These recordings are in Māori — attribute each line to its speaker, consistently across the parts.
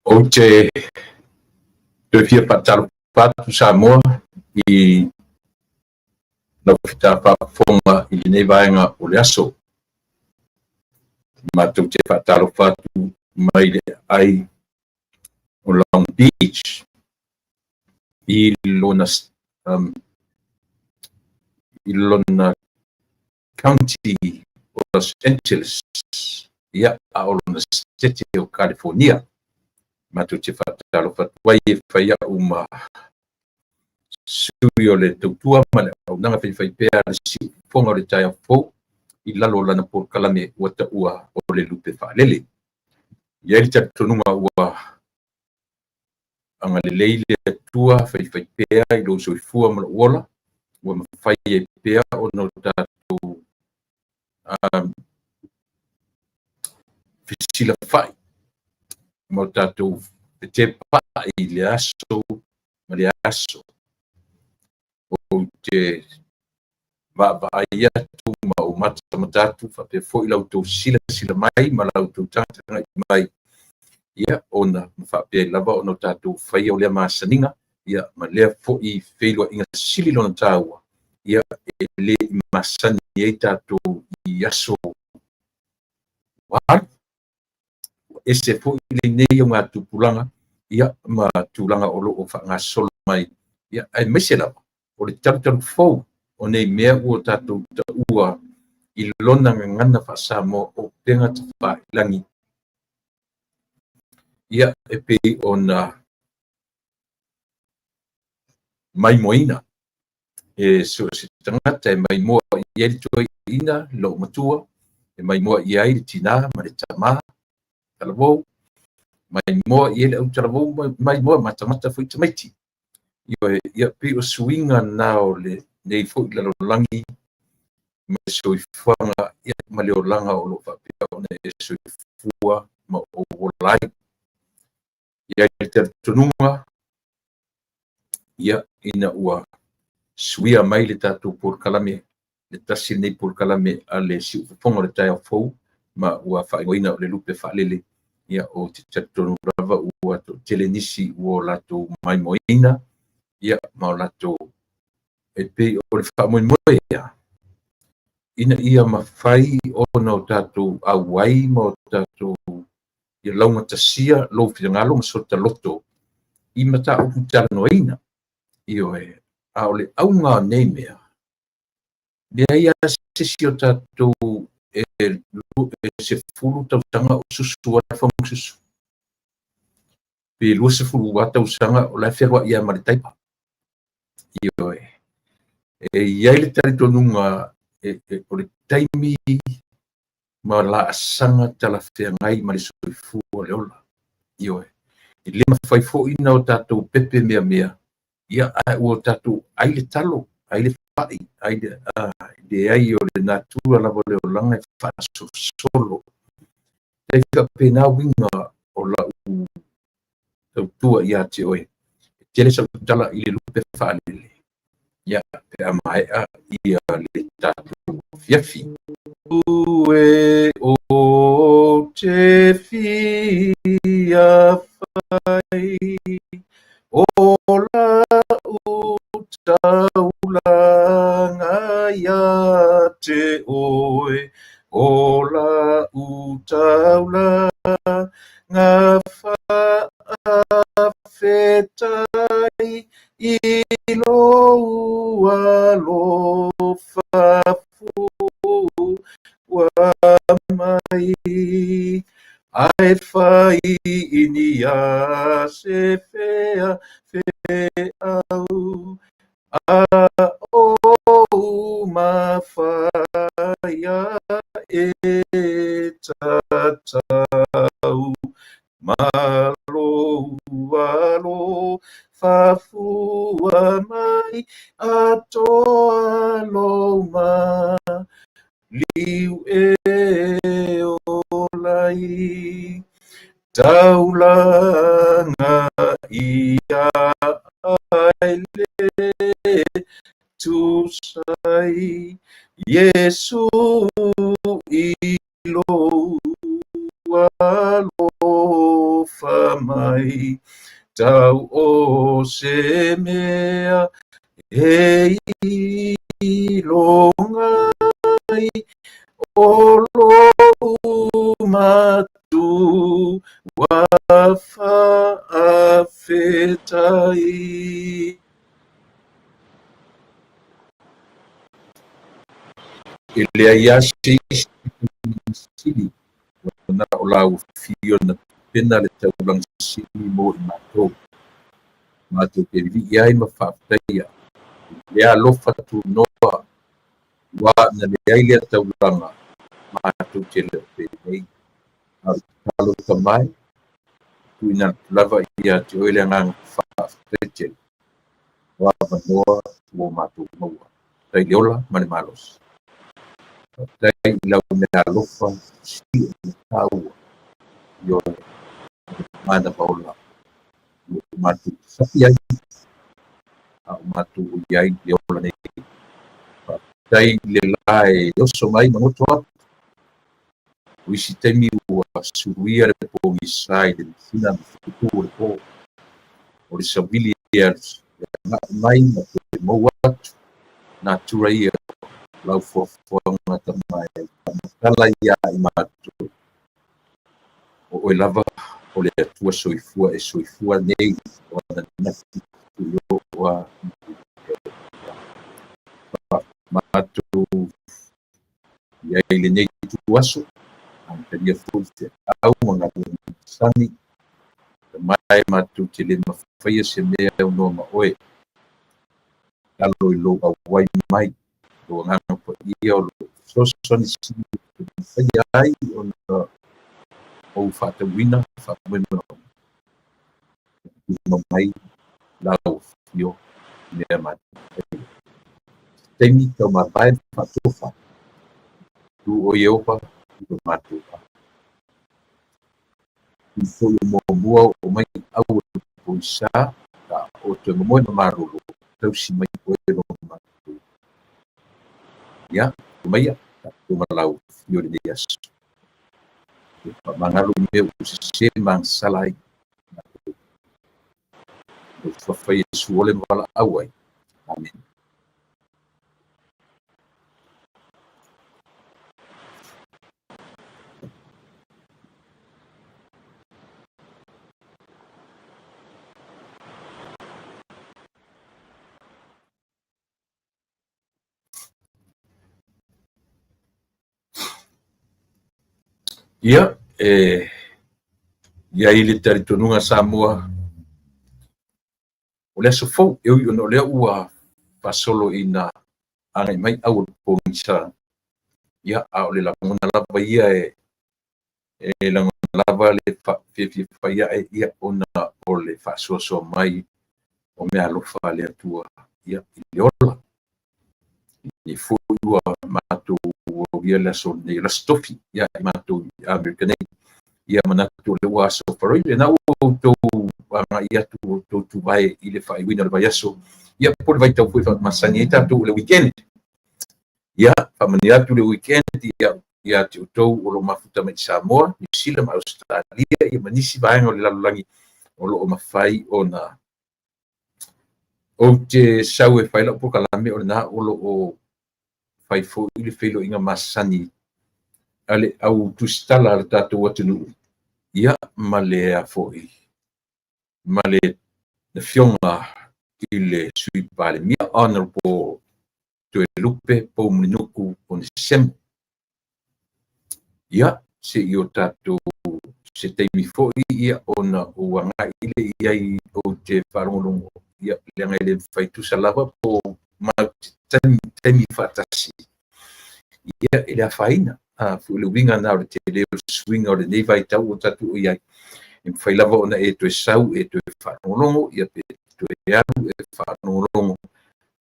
Speaker 1: O te devia patar pato Samoa e na fita fonga i nei vaenga o le aso. Ma tu te pataro fatu mai le ai o Long Beach i lona County o Los Angeles ia a o lona state o California. Ma tu te pataro fatu wai e whaia uma sui o le tautua ma le au nanga whai pēr si fonga o le tai a fau i lalo lana por kalame ua ta ua o le lupe whaalele. Ia i tatununga ua anga le leile tua whai pēr i lo soi fua ma uola ua mawhai e pēr o no tātou fisila whai ma tātou te pa i le aso ma le aso o te ia tu ma o mata matatu fa pe fo ila auto sila mai ma la auto tata mai ia ona fa pe lava ona tatu fai o le masaninga ia ma le fo I feilo inga sili lona taua ia le masani e tatu I aso wa ese fo le nei o ngā tupulanga ia ma tulanga o lo o fa ngā solo mai ia ai mesela o le tatu fo o nei mea ua tātou ta ua I lona ngana whaasamo o penga te whailangi. Ia e pei o na mai moina. E so se tangata e mai moa I eri toi ina lo matua, e mai moa I airi tina ma le tama, talavou, mai moa I ele au talavou, mai moa matamata fui tamaiti. Ia pei o suinga na o le nei fo I lalolangi ma soi fuanga ia ma leo langa o lo whapea o ne soi fua ma o lai. Ia te tununga ia ina ua suia mai le tātou por kalame, le tasi nei por kalame a le si ufonga le tai au fau ma ua whaingoina o le lupe whaalele ia o te tonu rava ua to tele nisi ua lato mai moina ia ma o lato e pei o le whamoimoe ia. Ina ia mawhai ona o tātou awai ma o tātou ia launga tasia lo whiangalo ma sota loto I mata o putara noina io e a o le aunga nei mea mea ia sisi o tātou e se fulu tautanga o susu a whamu susu pe lua se fulu a tausanga o la wherua ia maritaipa io e iai le tari tonunga o le taimi ma la asanga tala whengai ma le soifu o le ola. Io I le mawhai fo ina o tātou pepe mea mea. Ia o tātou ai le talo, ai le whai, ai le ai o le natura la le o langa e whaso solo. Te ka pena winga o la u tautua ia te oe. Tele sa tala I le lupe whaalele. Ia pe amaea ia le tātou fiafi. Ue o te fia whai o la u taulanga ia te oe o la u taulanga whaafetai I lo ua lo whafu wa mai ai whai ini a se whea au a o ma whaia e tatau malo alo whafua mai a toa lo ma liu e o lai taulanga ia ai le tu sai Yesu ilo alofa mai tau o se mea e ilongai o lo matu wa whaafetai. E lea ia sili na o lau fio na pena le taulang sili mo I mātou ke li ai ma whaafetai lea alofa tu noa wa na lea i lea taulanga mātou te leo penei au talo tamai tuina lava ia te oile ngang whaafetai wa manoa o mātou maua tai leola mane malos tai lau mea alofa si o taua yo mana paola mātou sapi ai au mātou iai leola nei tai le lae oso mai mangoto atu uisi temi ua suruia le pogisai le fina mfutu le po o le savili ia mai na te mau atu na tura ia lau fuafuanga tamai tala ia I mātou o oe lava o le atua soifua nei o ana nafi wa mātou iai le nei tuaso Antaria fulte au mga sani mai mātou te le mawhaia se mea o noa ma oe alo I lo awai mai lo nganga pa ia o lo sosoni sini mawhaia ai o na o whatawina whatawina mai lau fio mea mātou temi tau mawhai whatofa tu o Ieopa o mātou I foi mua o mai au o isa ka o te moe na marolo tau si mai o e no mātou ia o mai a o malau fio le neas mangalo me o se mang salai o whawhai e suole mawala awai amen. Ia, ia I le taritonunga Samoa o le aso fou eu I ono lea ua pasolo ina angai mai au o pongisa ia a o le langona lava ia e langona lava le whaia e ia ona o le whaasoasoa mai o mea alofa le atua ia I le ola I fou ua mātou o ia le aso nei la stofi ia I mātou Americanei ia manatu le ua aso paroi le na ua tou anga ia tu vai I le whaiwina le vai aso ia po le vai tau fui masani e tatu le weekend ia whamani atu le weekend ia te utou o lo mafuta mai Samoa New Zealand Australia ia manisi vaenga o le lalulangi o lo o mawhai o na o te sau e whaila po kalame o na o lo o whaifo I le whilo inga masani ale au tustala le tātou atunu ia ma le a foi ma le na fionga I le sui pale mia honorable to e lupe po minuku o ni sem ia se I o tātou se teimi foi ia ona uanga ile ia I o te wharongolongo ia leanga I le whaitusa lava po ma teimi whatasi ia I le awhaina fu le winga na o le te leo swinga o le nei vai tau o tatu o iai e mwhailava ona e to e sau e to e whanongolongo ia pe to e alu e whanongolongo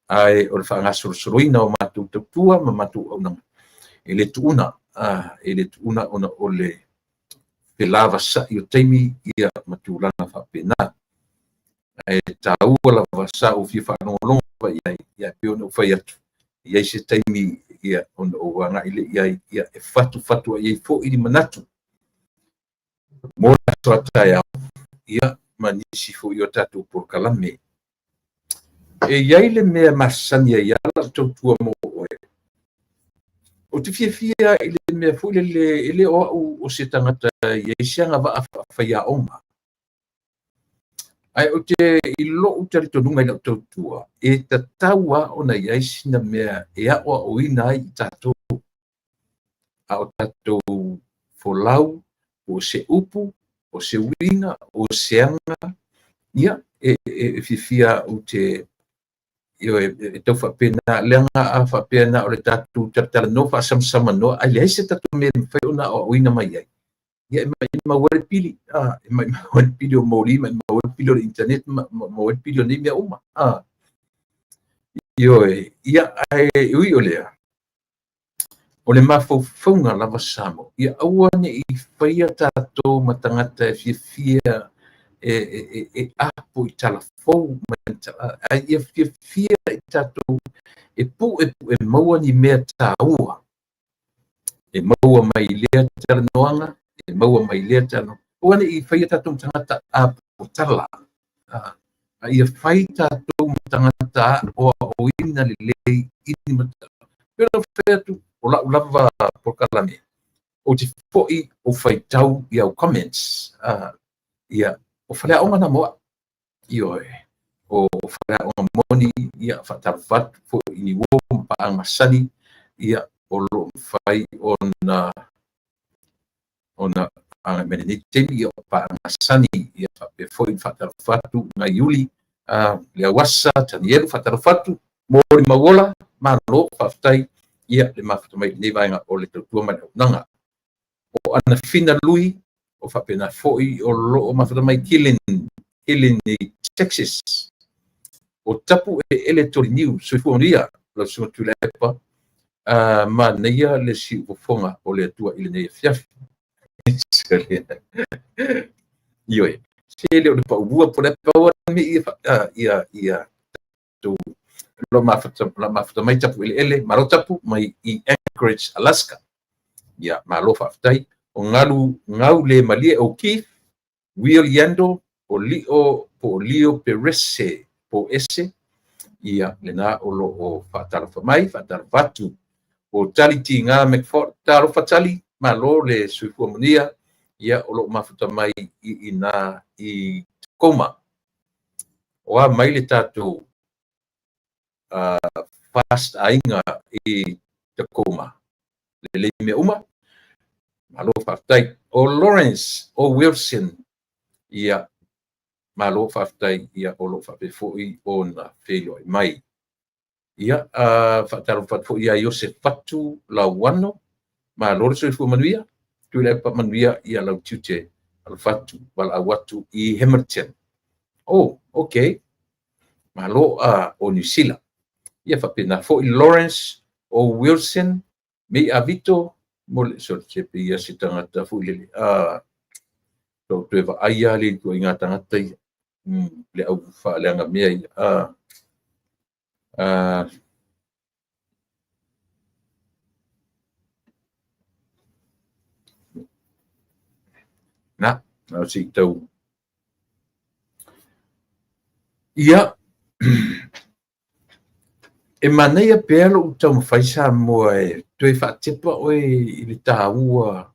Speaker 1: ai o le whangasoroina o mātou tautua ma mātou au nanga e le tuuna ona o le pelava sa I o teimi ia matulanga whapena e taua lava sa o fia whanongolongo ia pe ona whai atu ia se taimi ia ona o anga ile ia e fatu ia fo i manatu mo so ata ia manisi fo i o tatu por kalame e ia ile mea masani ia la tautua mo o te fia ile mea fo ile o se tangata ia isianga va faia oma ai o te ilo utari tonunga ina tautua e tataua ona ia isina mea e o ina ai tatou a o tatou folau o se upu o se uina o se anga ia e fifia o te io e tau whapena leanga a whapena o le tatou tatala no wha samsama no ai le se tatou me whai ona o uina mai ai ia ma wale pili ma wale pili o mori ma wale pili o internet ma wale pili o nime uma io ia ai ui o lea o le mafaufunga lava samo ia awane i whaia tatou matangata e fia e apo i talafou ai ia fia i tatou e pu e maua ni mea taua e maua mai lea talanoanga e maua mai lea tano wane i whaia tatou matangata apo tala ia whai tatou matangata o ina lelei ini matangata pero whai tu o lava pokalame o te foi o whaitau i au comments ia o whaleaonga na moa ioe o whaleaonga moni ia whatawat fo ini wom paanga sani ia o lo whai ona anga mene ni temi ia paanga sani ia whape foi whatawatu na yuli lea wasa tanielu whatawatu mori mawola malo whaftai ia le mafatamai nei vaenga o le tautua mai nanga o ana fina lui o whapena foi o lo o mafatamai killing ni Texas o tapu e electoral news so fuonia la so tulepa ma neia le si o fonga o le tua ile nei fiaf ioe se le o pa ua po le pa mi ia tu lo mafatamai tapu ele maro tapu mai i Anchorage Alaska ia malo faftai o ngau le malie o ki Will Yando o lio perese po ese ia lena o lo o fatarvatu o taliti nga McFord taro fatali malo le suifuamonia ia o lo mafutamai ina i koma o a mai le tatou fast ainga i Tacoma le me uma malo faftai o Lawrence o Wilson ia malo faftai ia o lo fape foi ona felo mai ia fatalo fat foi ia Joseph Fatu Lawano malo so fu manuia tu le pa manuia ia lau tute al fatu wal awatu i Hamilton oh okay malo o New Zealand ia fape na foi Lawrence o Wilson me avito mole so chepe ia sitangata fu le to eva aia le ko inga tangata le au fa le anga mea na si tau ia e manea pelo o tau mawhaisa mo e tue whatepa oe i le tāua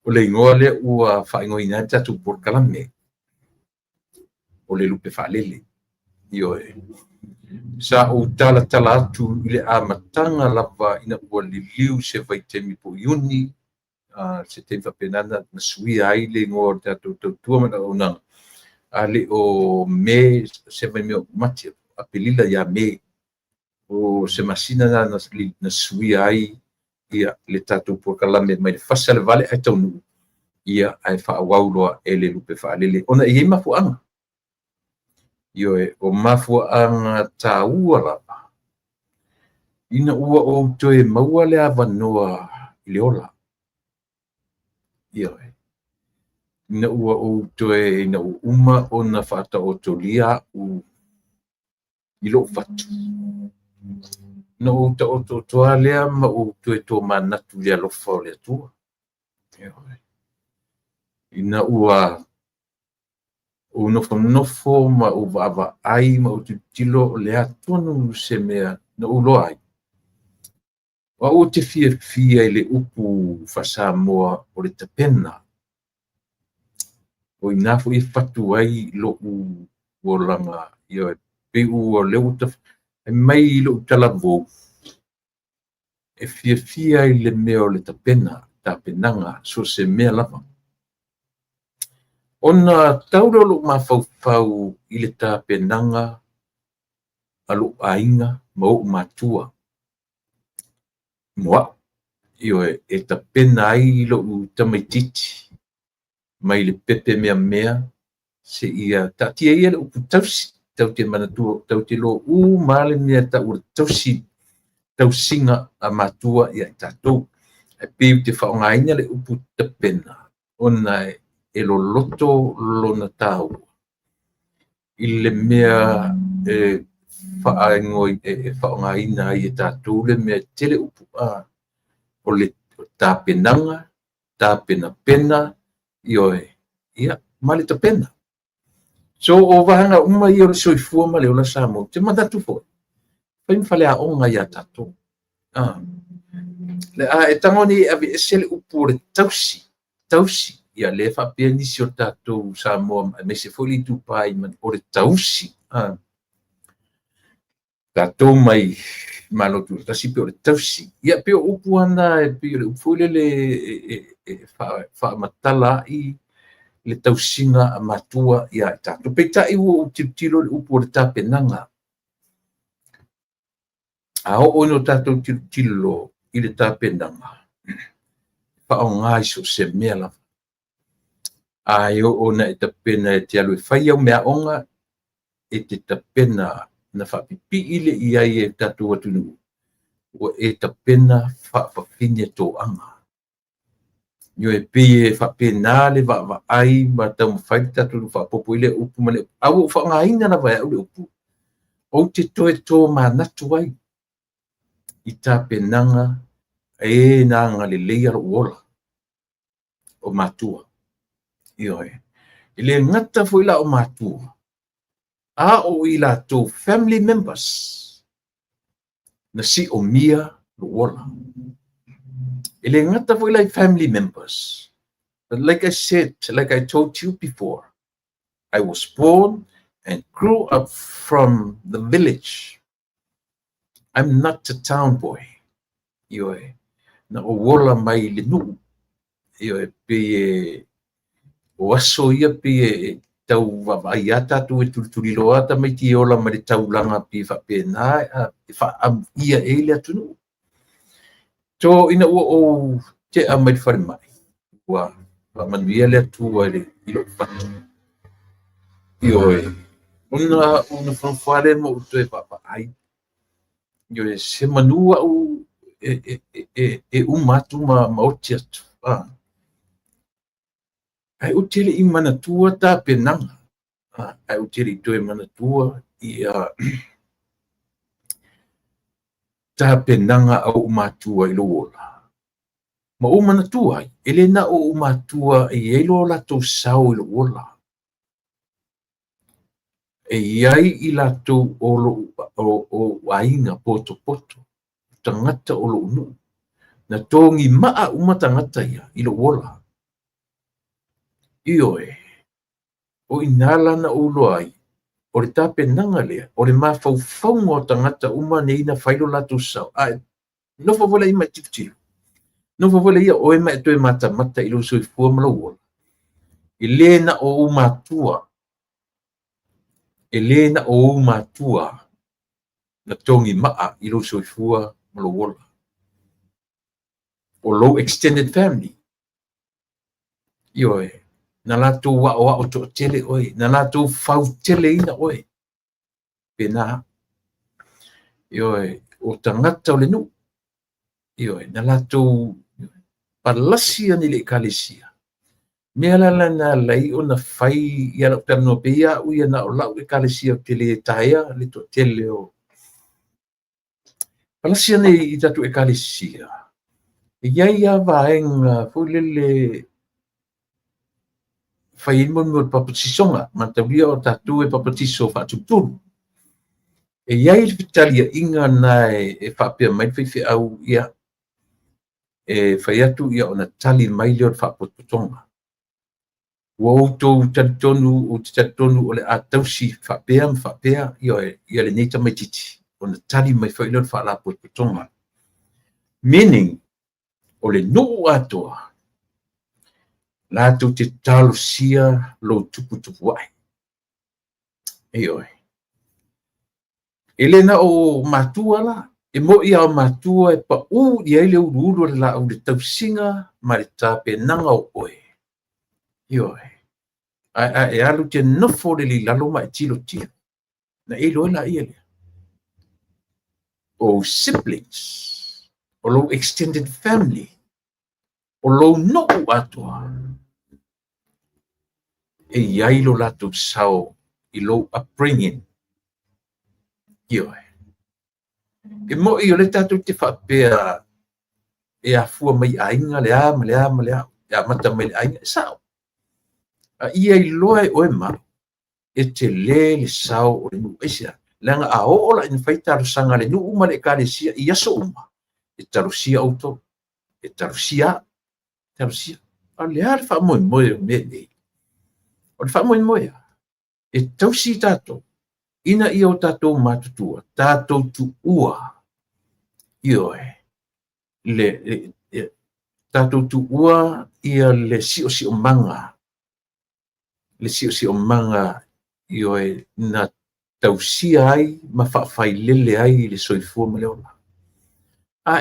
Speaker 1: o le ingoa le ua whaingoina tatu por kalame o le lupe whalele ioe sa o tala atu i le amatanga lava ina ua liliu se vaitemi po iuni se te whapenana na suia ai le ingoa tatu tautua mana o nanga a le o me se mai meo mati a pelila ia me o se masina na suia ai ia le tatu por kalame mai le fasa le vale ai taunu ia ai whaawauloa e le lupe whaalele ona i mafuanga ioe o mafuanga tāua lava ina ua o toe maua le avanoa i le ola ioe ina ua o toe ina uma ona whaata o tolia u i lo fatu no to lea ma o to manatu le alofa o le atua. Ina ua o nofo ma o vava ai ma o tilo le atonu se mea na ulo ai. Wa o te fia le upu Fasamoa o le tapena. O ina fo I fatu ai lo o langa ia pe o le uta mai lo talavo. E fia I le mea o le tapenanga so se mea lava. Ona taurolo mafau I le tapenanga alu ainga mau matua. Moa, io e tapena ai lo tamaititi. Mai le pepe mea se ia tatia ia le upu tausi. Tau te manatua, tau te lo male mea tau tausi. Tausinga a matua ia tatou. E piu te whaongaina le upu tapena. Ona e lo loto lona tau. I le mea whaangoi e whaongaina I e tatou le mea tele upu a. O le tapenanga, tapena pena, ioe. Ia, male tapena. So o vahanga uma I o le soifua ma le ola Samoa. Te mandatu fo. Pai mwhale a onga ia tatou. Le a e tangoni avi e sele upu le tausi. Ia le whapea nisi o tatou Samoa me se foli tupai man o le tausi. Tatou mai malotu tasi pe o le tausi. Ia pe o upu ana e pe o le upu le whaamatala I le tausinga a matua ia tatou. Pe ta iwo tilo le upu o le tapenanga. A o no tatou tilo I le tapenanga. Whaongai so se mea la. A o na e tapena e te alu e whai au mea onga e te tapena na whapipi ile I ai e tatou atunu. O e tapena whapawhine tō anga. Nyo e pie whapena le wa ai ma tau mwhai tatou whapopo ile upu mane. Au whaongaina na vai au le upu. O te toe tō manatu ai. I tapenanga e nanga le leia ro ola. O matua. Ioe. Ile ngata fo ila o matua. A o ila to family members. Na si o mia lo ola. Ile ngata fo ila family members. But like I said, like I told you before, I was born and grew up from the village. I'm not a town boy. Ioe. Na o ola mai le nu. Ioe pe o aso ia pe tau wawai ata tu e turi loa ta mai ti ola ma le taulanga pi whapena ia e le atunu. So ina o te a mai whare mai. Wa manuia le atua le ilo whatu. Ioe. Una whanwhare mo uto e wawai. Ioe se manua u umatu ma oti atu. Ai utele I manatua ta penanga. Ai utele I toe manatua I ta penanga au umatua I lo ola. Ma o manatua ele na o umatua I elo la to sau I lo ola. E iai I la to o ainga poto. Tangata o lo unu. Na tongi maa umatangata ia I lo ola. Ioe. O inala na ulo ai. O le tapenanga lea. O le mawhauwhaunga o tangata uma nei na whailo lato sau. Ai, no whawala I mai tifutilu. No whawala ia o e mai toe mata I lo soi fua malawola. I le na o umatua. E le na o umatua. Na tongi maa I lo soi fua malawola. O low extended family. Ioe. Na lato wa o to tele oi. Na lato fau tele ina oi. Pena. Ioe. O tangata o le nu. Ioe. Na lato palasia ni le kalesia. Mea lala na lai o na fai ia la tano pia u ia na o lau le kalesia o tele taia le to tele o. Palasia nei I tatu ekalesia. Ia vaenga fulele fai mo papatisonga matawia o tatu papatiso fatutulu. Ia I fitalia inga nai fapia mai fe au ia fai atu ia ona tali mai leo fapotonga. Wauto tatonu o tatonu o le atausi fapea ia le neita mai titi. Ona tali mai fai leo fa la potonga. Meaning o le no atoa. Lato te talo sia lo tupu ai. Eoi. Elena o matua la. E mo ia o matua pa ia ile uru la o le tausinga ma le tape nanga o oe. Eoi. E alu te nofo le li lalo ma tilo tia. Na ilo la ia le. O siblings. O lo extended family. O lo no atoa. E yailo lato sao I lo upbringing. Ioe. E mo I o le tatu te whapea e a fua mai ainga lea. E a mata mai le ainga. Sao? Ia I loa oe ma. E te le sao o le nu esia. Langa a oola in fai tarusanga le nu uma le kalesia I aso uma. E tarusia auto. E tarusia. A lea le wha moe o me nei. O le wha moe e tausi tato. Ina I o tato matutua. Tato tu ua. Ioe. Tato tu ua ia le si o manga. Le si o manga ioe na tausia ai ma whawhai lele ai le soifua ma leona.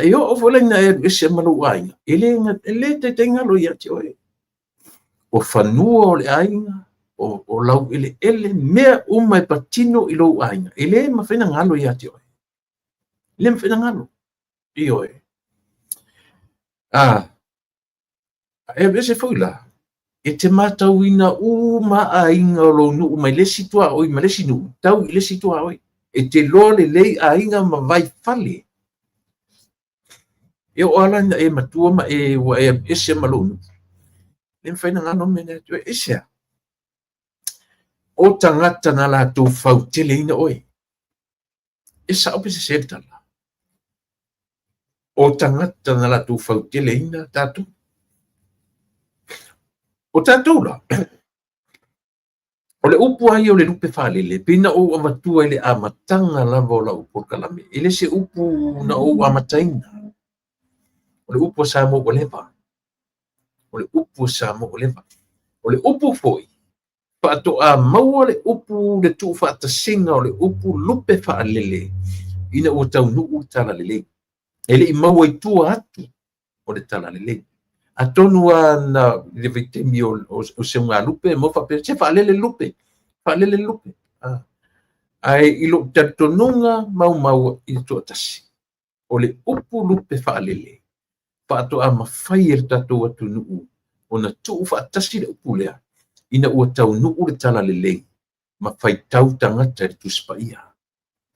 Speaker 1: E o volena e se malu ainga. Ele te tenga lo ia te oe. O whanua o le ainga. O lau ele mea uma e patino I lo ainga. Ele ma whena ngalo ia te oe. Ele ma whena ngalo. Ioe. E vese fuila. E te matau ina uma ainga o lo nu mai lesi tua oi, ma lesi nu. Tau I lesi tua oi. E te lole lei ainga ma vai fale. E o ala e matua ma wa ese malonu. Le whaina ngano mene tu ese. O tangata na la tu fautele ina oi. Esa ope se setala. O tangata na la tu fautele ina tatu. O tatu la. O le upu ai o le lupe whalele. Pina o amatua ele amatanga lava o la upu kalame. Ele se upu na o amataina. O le upu sa mo o lewa. O le upu sa mo o lewa. O le upu foi. Pato a maua le upu le tu fata singa o le upu lupe whalele. Ina o tau nuu tala lele. Ele I maua I tua atu o le tala lele. A tonua na le vitemi o se unga lupe mo whape. Se whalele lupe. Whalele lupe. Ai ilo tatonunga mau I tua tasi. O le upu lupe whalele. Pato a mawhai e tato atu nuu. O na tu fatasi le upu lea. Ina ua tau nuu le tala lele. Ma whai tau tangata le tuspaia.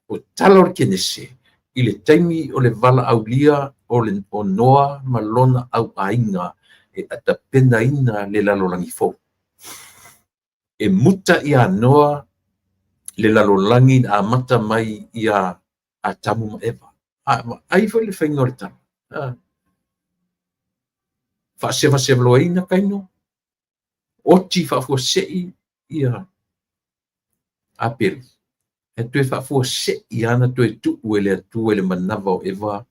Speaker 1: O tala o kenese. I le taimi o le vala au lia o noa ma lona au ainga e atapena ina le lalolangi fo. E muta ia noa le lalolangi a mata mai ia a tamu ma eva. Ai foi le whainga o le tala. Whaaseva loa ina kaino. Oti whaafua sei ia a pelu. E tue whaafua sei ana tue tu uele atu ele manava o eva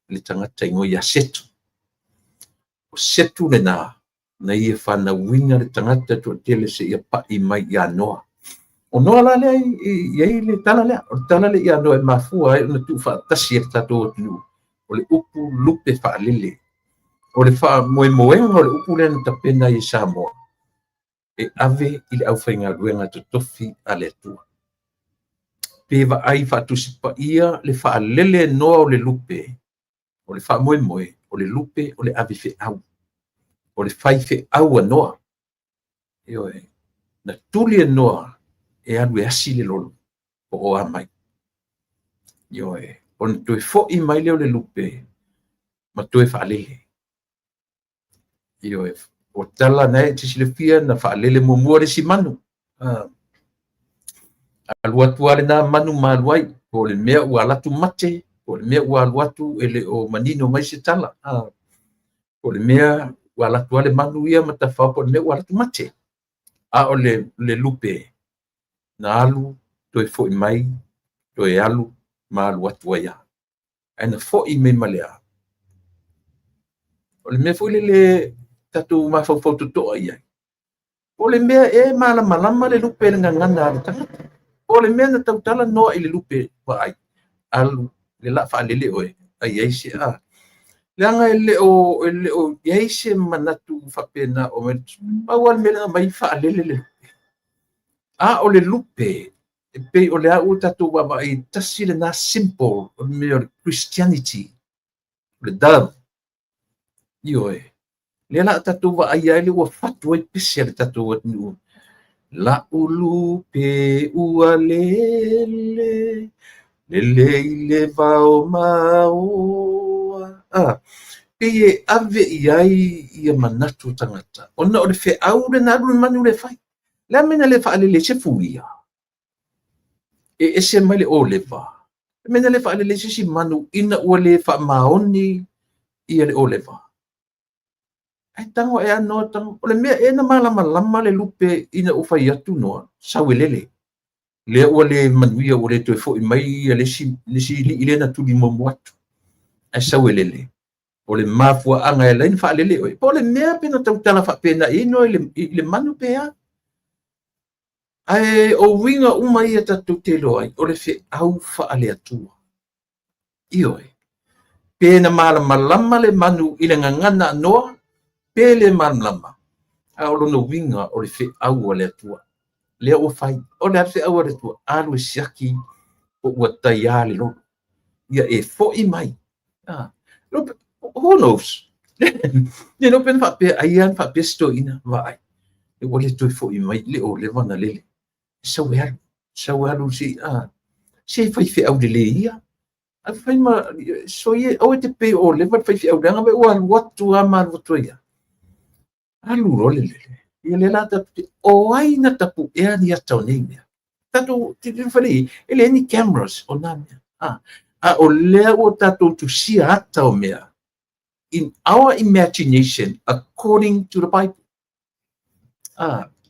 Speaker 1: le tangata ingo ia setu. O setu le na ia whana winga le tangata tu tele se ia pa I mai ia noa. O noa la lea I le tala lea. O tala le ia noa e mafua e una tu whaatasi e tato atu. O le upu lupe whaalele. O le wha moenga o le upu le na tapena I Samoa. E ave I le au whainga ruenga to tofi a le atua. Peva ai whaatusi pa ia le whaalele noa o le lupe. O le wha moe, o le lupe, o le ave fe au. O le whai fe au a noa. Ioe, na tuli e noa e alu e asi le lolo. O a mai. Ioe, ona toe fo'i mai leo le lupe ma toe fa'alele io o tala nei te silefia na fa'alele mua le simanu alu atu ale na manu malu ai o le mea ua latu mate o le mea ua alu atu ele o manino mai se tala o le mea ua latu ale manu ia ma tafao po le mea ua latu mate a o le lupe na alu toe fo'i mai toe alu ma alu atu ai a aina fo'i me malea o le mea fo'i le tatu mafaufau toto'a ia o le mea e malamalama le lupe le gagana a le tagata o le mea na tautala noa i le lupe va'ai alu le la fa'alele oe ai ai se leanga e leo iai se manatu fa'apena o me paua le mea mai fa'alele le a o le lupe e pei o le a'u tatou va'ai tasi le na simple o le mea o le Christianity o le dove io le la tatou va'ai ai le ua fatu ai pese le tatou atu la ulupe ua lele lele i le vao maoa pei e ave i ai ia manatu tagata ona o le fe'au le na alu le manu le fai le amena le fa'alele se fuia e ese mai le oleva le mena le fa'alele se si manu ina ua le fa'amaoni ia le oleva ai tango e ano tango o le mea e na malamalama le lupe ina o fai atu noa sauelele le ua le manuia ua le toe fo'i mai ia le si li'i le na tuli momo atu ai sauelele o le mafua'aga e laina fa'alele oe po le mea pena tautala fa'apenaʻina i le manu pea ae o uiga uma ia tatou telo ai o le fe'au fa'ale atua ioe pena malamalama le manu i le gagana anoa pe le malamalama a o lona uiga o le fe'au a le atua lea ua fai o le fe'au a le atua alu e siaki o ua taia le lolo ia e fo'i mai who knows you know pen fa pe aian fa pe stoina vai e wole to fo'i mai le o le vana lele so alu si fai fe'au le le ia a fai ma so ie o te pe o le fai fe'au le nga be o alu atu a ma atu ia alu role lele ia le la ta o ai na tapu e ani ata nei mea tatu te fai ele ni cameras o na mea a o le o tatu tu sia ata o mea in our imagination according to the Bible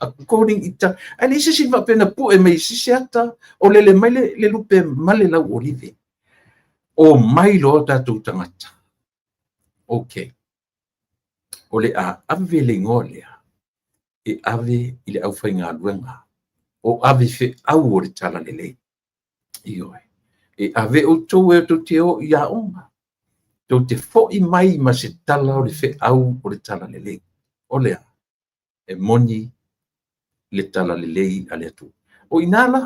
Speaker 1: according ita ali sisi va pena pu e mai sisi ata o le mai le lupe male la olive o mai lo tatu tangata okay o le ave le ngolea e ave ile au fai ngā luenga o ave fe au o le tala lele io e ave o tau e to te o ia onga to te fo'i mai ma se tala o le fe au o le tala lele o lea e moni le tala lelei ale atu o inala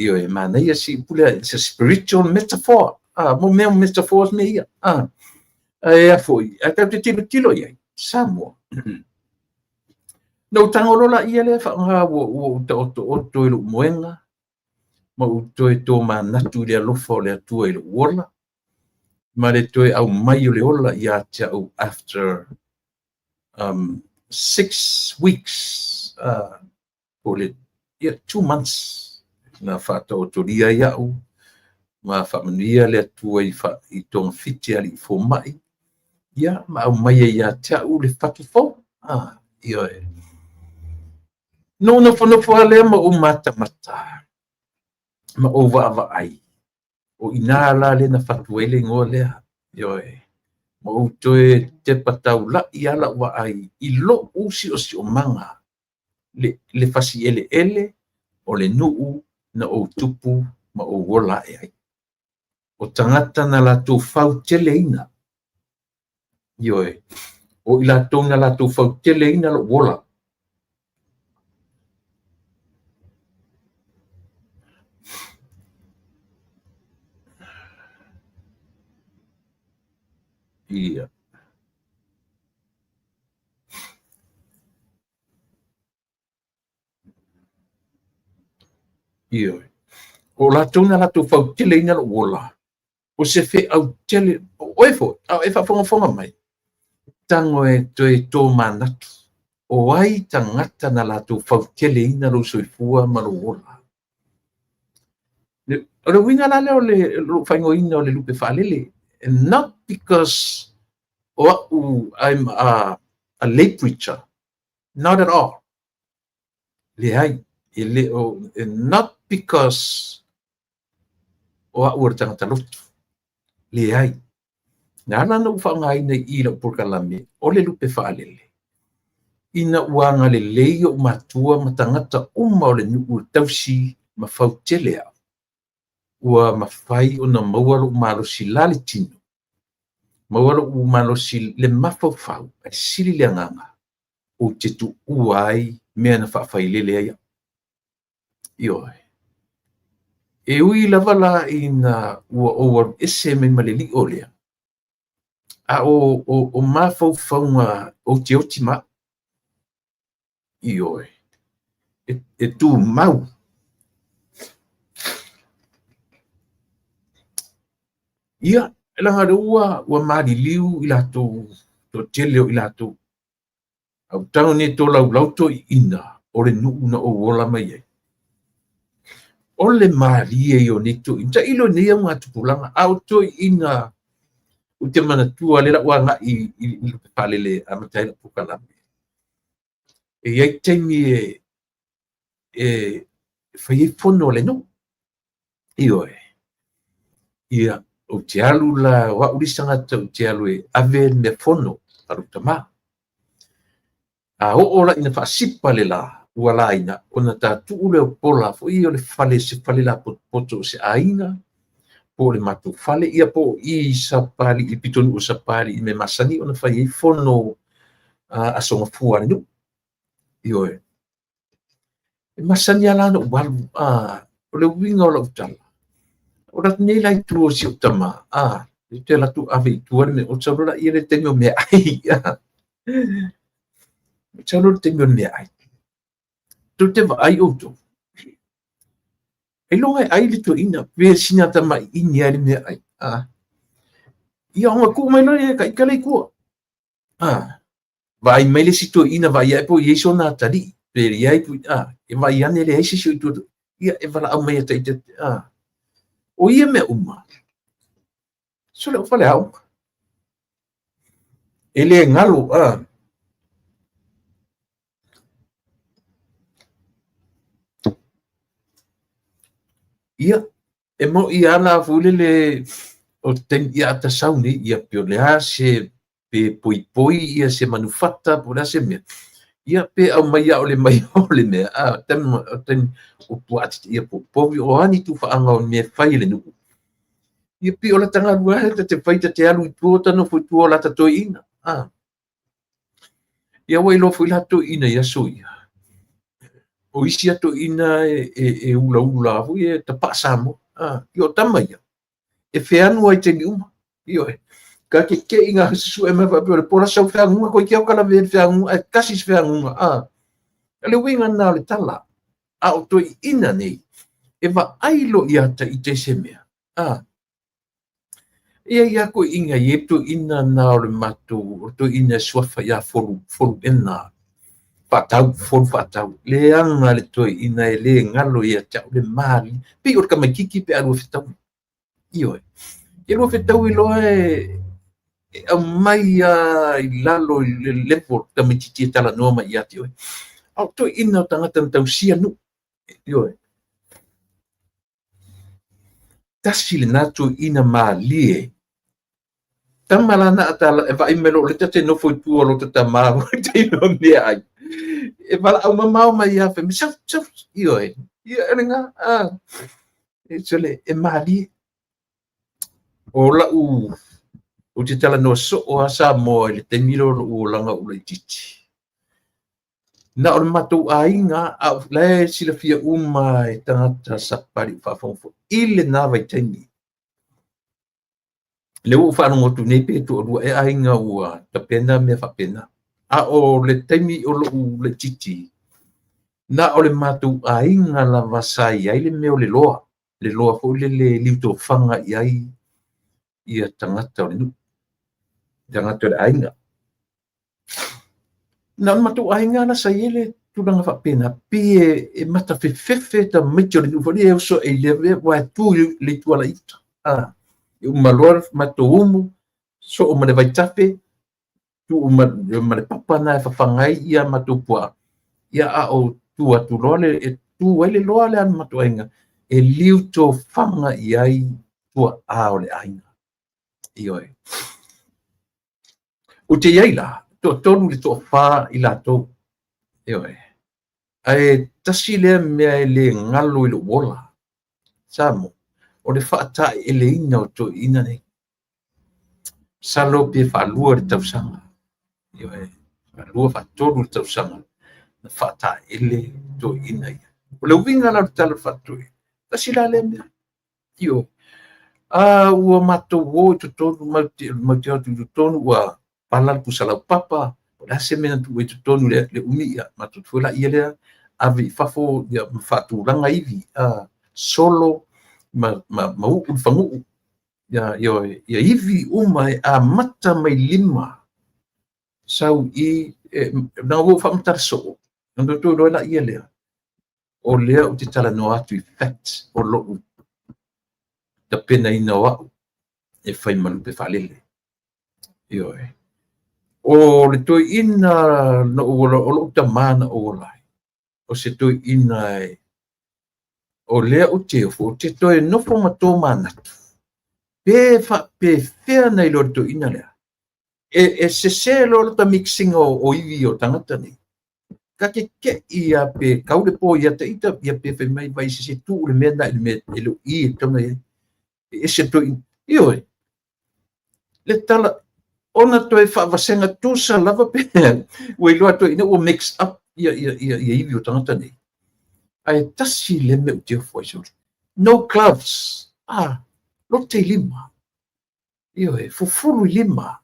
Speaker 1: io e mana ia si pula it's a spiritual metaphor mo me metaphors me ia e a foi a ka te tilo ia samo no tangolola ia le fa nga wo to i lu moenga ma u to manatu le alofo le atu i lu wola ma le toi au mai o le ola ia te au after 6 weeks o le 2 months na fa'atautoria ia'u ma fa'amanuia le atua i togafiti ali i fomai ia ma au mai ia te a'u le fakifou io no nofonofo a lea ma o matamata ma o va'ava'ai o inā la le na fatu ai le igoa lea ioe ma outoe te pataula'i ala wa'ai i lo'u si'osi'omaga le fasi ele o le nu'u na ou tupu ma ou ola e ai o tangata na latou fauteleina ioe o i latou na latou fauteleina lo ola ia ioe o lātou na lātou fautele ina lo ola. O se fe au tele, o e whafonga mai. Tango e tō manatu. O ai tangata na lātou fautele ina lo soifua ma lo ola. O le winga la leo le whaingo ina o le lupe whalele. And not because I'm a lay preacher. Not at all. Le ai. Not because ua tangata lotu. Le ai. Nga na whaangai nei ila purkalame. O le lupe whaalele. Ina uanga le leio matua matangata o le nuku tausi ma fautele au. Ua mawhai o na maualo malosi lale tino. Maualo malosi le mafau ai sili le nganga. O te tu uai mea na whawhailele ai. Ioe. E ui lava la ina ua ese me malili o lea. A o mafau o te oti ma. Ioe. E tu mau. Ia, elanga re ua maari liu ilato to teleo ilato. Au tau ne to lau to ina o le nuu na o wola mai ai. O le maari e o ne to ina. Ilo ne au ngā tupulanga. Au to ina o te mana tua le la ua ngā i lupe palele a matai la pukalame. E iai taimi e whai fono le no. Ioe. Ia. O te alu la wa urisangata o te alu e ave me fono aru tama. A o la ina whaasipa le la ua la ina o na tātu ule o pola fo i o le fale se fale la poto se aina po le matu fale ia po i sapali i pitonu o sapali i me masani o na whai fono a songa fua nu. Ioe. E masani ala na walu o le winga o la utala. Ora nei lai tu o si o tama. Te la tu ave i tuare me o tsaurora i re tengo me ai. O tsaurora tengo me ai. Tu te va ai o tu. E longa ai le tu ina. Pea sina tama ini ai me ai. Ia onga ku mai lori e ka ikalei kua. Vai mai le si tu ina vai ai po yeso na tari. Pea iai pu. E vai ane le eisi si o tu. Ia e vala au mai atai te. O ia me uma. So le fale au. Ele ngalo ia e mo ia na fule le o ten ia ta sauni ia pio le se pe poi ia se manufata por se me. Ia pe au mai o le mai o le me ten o puat ia po o ani tu fa anga o me fai le nu. Ia pi o la tanga lua te whaita te alu i tuota no fui tuo la tato ina. Ia wai lo fui la to ina ia soia. O isi ato ina e ula fui e ta pasamo. Io tamaia. E feanu ai te ni uma. Io e. Ka ke inga su e me fa pe pola sau feangunga ko i kia kala ve feangunga e kasi feangunga. Ale winga na le tala. O to ina nei. E va ailo ia ta i te semea. Ia ko inga i to ina na o le matu, to ina suafa ia folu ena. Folu fatau. Le anga le to ina e le ngalo ia tau le mali. Pi o ka makiki pe alu fetau. Ioe. E lo fetau i loa au mai i lalo le level ka mititi tala noa mai ati oe. Au to ina o tangata na tau sia nu. Ioe. Tasi le natu ina malie. Tamalana atala e vai melo le tate no foi tu lo tata ma te no me ai. E vala au mamau mai ia fe misaf ioe. Ia nga e sele e mali. Ola o te tala no so o asa mo le te miro o langa o le titi. Na o matu ainga au le sila fia uma e tangata sapari fafonfo. Ile na vai teni. Le o fa no tu nei pe tu o e ainga ua ta pena me fa pena. O le temi o le titi. Na o le matu ainga la vasai ai le meo le loa. le loa fo le liutofanga ia tangata o le nu tangata o le ainga na matu ainga na sa ele tulanga fa pena pie e mata fefefe ta mecho le ufo le so e le wa tu le tu ala ita o malor mato umu so o mane vai tape tu o mane papa na fa fangai ia matu pua ia a o tu atu role e tu ele loale an matu ainga e liuto fanga iai tua a o le ainga ioi o te iaila to tonu le to fa i lato ioi ai tasi le mea le ngalo i lo wola samo o le fata e le ina o to ina nei salo pe fa lua le tausanga ioi fa lua fa tonu le tausanga na fata ele to ina ia o le winga na tala fatui tasi la le mea io ua matou o to tonu ma te atu tonu ua palal pusalau papa o le ase mena tu to tonu le umia ma tu la ia le avi fafo ia fatulanga ivi solo ma u fangu ia ivi uma a mata mai lima sau i na wo famtar so ndo to lo la ia le o le o te tala no atu effect o lo ta pena ina wa e fai malu pe falele io o le to ina no o lo ta mana o la o se to ina o le o te to no fo ma to mana pe fe na lo to ina le se lo ta mixing o ivi o tangata ni ka ke ia pe kaule po ia te ita ia pe fe mai vai se tu le mena le lo i tona se to io le tala ona to e fa vasenga tu sa lava pe we lo to ina o mix up ia ivi o tangata ni ai tasi le me o te foi so no gloves lo te lima io fufuru lima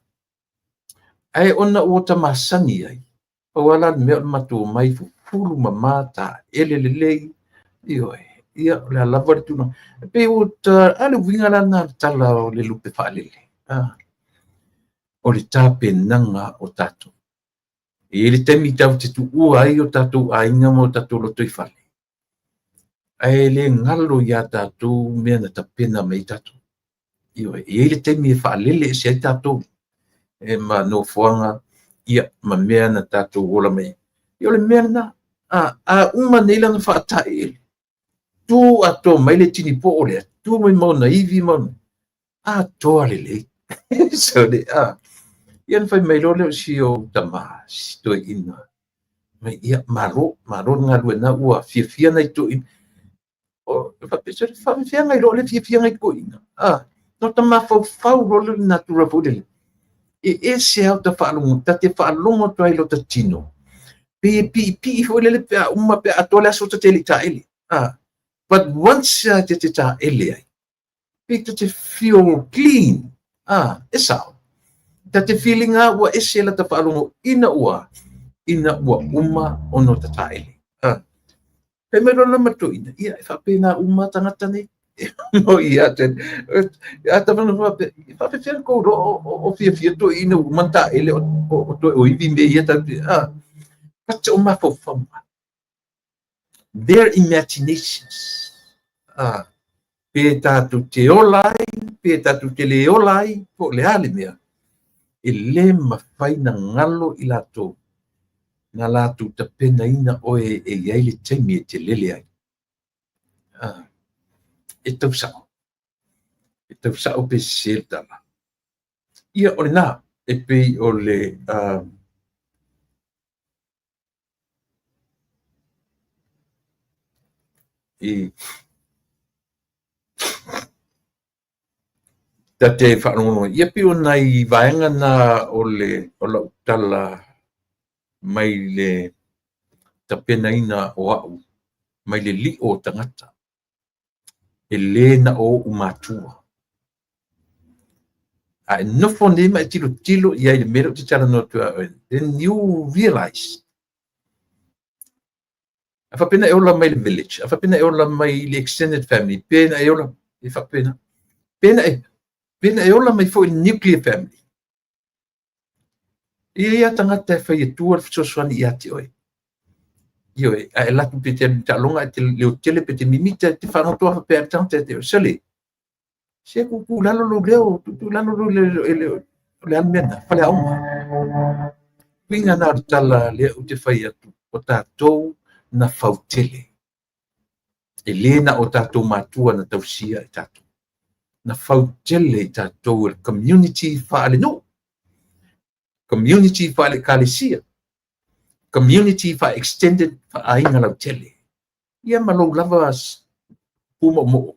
Speaker 1: ai ona o ta masani ai o ala me matu mai fufuru mamata ele io ia la lava tu no pe o ta ale winga la na tala o le lupe falele o le tape nanga o tatu e le temi tau te tu ua ai o tatu ainga mo tatu lo toi fale ai le ngalo ia tatu mea na tapena mai tatu io e le temi e falele se tatu e ma no fuanga ia ma mea na tatu ola mai io le mea na uma neila na fata ele tu ato mai le tini po ole tu mai mo na ivi mo to ale le so le ian fai mai lo le si o tama to ina mai ia maro nga lu na ua fia na to in o fa pe fa fia ngai lo le fia ngai ko ina no tama fa lo le natura fo le e se auta fa lungo ta te fa lungo to ai lo ta tino pi fo le pe uma pe atola so te li ta ele but once te ta ele ai pi te feel clean esa ta te feeling wa ese la ta fa lungo ina wa uma ono ta ta ele pe me lo matu ina ia fa pena uma tangata ni no ia te ata no fa pe ko o fia to ina manta ele o to o ivi me ia ta Pacha uma fo fama. Their imaginations. Pe tatu te olai, pe tatu te le olai, po le ale mea. E le mawhai na ngalo i lato. Nga lato ta pena ina o e iai le taimi e te lele ai. E tau sao. E tau sao pe sel tala. Ia ole na, e pe ole... ta te whanongo. Ia pio nei vaenga na o la utala mai le tapena ina o au, mai le li o tangata. E le na o umatua. A nofo ne mai tilo ia i le mero te tala no tua. Then you realize Afapena e ola mai le village, afapena e ola mai le extended family, pena e ola e fapena. Pena e ola mai fo nuclear family. Ia tangata e fai e tua fsosoani ia te oi. Io e la tu pete ta longa te le tele pete mimita te fa no to pe tante te sale. Se ku lalo lo leo tu lalo lo le almena fa le au. Pinga na tala le u te fai atu o tatou na fautele. E lena o tatou matua na tausia e tatou. Na fautele e tatou e community faale no. Community faale kalesia. Community fa extended fa ainga lau tele. Ia malo lava puma mo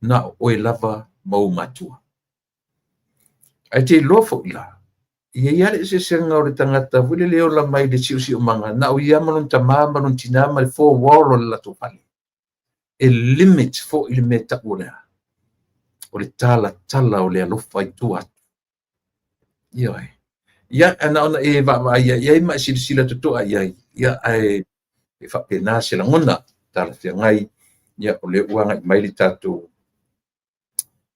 Speaker 1: na oe lava mau matua. Ai te lofo ila. Ia ia se senga o le tangata wile leo la mai le siusi o manga. Na o ia manon tamā manon tina mai fo walo le lato pali. E limit fo ili meta ulea. O le tala o le alofa i tua. Ia ai. Ia ana ona e va ia ima sila tutua ia. Ia ai e whapena se la ngona. Tala fia ngai. Ia o le uanga i maili tātou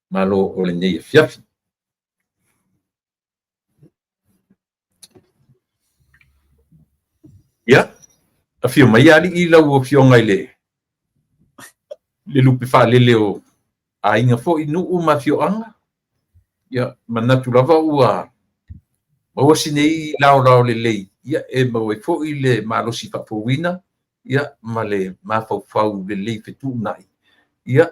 Speaker 1: malo o le nei e fiafi. Ia, a fio mai ali i lau o fio ngai le lupi wha lele o a inga fo i nuu ma fio anga. Ia, manatu lava ua maua sinei lao le lei. Ia, e maua fo i le malosi whapowina. Ia, ma le mawhau le lei fetu nai. Ia,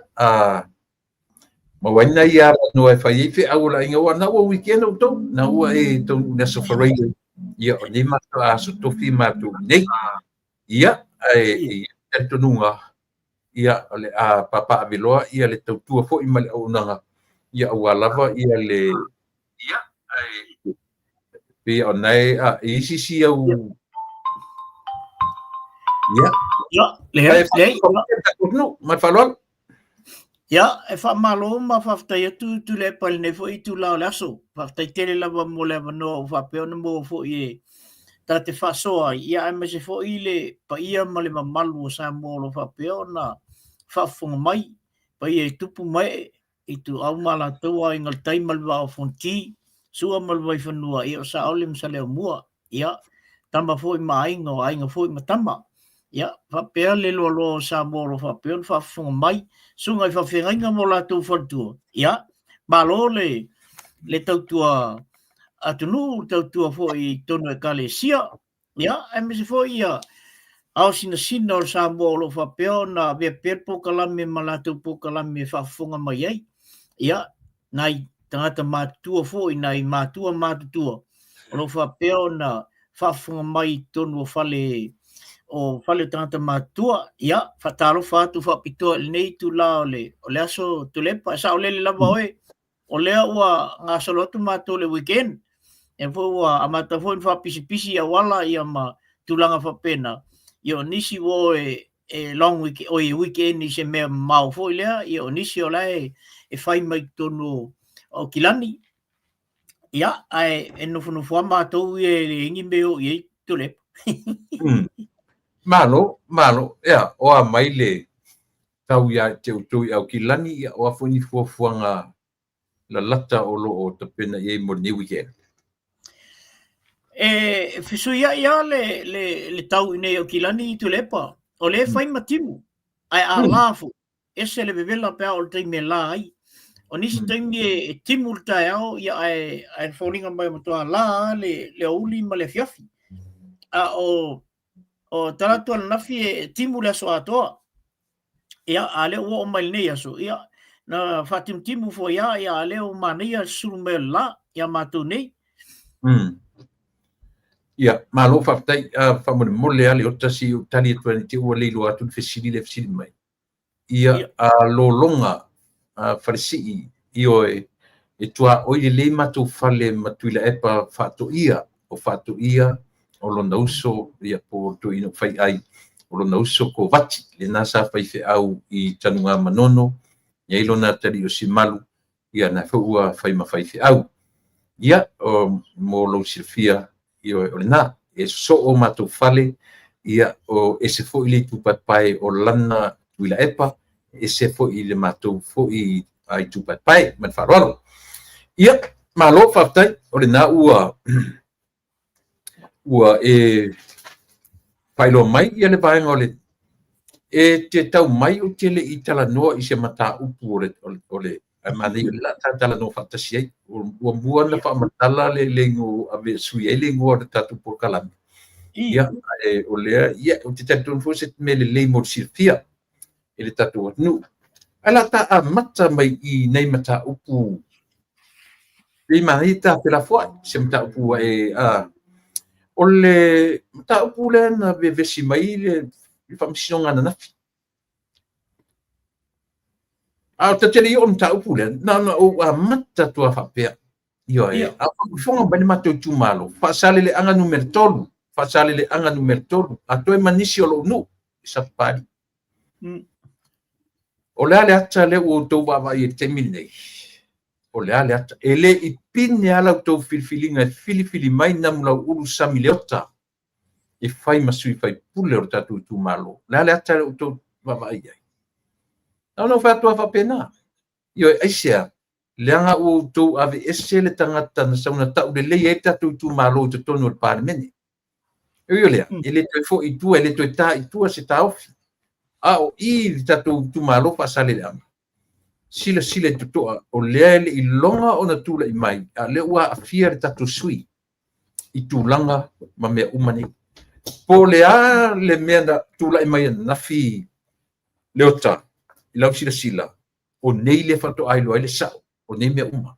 Speaker 1: mawaina ia no e fai fe au la inga wa na wa weekend o to na wa e to na safari ia o ni ma a so to fi ma tu nei ia e to nunga ia le a papa aviloa ia le tau tua fo i mali o nanga ia wa lava ia le ia pe o nei a isi si au ia
Speaker 2: le
Speaker 1: no ma falol.
Speaker 2: Ya, e wha malo ma whaftai atu tu le pali ne fo i tu lao le aso. Whaftai tele lava mo le wanoa o whapeo na mo fo i e. Tā te whasoa, ia e me se fo i le pa ia ma le mamalu o sa mo lo whapeo na whafunga mai. Pa ia e tupu mai i tu au mala taua i ngal taimalwa o fonti. Sua malwa i whanua i o sa aulim sa leo mua. Ia, tama fo i ma ainga fo i ma tama. Ia, whapea le lo sa mo lo whapeo na whafunga mai. Sunga i whawhengainga mo la tau whantua. Ia, malo le tautua atunu, tautua fo i tonu e kale sia. Ia, e me se fo ia au sina o sa mo lo whapeo na vea perpo kalame ma la tau po kalame whafunga mai ai. Ia, nai tangata mātua fo i nai mātua mātutua. O lo whapeo na whafunga mai tonu o whale tangata mātua, ia, whataro whātu whapitoa nei tu la o le aso tu lepa, sa o le lava oe, o lea ua ngā salotu mātua le weekend, e fo ua amata fo in whapisi a wala ia ma tulanga whapena, ia o nisi wo e long weekend, o e weekend ni se mea mau fo i lea, ia o nisi o lai e whai mai tonu o Kilani, ia, e nofu a mātou e ingi meo i tu lepa.
Speaker 1: Malo, ia, o a mai le tau ia te utui au Kilani ia o a fwini fuafuanga la lata o lo o tapena i mo ni weekend.
Speaker 2: Fisu ia le tau ine o Kilani i tu lepa, o le whai matimu, ai a lafu, ese le bevela pea o te me la ai, o nisi taimi e timu le tae au, ia ai whauringa mai matua la le auli ma le fiafi, o taratua na nafi e timu le aso atoa. Ia a leo o mai nei aso. Ia na timu fo ia a leo mania suru me la ia matu nei.
Speaker 1: Ia, malo whaftai whamone mole ale o tasi o tali atua ni te ua leilo atu fesili mai. Ia a lo longa wharesii i oe e tua oile le matu whale matuila epa whātu ia o lona uso ia po to ino whai ai o lona uso ko vati le nasa whai whi au i tanunga manono ia ilona tari o simalu ia na whaua whai ma whai whi au ia o mo lo sirfia i o le nā e so o matu whale ia o ese fo ile tu pai o lana wila epa ese fo ile matou fo i ai tu pai man farolo ia malo fatai o le na ua pailo mai ia le vaenga o le te tau mai o te le i tala noa i se mata upu o le mani la tala no fantasia o mua na fa matala le lengo ave sui ele ngo de tatu por kalami ia o le ia o te tatu fo se me le mo sirfia ele tatu nu ala ta a mata mai i nei mata upu le mani ta pela fo se mata upu o le mata upu le na vesi mai le famsinonga na nafi te tele o mta upu le na o mata tua fapea io a fonga bani mato tu malo fa sale le anga numero tolu fa sale le anga numero tolu a toi manisi o lo nu sa pari o le ale ata le o to va i termine o le ale ata ele i pini ala to filfilinga filifili mai na mula ulu samiliota e fai masui fai pule o tatu tu malo le ale ata le o to va ai no fa tua fa pena io aisia leanga o to ave esele tangata na sauna ta o le e tatu tu malo to tonu o parmeni io le ele to fo i tu ele to ta i tu se ta ofi o i tatu tu malo fa sale le sila to o le i longa ona tula i mai a le ua afia le tatu sui i tu langa ma me umani po le mea tula i mai na fi leota i lau sila o nei le fato ai lo le sa o nei mea uma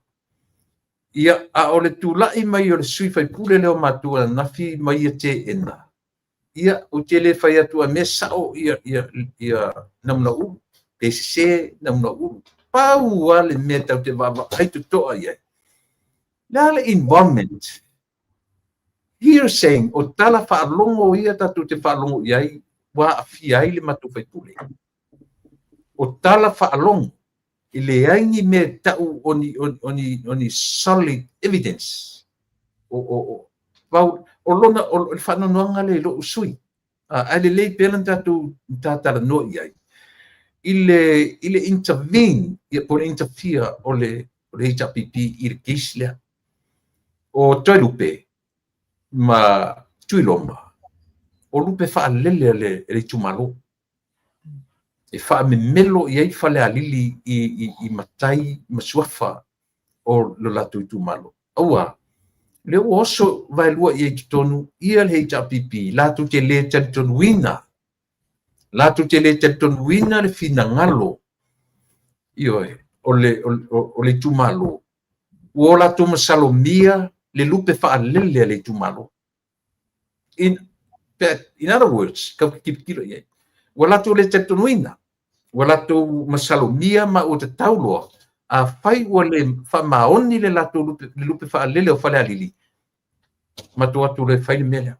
Speaker 1: ia a o le tula'i mai o le sui fai pule leo matua na fi mai te ena ia o te le fai atu a me sao ia namna u te se namna u pau ale me tau te vava ai tu toa ia le environment here saying o tala whaalongo ia tatu te whaalongo iai wa afi ai le matu fai pule o tala whaalongo i le aingi me tau oni solid evidence o lona o le whanonoanga le lo usui a le lei pēlan tatu tātala no iai i le intervene o le interfere o le HRPP i le case lea o toi lupe ma tuiloma o lupe whaalele le tumalo e fa me melo i ai fale alili i matai masuafa o lo latu tu malo aua le oso vai lua i tonu ia le HRPP latu te le ton wina latu te le ton wina le fina ngalo io o le tu malo o latu masalomia le lupe fa alele le tu malo in other words ka kipilo ia wala tu le ton wina wala tu masalomia ma o te tauloa a fai o le fa maoni le lato lupe fa lele o fale alili ma tu atu le fai mele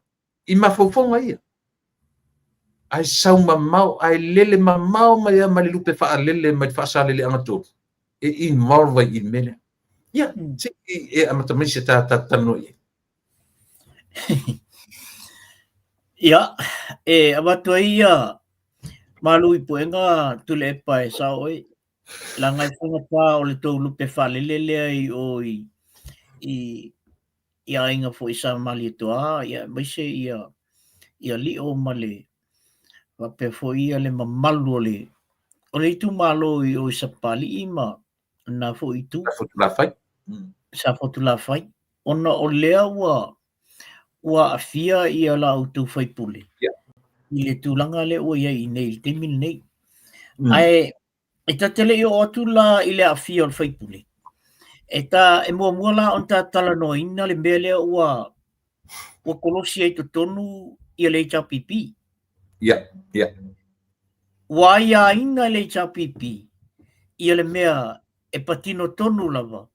Speaker 1: i mafofonga ia ai sau mamau ai lele mamau ma ia ma le lupe fa lele ma fa sa lele anga tu e involve i mele ia e amata mai se ta tano ia
Speaker 2: ia abatua ia malu i puenga tule pa e sa oi la ngai funga pa o le tau lupe fale lele ai o ia inga fo isa mali toa ia mai se ia li o male wa pe fo ia le mamalu o le tu malo i o isa pali ima na fo i tu sa fo tu la fai ona o lea wa afia ia la autu fai pule i le tūlanga le o ia i nei, te min nei. Ai, e ta tele i o atu la i le awhia o le whaipule. E mua la on ta tala no ina le mea lea ua kolosi ai to tonu i le HRPP.
Speaker 1: Ia.
Speaker 2: Wa ia ina le HRPP i le mea e patino tonu lava.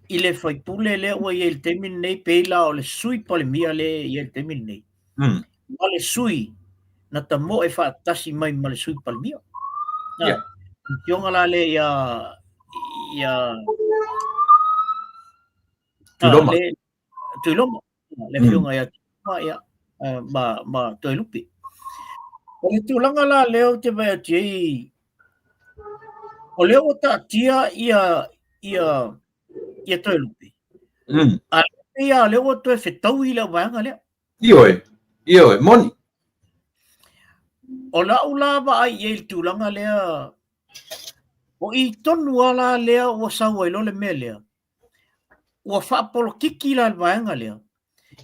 Speaker 2: I le whaipule lea ua i le te min nei peila o le sui pale mia le i le te min nei. Ma le sui na ta mo e whaatasi mai ma le sui palmia. Tionga la le ia Tuiloma. Le fionga ia ma toi lupi. O le tūlanga la leo te mai ati o leo o ta tia ia toi lupi. A ia leo o toi whetau i leo vanga leo.
Speaker 1: Ioi, moni.
Speaker 2: O la ula ba ai e tūlanga lea o i tonu ala lea o sawa i lole mea lea. O whaapolo kiki la vanga lea.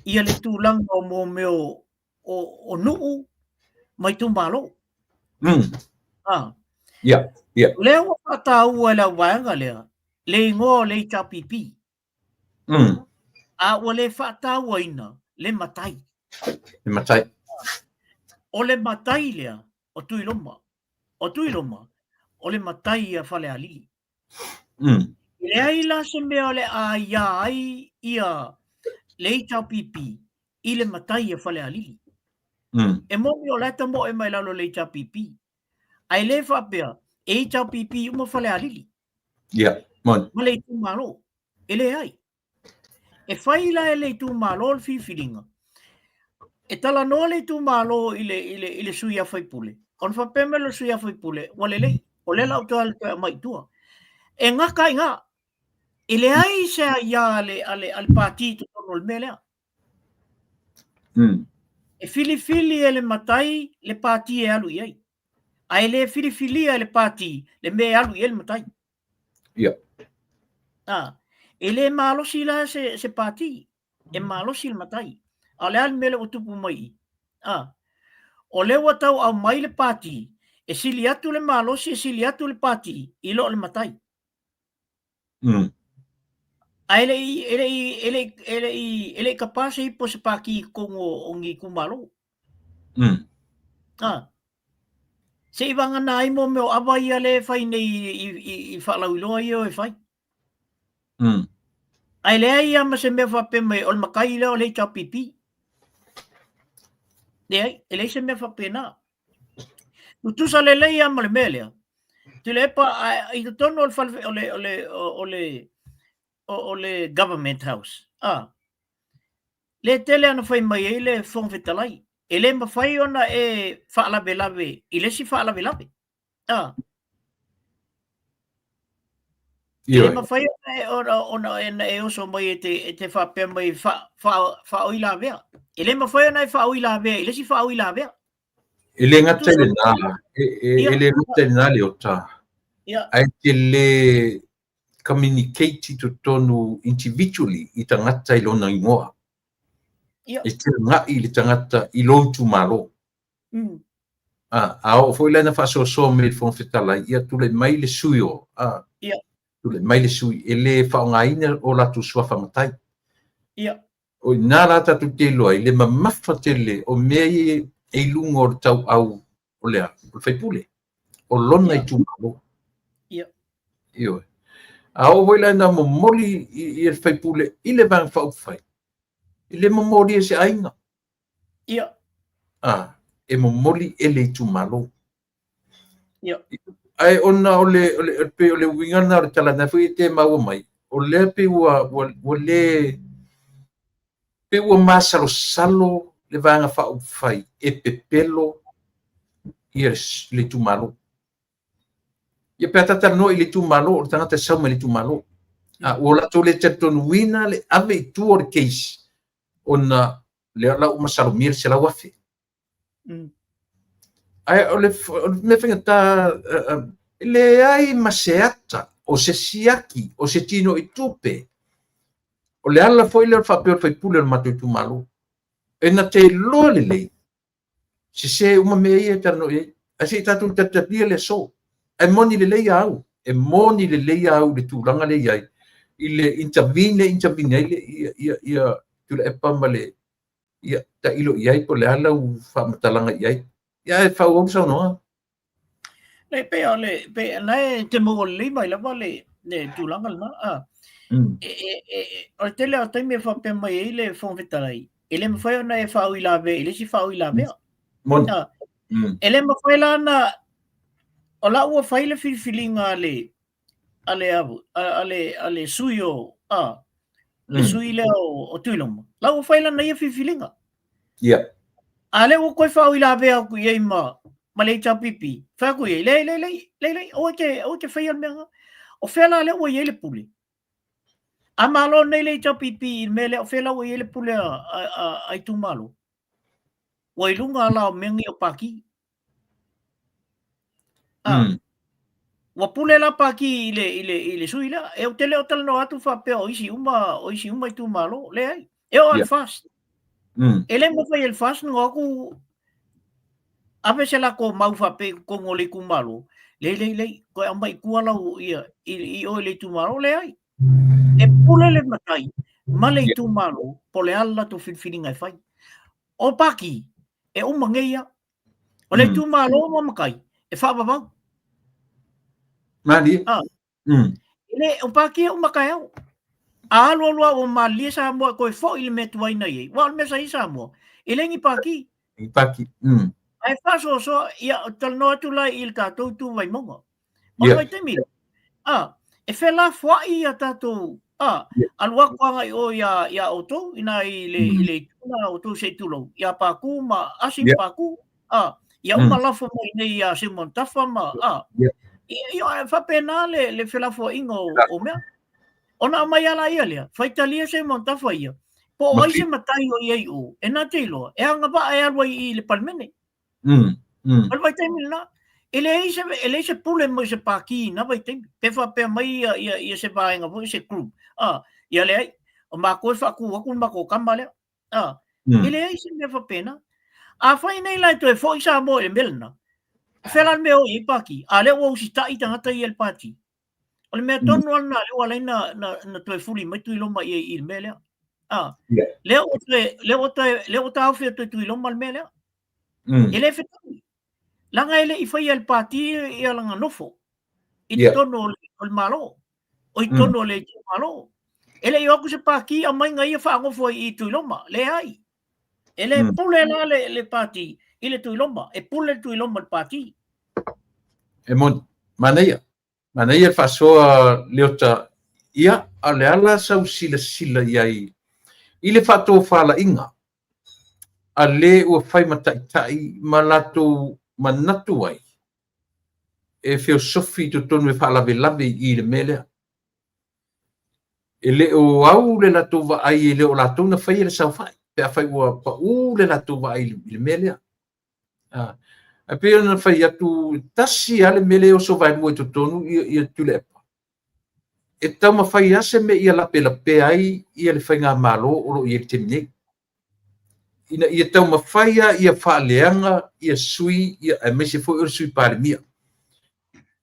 Speaker 2: Ia le tūlanga o mō meo o nuu mai tu malo. Leo o whata ua la vanga lea. Le ngō le ta pipi. A o le whata ua ina. Le matai.
Speaker 1: Le matai.
Speaker 2: O le matai lea. O tuiloma. O le matai ia whale ali. Le aila se mea le a ia ai ia le tau pipi. I le matai ia whale ali. E momi o leta mo e mai lalo le tau pipi. Ai le whapea. E tau pipi uma whale ali.
Speaker 1: Mon.
Speaker 2: Ma le tu malo. E le ai. E whaila e le tu malo le whiwhiringa. E tala no le tu malo i le sui a whaipule. On whapeme le sui a whaipule. Wale lei. O le lau toa le toa mai tua. E ngaka i ngā. I le ai se a ia ale pāti tu tono le melea. E fili e le matai le pāti e alu iai. Ai le fili e le pāti le me alu i le matai. E le malosi la se pāti. E malosi le matai. A le al mele o tupu mai. O le watau au mai le pāti. E sili atu le malosi, e sili atu le pāti. I lo le matai. Ele kapase i po se paki kongo o ngi kumalo. Se iwanga na imo meo awa ia le whai nei i whalau iloa i o e whai. Ai lea ia ma se mea whape mai o le makai leo le tau pipi. Ele se mea whape na. Utusa le leia ma le mea lea. Te le epa i te tono o le government house. Le tele ana whai mai e le whongwhetalai. E le ma whai ona e whaalawe lawe. I le si whaalawe lawe. E le ma whai ona e oso mai e te whapea mai whaoi lawea. E le ma whai ona e whaoi lawea. I le si whaoi lawea.
Speaker 1: E le ngata le nā. E le ngata le nā le o tā. Ai te le communicate to tonu individually I tangata I lona ingoa. E te ngai le tangata I loutu malo. A o foi lana whasoso me le whongwhetalai. Ia tule mai le sui o. Tule mai le sui. E le whaongaina o latu sua whamatai. O nā rata tu te loa. I le mamafa te le o mea e lungo o tau au o lea. O whaipule. O lona I tu malo. Ioi. A o hoi lana mo moli I le whaipule I le vang whauwhai. I le mo moli e se ainga. E mo moli e le tu malo. Ai ona o le wingana o le talana fui te maua mai. O le pe ua masalo salo le vanga whauwhai e pepelo I le tu malo. Ia pe tata no I le tu malo o tangata sauma le tu malo. O la to le tatonu wina le ave I tu o le case. Ona le la uma salomir se la wafe. Ai o le me finga ta le ai maseata o se siaki o se tino I tupe. O le ala foi le fa pe fai pule ma tu malo. E na te lo le. Se uma me ia tano e asi tatu tatapia le so. E moni le leia au. E moni le leia au le tūranga le iai. I le intervene ia tu le epa male. Ia ta ilo iai po le ala u whamatalanga iai. Ia e whau au sau noa.
Speaker 2: Le pe nei te mo le mai la vale le tūranga na. O te leo taime whape mai e le whongwhetalai. E le mawhai ona e whau I lawe. E le si whau I lawe.
Speaker 1: Moni.
Speaker 2: E le mawhai lana o la ua whaile whiwhilinga ale sui o le sui leo o tuiloma. La ua whaile na ia whiwhilinga. Ale o koe whao I la vea ku iei ma le tau pipi. Wha ku iei, lei, o te whaian mea. O whela le o iei le pule. A malo nei le tau pipi me le o whela o iei le pule ai tu malo. O I lunga ala o mengi o paki. Wa pule la paki I le sui la. E o tele o tala no atu whapea o isi uma I tu malo. Le ai. E o al fast. E le mo whai al fast no aku ape se la ko mau whape ko ngole ku malo. Le. Ko amba I kua lau ia. I o le tu malo le ai. E pule le matai. Ma le tu malo. Po le ala to whiwhiringa I whai. O paki. E o mangeia. O le tu malo ma makai. E whababau.
Speaker 1: Mani.
Speaker 2: Le o paki o makai au. A alo o malia sa mo ko fo il metu ai nei. Wa me sa isa mo. Ele ngi paki.
Speaker 1: I paki.
Speaker 2: Ai faso so ia tal no tu la il tatou tu vai mongo. O vai te mi. E fela fo ia tatou. Alua ko ngai o ia auto ina ile tuna auto se tulo. Ia paku ma asim paku. Ia uma lafo mai nei ia se montafa ma. Ia fa pena le fela fo ingo o mea. Ona mai ala ia lea. Faitalia se montafa ia. Po ai se matai o iei o. E na teilo. E anga ba e alua I le palmene. Al vai te milna. Ele se pule mo se paki na vai te. Pe fa pe mai ia se vaenga vo se group. Ia le ai. O ma ko fa ku ma ko kamba le. Ele ai se me fa pena. A fai nei lai to e fo isa mo e melna. Felan me o I paki. Ale o si ta I tangata I el pati. O le mea tonu ana le o alai na to e fuli mai tu iloma I il mele. Le o ta au fia tu iloma il mele. Ele fetani. Langa ele I fai el pati I langa nofo. I tono o malo. O I tono le malo. Ele I oku se paki a mai ngai fa ngofo I tu iloma. Le ai. Ele pule la le pati I le tu iloma. E pule tu iloma il pati.
Speaker 1: E mon maneia. Maneia fa soa leota ia ale ala sau sila iai. I le fato fala inga. Ale ua fai matai malato manatu ai. E feo sofi to tonu e fala lave I le mele. E le o au le lato va ai e le o lato na fai le sau fai. Pe a fai ua pa u le lato va ai le mele. A pe na fai atu tasi ale mele o so vai mo to tonu I tulepa. E tau ma fai ase me ia lape ai ia le fai ngā malo o lo I te mine. Ina ia tau ma fai ia whaaleanga ia sui ia a mese fo ur sui pare mia.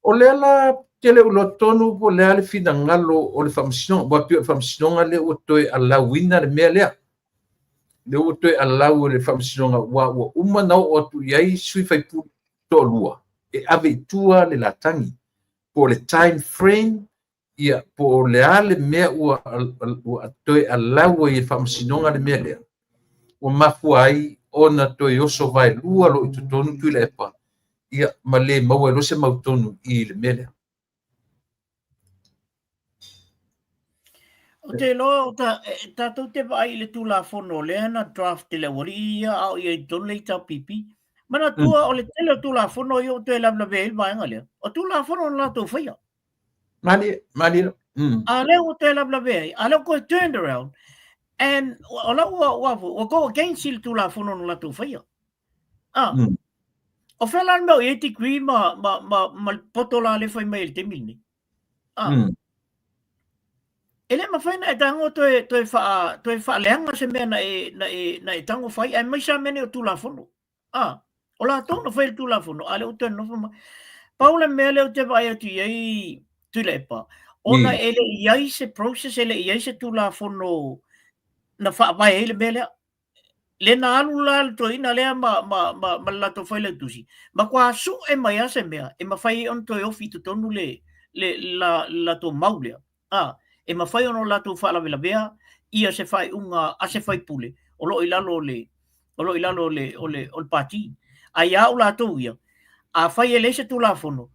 Speaker 1: O le ala tele ulo tonu po le ale fina ngalo o le whamsinonga. Wa pio whamsinonga le o toi a lawina le mea lea. Le o toi a lau le whamsinonga wa umanau o tu iai sui fai pu to lua. E ave tua le latangi. Po le time frame ia po le ale mea ua toi a lau i whamsinonga le mea lea. O mafu ai ona toi oso vai lua lo I tutonu tui le epa. Ia ma le maua lo se mautonu I le mele.
Speaker 2: O te lo tātou te vai le tūla whono le ana draft te le wari ia au ia I tonu le tau pipi. Mana tua o le tele o tūla whono I o te lamla vei vaenga lea. O tūla whono na tau whaia.
Speaker 1: Mani.
Speaker 2: A leo o te lamla vei. A leo koe turned around. And o la o go against il tūla whono na tau whaia. O whelan meu 80 degree ma potola le whai mai te mini. Ele ma whaina e tango toi wha leanga se mea na e tango whai, ai mai sa mene o tūla whono. O la tōna whai le tūla whono, ale o tēno whama. Paula mea leo te vai atu iai tulepa. Ona ele iai se process, ele iai se tūla whono na wha vai ele mea lea. Le na alu la to ina lea ma la to whai le tusi. Ma kua su e mai ase mea, e ma whai on toi ofi tu tonu la to maulea. E ma whai ono la to whala vela bea, ia se whai unga, a se whai pule. O lo ilalo o le pati. A ia o la to ia. A whai ele se tu la fono.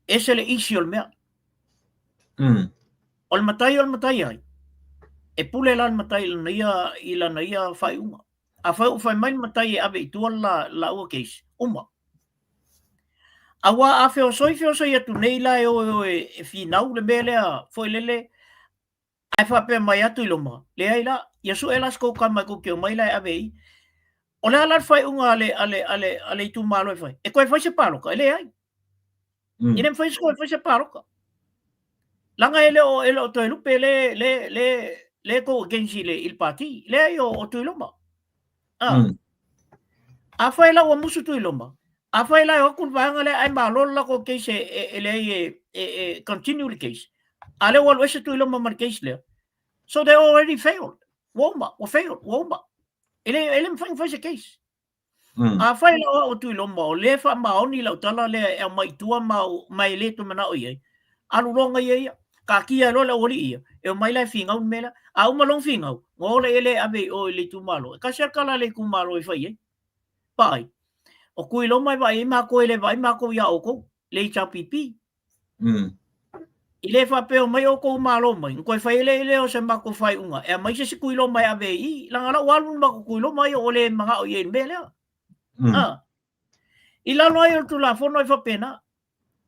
Speaker 2: E se le isi o le mea. O le matai ai. E pule la le matai i la na ia whai unga. a fai mai matai ave i tua la ua case uma awa a feo soi atu nei la e finau le mele a foi lele ai fa pe mai atu iloma le ai la ia su elas ko kama ko ke mai la ave i o le ala fai unga ale tu malo e fai e koe fai se palo ka le ai inem fai se palo ka langa ele o to lupe le ko gensi le il parti le ai o tu iloma a fai la o musu tu iloma a fai la o kun vanga le ai malo la ko case e continue the case ale o lo tu iloma mar case le so they already failed woma ele fai se case a fai la o tu iloma o le fa maoni la tala le e mai tua mai le tu mana o ye alu longa ye ka kia lo la oli ia e mai la finga un mela a uma long finga ngo le ele ave o le tu malo ka sia kala le ku malo e fai pai o kui lo mai vai ma ko ele vai ma ko ya o ko le cha pipi ile fa pe o mai o ko malo mai ko fai ele o se ma ko fai unga e mai se kui lo mai ave i la ngala walu ma ko kui lo mai o le manga o ye mela ila no ai tu la fono fa pena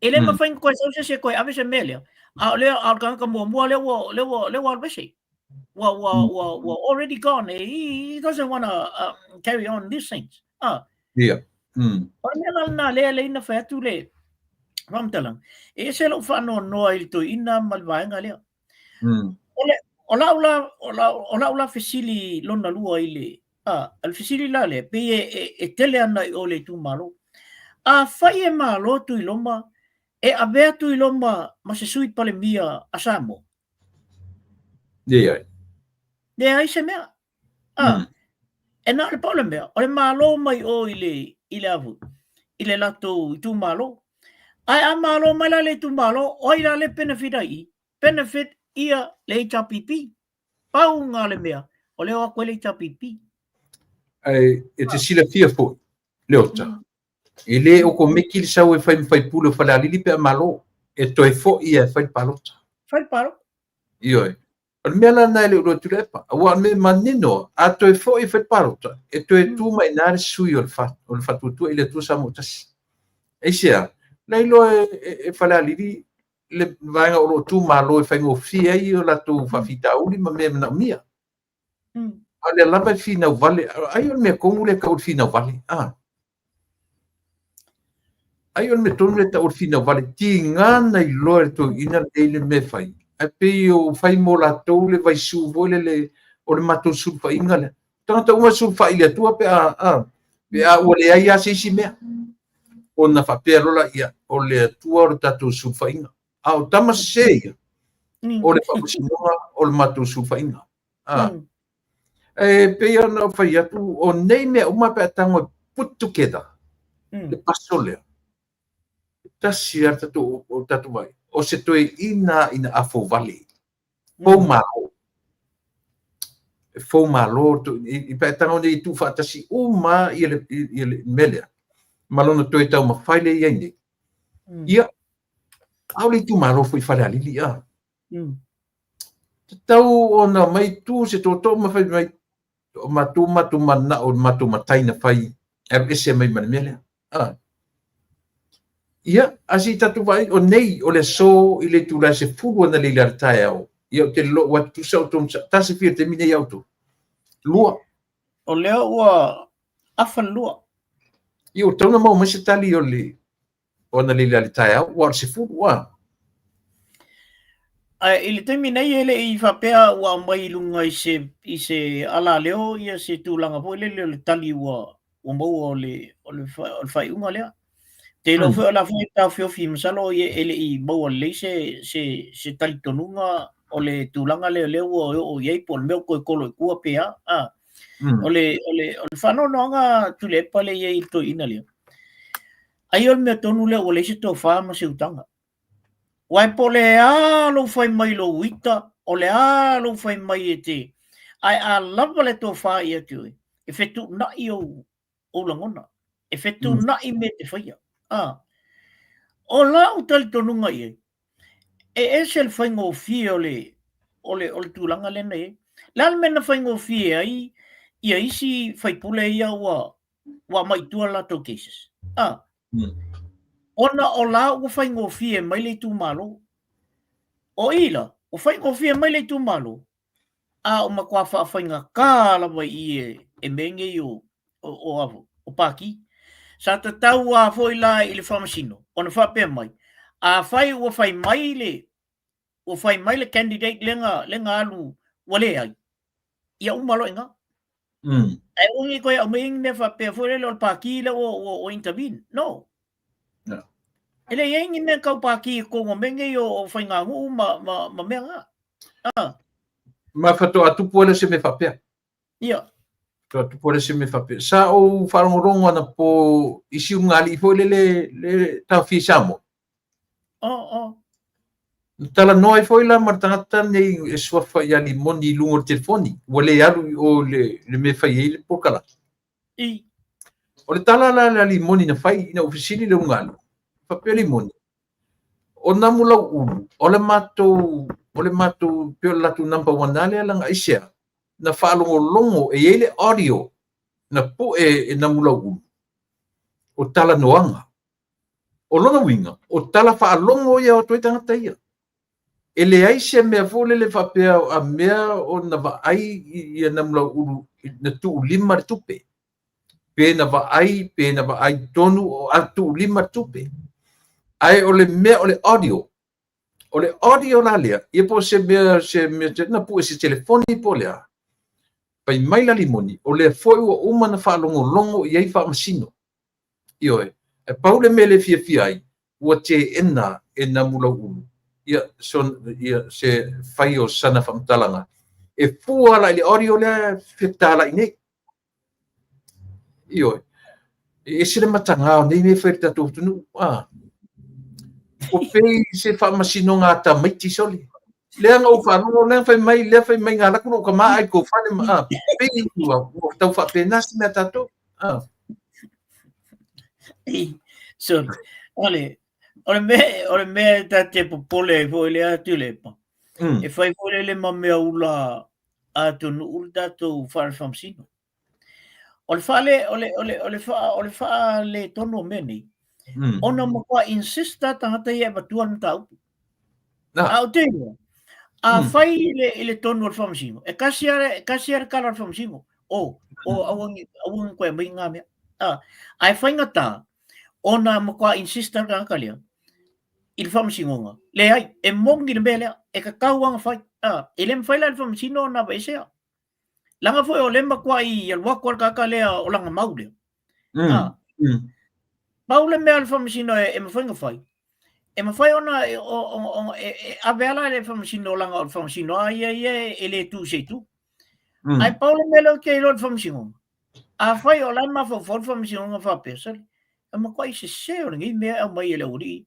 Speaker 2: ele ma fai ko se ko ave se mela a le al kan ka mo le wo besi wa already gone he doesn't want to carry on these things
Speaker 1: yeah
Speaker 2: na le na fa tu le vam talang e se lo fa no il to ina mal va nga le ola fisili lona lua ile al fisili la le pe e tele ana o le tu malo a fai e malo tu iloma e avea tu iloma ma se sui pale mia asamo
Speaker 1: yeah
Speaker 2: ai se mea e na le pole mea o le malo mai o ile avu ile lato tu malo ai a malo mai la le tu malo o ila le benefit ia le HPP pau nga le mea o le o le HPP
Speaker 1: ai e te sila fia fo le ota ele o ko meki le sau e fai pulo fa la li pe malo e to e fo ia fai palota io al mela na le ro tu lepa wa me manino a to e fo e fai palota e to e tu mai na su io il fatto tu ele tu sa motas e sia lei lo e fa la li le vai o tu malo e fai ngo fia io la tu fa fita uli ma me na mia ale la ba fina vale ai me como le ka fina vale ai on me tonu le ta fina vale ti ngana i lo to ina le me fai a pe o fai mo la to le vai su vole le o le mato su fai ngale tanto uma su fai le tua pe pe o le ai a si me ona fa pe lo la ia o le tua o tatu su fai nga o tama sei o le fa si o le mato su fai nga e pe ona fai atu o nei me uma pe tango put together le pasole tasi tatu vai o se toe ina afo vale fo malo i pe tango nei tu fa tasi uma ile mele malona toe tau ma faile ia ni ia auli tu malo foi fale ali tau ona mai tu se to ma fai mai matu mana o matu mataina fai ese mai mele ia asi tatu vai o nei o le so i le tula se fulu na le lartai au ia te lo wa tu sa tu ta se fir te mine ia tu lua
Speaker 2: o le ua afan lua
Speaker 1: io tona mo se tali o le na le lartai au wa se fulu wa
Speaker 2: ile te mine ele i fa pea wa mai lunga i se ala leo ia se tulanga po le tali wa mo o le fai unga le te lo fe la fe ta fe fi msalo ye ele i bo le se tal tonunga o le tulanga le o ye por me ko lo ku pe o le fa no nga tu le pale ye to ina le ai o me tonu le o le se to fa ma se utanga wai pole lo fai mai lo wita o le lo fai mai te ai love le to fa ye tu e fe tu na o langona e fe tu na I me te fai o la o tal tonunga ye e el faingo fie o le tulanga le nei la mena faingo fie ai ia isi faipule ia ua maitua latou cases. Ona o la ua faigofie mai le itumalo. O ila, o faigofie mai le itumalo. O makua whaawhainga kā lawa i e menge i o avu, o paki. Sa ta tau a foi la i le whamasino, ona whapea mai. A whai ua whai mai le candidate lenga alu wale ai. Ia umalo inga. E ungi koe au ming ne whapea foi le o paki le o intervene. No. Ele yengi ne kau paki ko ngā menge i o whainga ngu ma mea ngā.
Speaker 1: Ma whatoa tupu ele se me whapea.
Speaker 2: Ia.
Speaker 1: Tu pole se me whapea. Sa o wharongorongo ana po isi ungali i foi le tau fisamo. Tala noa i foi la martangata nei e swafa i ali moni lungo telefoni. Wale alu o le me whai ele pokala. O le tala la li moni na whai ina ofisini le ungali. Whapea li moni. O namu lau ulu. O le matou pio latu number 1 ale alanga isea. Na whaalongolongo e ele audio na po e namu lau ulu. O tala noanga. O lona winga. O tala whaalongo ia o toi tangata ia. E le aise mea fole le whapea a mea o na waai ia namu lau ulu na tuu lima tupe. Pe na waai tonu o a tuu lima tupe. Ai o le mea o le audio. O le audio la lea. Ia po se mea na po e se telefoni po lea. Pai mai la limoni. O le foi ua uma na whaalongolongo i ei whaamasino. Ioe. E paule me le fia ai. Ua te ena e namu lau ulu. Ia se whai o sana whamtalanga. E fua la ili audio lea whetala i nei. Ioe. E sire matanga o nei me whaere tatou tunu. O pei se whaamasino ngā ta maiti soli. Lea ngau whanongo, lea whai mai ngā lakuno ka maa ai ko whane pei ua, o tau whapena si mea tatou.
Speaker 2: So, ole me ta te popole fo le atu le pa. E fai fo le mamea ula atu nu ulta tu whamsino. Ole fa le tono meni. Ona makua insista tangata ia batua na tau. Au te a fai le tono al whamsino. E kasiare kala al whamsino. O awang koe mai ngā mea. Ai fai ngata. Ona makua insista tangata lea. Il whamsingonga. Le ai, e mongi na mea lea. E ka kauanga fai. E lem fai la il whamsino na baisea. Langa foi o lema kwa i alwako al kaka lea o langa maule. Maule mea al whamsino e mawhainga fai. E mawhai ona a veala le whamsino o langa o whamsino a ia e le tu se tu. Ai paule mea leo ke ilo al whamsino. A fai o lama fo whamsino nga whapesari. E makua i se o ngi mea au mai e le uri.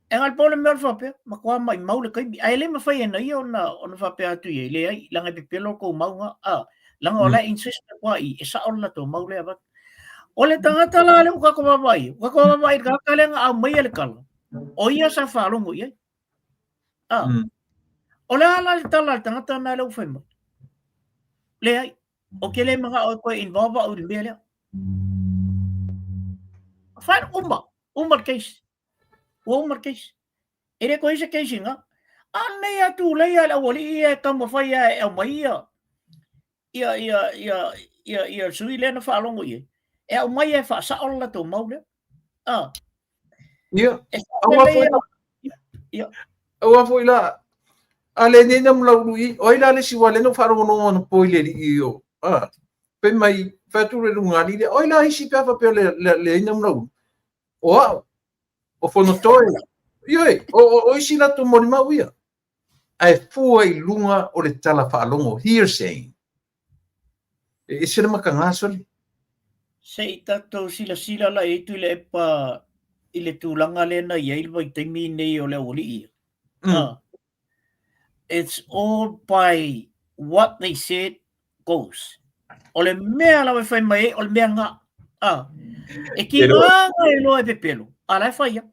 Speaker 2: E ngal paule mea al whapea. Makua mai maule kaimi. Ai le mawhai e nai ona whapea atu i le ai. Langa pepelo ko maunga. Langa o la insista kwa i e sa ola to maule abat. Ole tangata la le uka ko babai. Uka ko babai ka kalenga au mai le kala. O ia sa whalongo ia. Ole ala le tala tangata na le ufema. Le ai. O ke le mga o koe involve o le mea lea. Whaen umar case. Umar case. Ere koe se case nga. Anei atu leia le awali ia kama whai e au mai ia. Ia sui le na whalongo ia. E au mai e wha sa ola tō maule.
Speaker 1: Ia. Awa foi la. Ale ne nam lau i. Oi la le siwa le no wharongo no ana poile i o. Pe mai whature runga ni le. Oi la hisi peawa peo le nam lau. O fono toe. Ioi. O isi la tō mori mau ia. Ai fua i lunga o le tala whaalongo. Hearsay. E sira maka ngā soli.
Speaker 2: Se i tatou sila la e tu le epa i le tūlanga le na ia ilwa i taimi nei o le oli ia. It's all by what they said goes. O le mea lawe whai mai, o le mea ngā. E ki ngā e loa e pepelo. Ala e whai ia.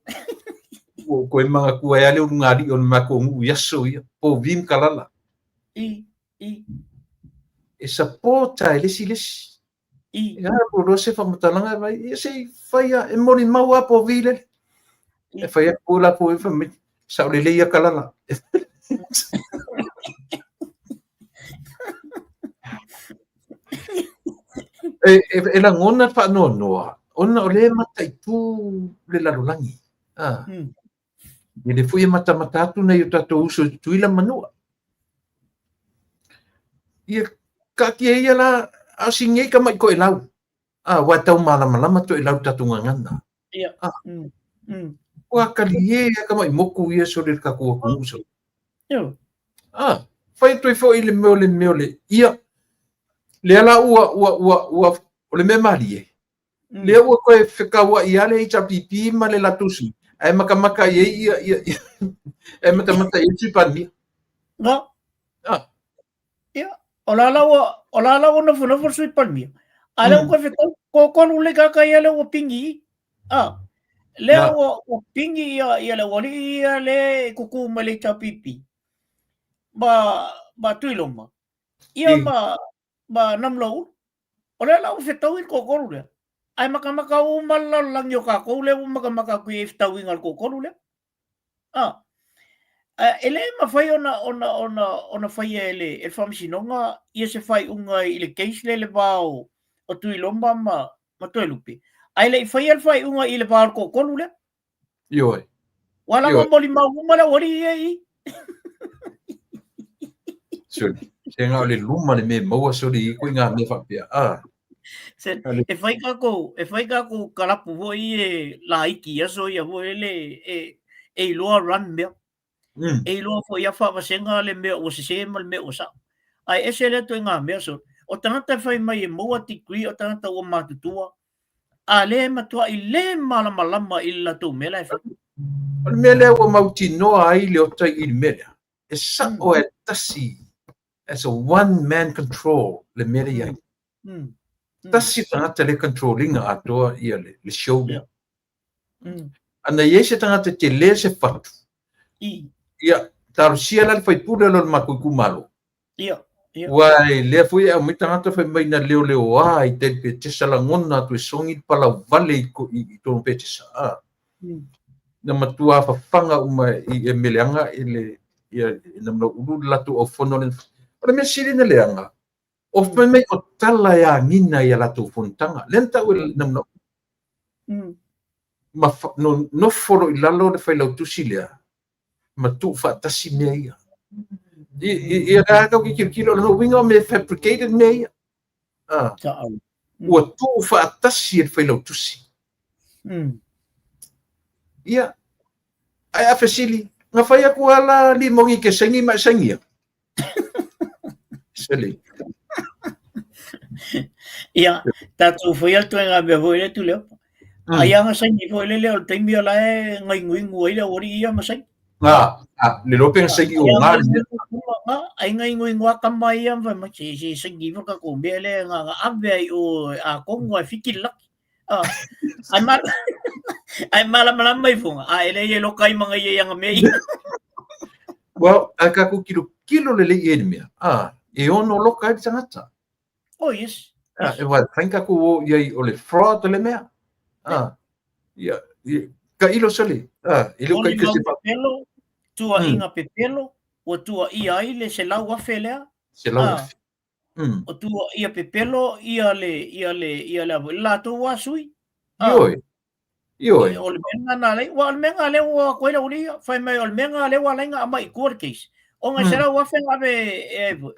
Speaker 1: Koe mga kua e ale o ngāri o le mako ngu yaso ia. Po vim kalala. e sapota e lesi. Ia po se fa matalanga vai ia se faia e moni mau apo vile. E faia pula po e fa me sa le ia kalala. E la ngona fa noa. Ona o le mata i tu le lalulangi. Ele foi mata-matatu na i tatou uso tuila manua. Ia kakia ia la asingai ka mai ko e lau. Wa tau malama to e lau tatunga ngana.
Speaker 2: Ia.
Speaker 1: Wa kalie ka mai moku ia so le kakua kumuso.
Speaker 2: Ia.
Speaker 1: Fai toi fo ile meole. Ia. Le ala ua o le memalie. Le ua koe whekaua i ale i tapipi ma le latusi. Ai makamaka ia ai makamaka i tupani.
Speaker 2: Nga. Ia. O la lawa na funa sui palmia. Ala ko fetau ko konu le kaka ia le o pingi. Le o pingi ia le wali ia le kuku ma le tapipi. Ba tuiloma. Ia ba namlau. O le lau fetau i ko konu le. Ai makamaka o malalang yo ka ko le makamaka ku e fetau i ngal ko konu le. Ele mawhai ona whai ele whamisinonga ia se whai unga i le case le wao o tui lomba ma toi lupi. Ai le whai el whai unga i le wao ko konu le.
Speaker 1: Ioi.
Speaker 2: Wala mo moli maumala wali i.
Speaker 1: Suri. Se ngā le luma le me maua suri i kui ngā me whapia.
Speaker 2: E whai kako kalapu ho i e la iki aso i a ho ele e loa run mea. E loa fo ia whawasenga le mea o se sema le mea o sa. Ai ese le to ngā mea so. O tangata whai mai e maua tikri o tangata o mātutua. A le matua i le malamalama i la tau mea lai whai.
Speaker 1: O le mea lea ua mauti noa ai le o tai i le mea. E sa o e tasi. As a one-man control le mea iai. Tasi tangata le controllinga atoa ia le show mea. Ana iei se tangata te le se fatu. Ia, tarusia la fai pule lo makuku malo.
Speaker 2: Ia.
Speaker 1: Wai, lea fui au mi tangata fai mai na leo ai te pe te salangona tu e songi pala vale i tono pe te sa. Na matua whawhanga uma i e meleanga i le na mna uru latu o fono le. Ora mea siri na leanga. O fai mai o tala ya ngina i a latu fontanga. Lenta ue na mna. No foro i lalo le fai lau tusi lea. Ma tu fatasi mea ia. Ia kau ki kilo no winga me fabricated mea ia. Ua tu fatasi e fai lau tusi. Ia. Ai a fesili. Nga fai aku ala li mongi ke sengi ma sengi. Seli.
Speaker 2: Ia. Tatu foi al tuenga me voi le tu leo. Ai anga sengi foi le leo taimi ala e ngai ngui ngui le ori ia ma sengi.
Speaker 1: Le lope sengi o ngari.
Speaker 2: Ai ngai ngui ngua kamai am vai ma si sengi fa ka ko bele nga ave ai o a kongo fikil lak. Ai malam mai funga. Ele ye lokai mga ye yang mei.
Speaker 1: Well, aka ku kilo le ye mea. E ono lokai tangata.
Speaker 2: Oh yes.
Speaker 1: E wa franka ku ye o le fraud le mea. Ya, ka ilo sali. Ilo kai ke se
Speaker 2: pelo, tua inga pepelo, o tua ia ile se lau afe lea.
Speaker 1: Se lau.
Speaker 2: O tua ia pepelo, ia le la tu wasui.
Speaker 1: Ioi.
Speaker 2: O le menga na le, wa le menga le wa koe la uri, fai mai o le menga le wa lenga ama i court case. O nga se lau afe ngabe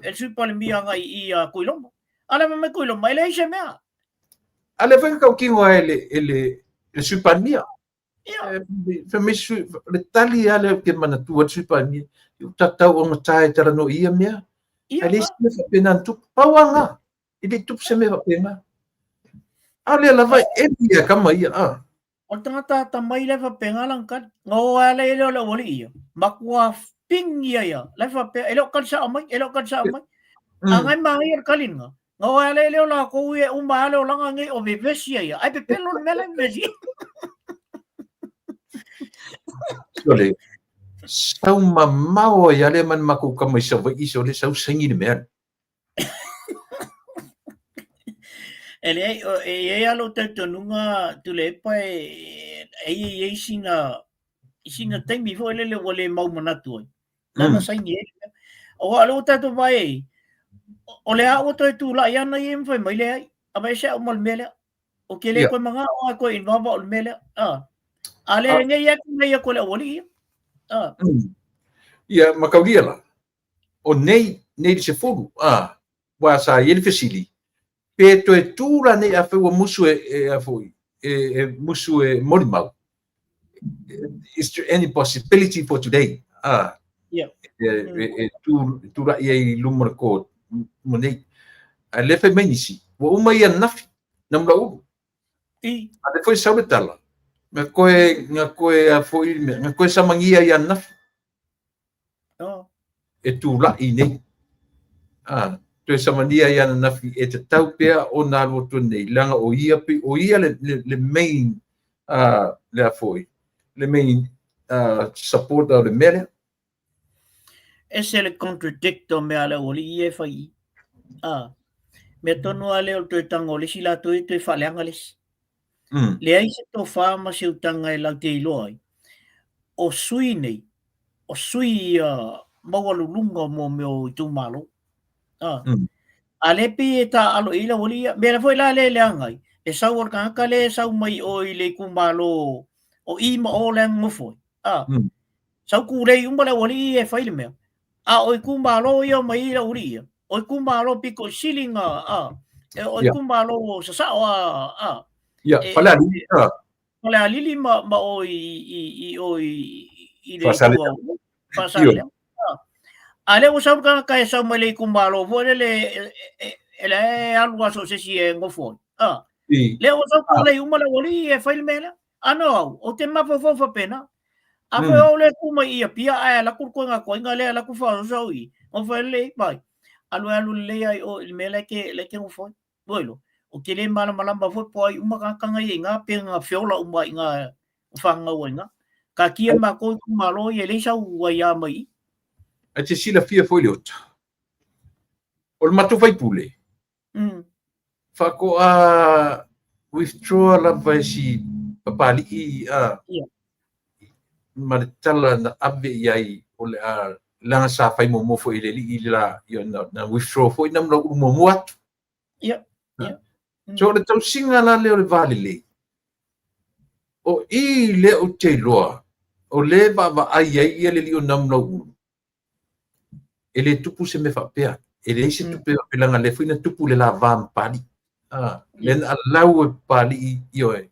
Speaker 2: el sui pale mia nga i kuilomba. Ala me kuilomba, ele ise mea.
Speaker 1: Ale fai kau kingo ele sui pania. Femisu le tali ale ke mana tua tupani u tatau o matai tara no ia mea ale se pena tu pawanga ile tup se me pena ale la vai e ia kama ia
Speaker 2: o tangata tamai le fa penga lang kan ngo ale le le woli ia makwa ping ia le fa pe elo kan sa mai angai mai kalin ngo ale le la ko e umba le la ngai o bevesia ia ai pe pelo mele vesi
Speaker 1: Sole, sau mamau ia le man maku kama isa vai iso le sau sangi de mer.
Speaker 2: e alo tatonunga tule pai e singa taimi fo le wale mau manatu ai lana sai ni o alo tato vai o le a o to tu la ia na im foi mai le ai a vai sa o mal mele o ke le ko manga o ko inova o mele ale nge ia ko le wali
Speaker 1: ia makaulia la o nei se fulu wa sa ele fesili pe to e tura nei a fe o musu e a foi musu e morimau. Is there any possibility for today? Tura ia lumar ko mo nei a le fe menisi o uma ia nafi nam la u ale foi saubetala nga koe a foi nga koe samangia ia nafi e tula i nei to samania ia nafi e te tau pea o na roto nei langa o ia le main le foi le main support o le mele
Speaker 2: ese le contradicto me ale o li e fai me tonu ale o te tango le sila to te faleanga les le ai se to fa ma se utanga e la te iloi o sui nei o sui mawalulunga mo me o tu malo ale pi ta alo ila oli me la foi la le ngai e sau or ka le sau mai o ile kumalo o i ma o le mo foi sau ku le un bala oli e fai le me o kumalo yo mai la uri o kumalo piko silinga o kumalo sa
Speaker 1: ya
Speaker 2: fala ali ma o i le pasale ale o sau ka e sau mai kumalo vo le algo so se si en fo le o sau ku le uma la oli e fai mela ano o te ma fo pena a fo o le kuma ia pia a la ku nga ko nga le la ku fa so i o fa le bai alu le ai o mela ke o fo boilo o ke le mala ba fo po ai uma ka nga nga pe nga fiola uma nga fa nga wenga ka kia ma ko kumalo ye le sau wa ya mai
Speaker 1: a te sila fia foi le ota. O le matu vai pule. Whako withdraw la vai si papali i maritala na ave iai o le langa sa fai mo foi le li la na withdraw foi nam la mo atu. So le tau singa la le o le vale le. O i le o te loa. O le va ai ai le li o nam la ele tupu se me fa pea ele se tupu pelanga le fina tupu le la vam pali len alau pali io e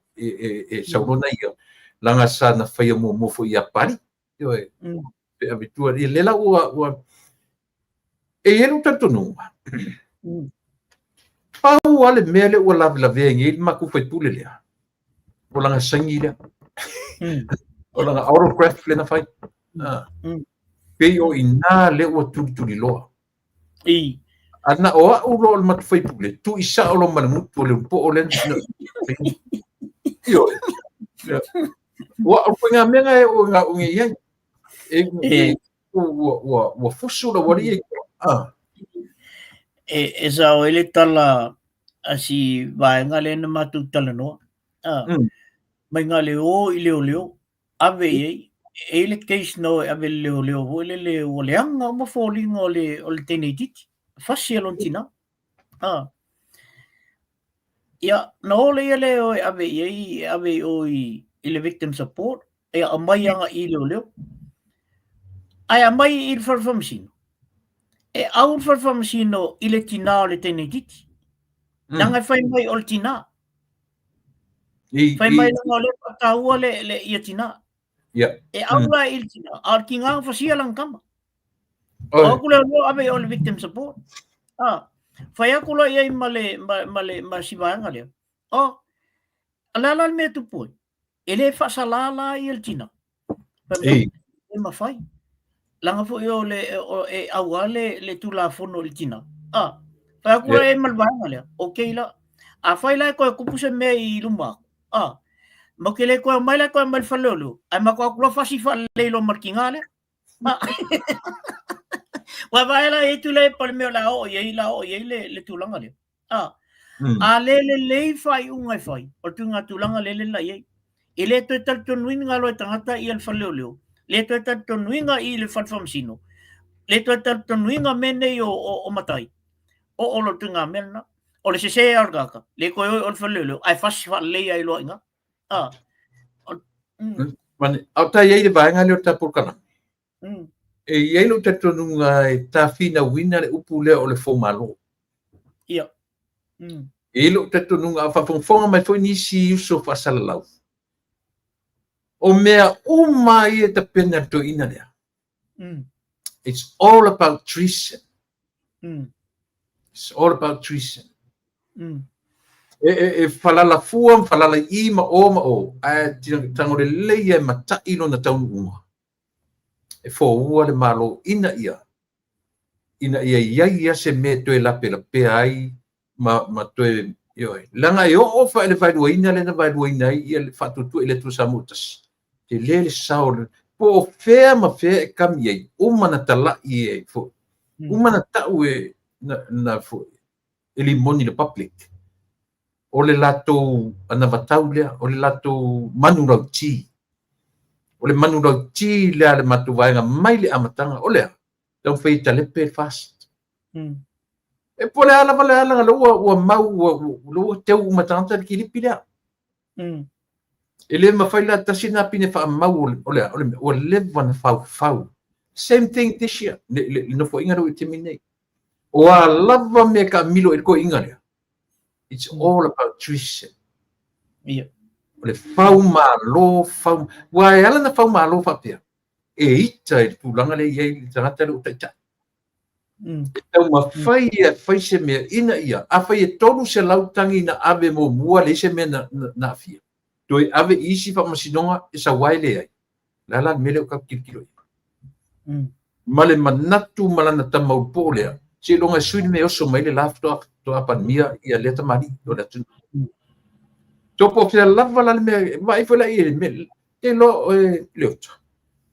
Speaker 1: saurona io langa sa na fai mo fo ia pali io pe abitua le la ua e ele tanto no pau ale mele o la venga il ma ku foi pule le o langa sangi le o langa autograph le na fai Peo ina le o tuli loa. Ana o a uro al mat fai pule. Tu isa o lo manmutu le po o le. Yo. Wa o nga menga o nga o ngi ai. Wa fusu la wari
Speaker 2: esa o ele tala asi vai nga le na matu tala no. Mai nga le o ile o leo. Ave ei ele case no ave leo le o le anga mo falling o le tenedit facial ontina ya no le o ave o ile victim support e mai anga ile leo ai mai il farfamsino e au farfamsino ile tina le tenedit nanga fai mai oltina fai mai le patau le iatina e aula il arkinga fasia lang kama akula no ave all victim support fai akula ye male masibanga le alala me tu poi ele fa salala il tina e ma fai langa fo yo le e awale le tu la fono il tina fai akula e malvanga le okay la a fai la ko kupuse me i lumba mo ke le ko mai la ko mal falolo ai ma ko lo fa si fa le lo markingale wa vai la e tu le por me la o ye le tu langa le A lele lei fai unga fai. O tunga tulanga lele la ye. I le to tal tonuinga lo tangata i al faleo. Le to tal tonuinga i le falfamsino. Le to tal tonuinga mene o matai. O lo tunga mena. O le se argaka. Le ko o faleo. Ai fas fa le ai lo inga.
Speaker 1: Man au tai ai le vaenga le ta porkana. E ia lo te tonunga e ta fina wina le upu le o le fo malo.
Speaker 2: Ia.
Speaker 1: E lo te tonunga fa fonga mai foi nisi uso fa salalau. O mea umai e ta pena to ina lea. It's all about treason. It's all about treason. E falala fua, falala I ma o. A tango le leia e matai no na taunu unga. E fo ua le malo ina ia. Ina ia se me toe lape ai ma toe ioi. Langa e o fa ele vai duina le na vai duina ia le fatutu ele tu samutas. Te le sao po fea ma fea e kam iei. Uma na tala iei fo. Uma na tau e na fo. Ele moni le public. O le lato ana vatau lea, o le lato manu rauti. O le manu rauti lea le matu vaenga mai le amatanga o lea. Tau fei talepe fast. E po le ala ua mau ua teu umatanta le kilipi lea. E le mawhai la tasina pine wha mau o lea, o le wana fau. Same thing this year. Le nofo inga ro i te minei. O a lava me ka milo e ko inga lea. It's all about treason.
Speaker 2: Ia.
Speaker 1: O le fau malo, fau. Wai ala na fau malo fa pia. E ita e tūlanga le iei tangata le utaita. E tau mawhai e whai se mea ina ia. A whai e tonu se lautangi na ave mo mua le se mea na fia. Toi ave isi wha masinonga e sa wai le ai. Lala mele o kap kirkiro ia. Male manatu malana tamau po lea. Se longa sui me oso mai le lafto to apan mia ia leta mari do le tun. Topo fia lava la me vai foi la ia me te lo leoto.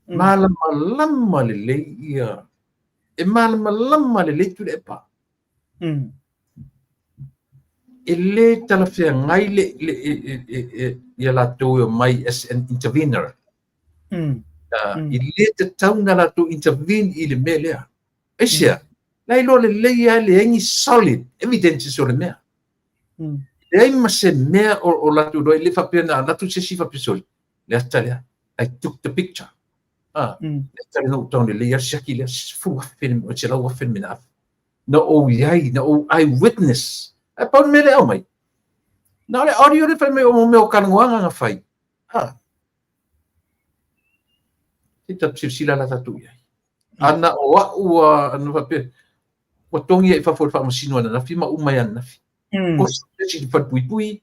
Speaker 1: Malama le le ia. E malama le le tu le pa. E le tala fia ngai le ia la to mai as an intervener. I le te tauna la to intervene i le me lea. Esia. Lai lo le leia le engi solid evidence so le mea. Le ai ma se mea o latu doi le whapena latu se si whapisoli. Le atalea, I took the picture. Le atalea no utau le leia siaki le fu whapena o te lau whapena mina afu. Na o iai, na o eyewitness. Ai paun mele au mai. Na le audio le whai o meo karanguanga nga whai. Te tapsir sila la tatu iai. Ana o ua anu whapena. O tongi e whafo whamasino ana nafi, ma umai ana nafi. Koso te si what pui,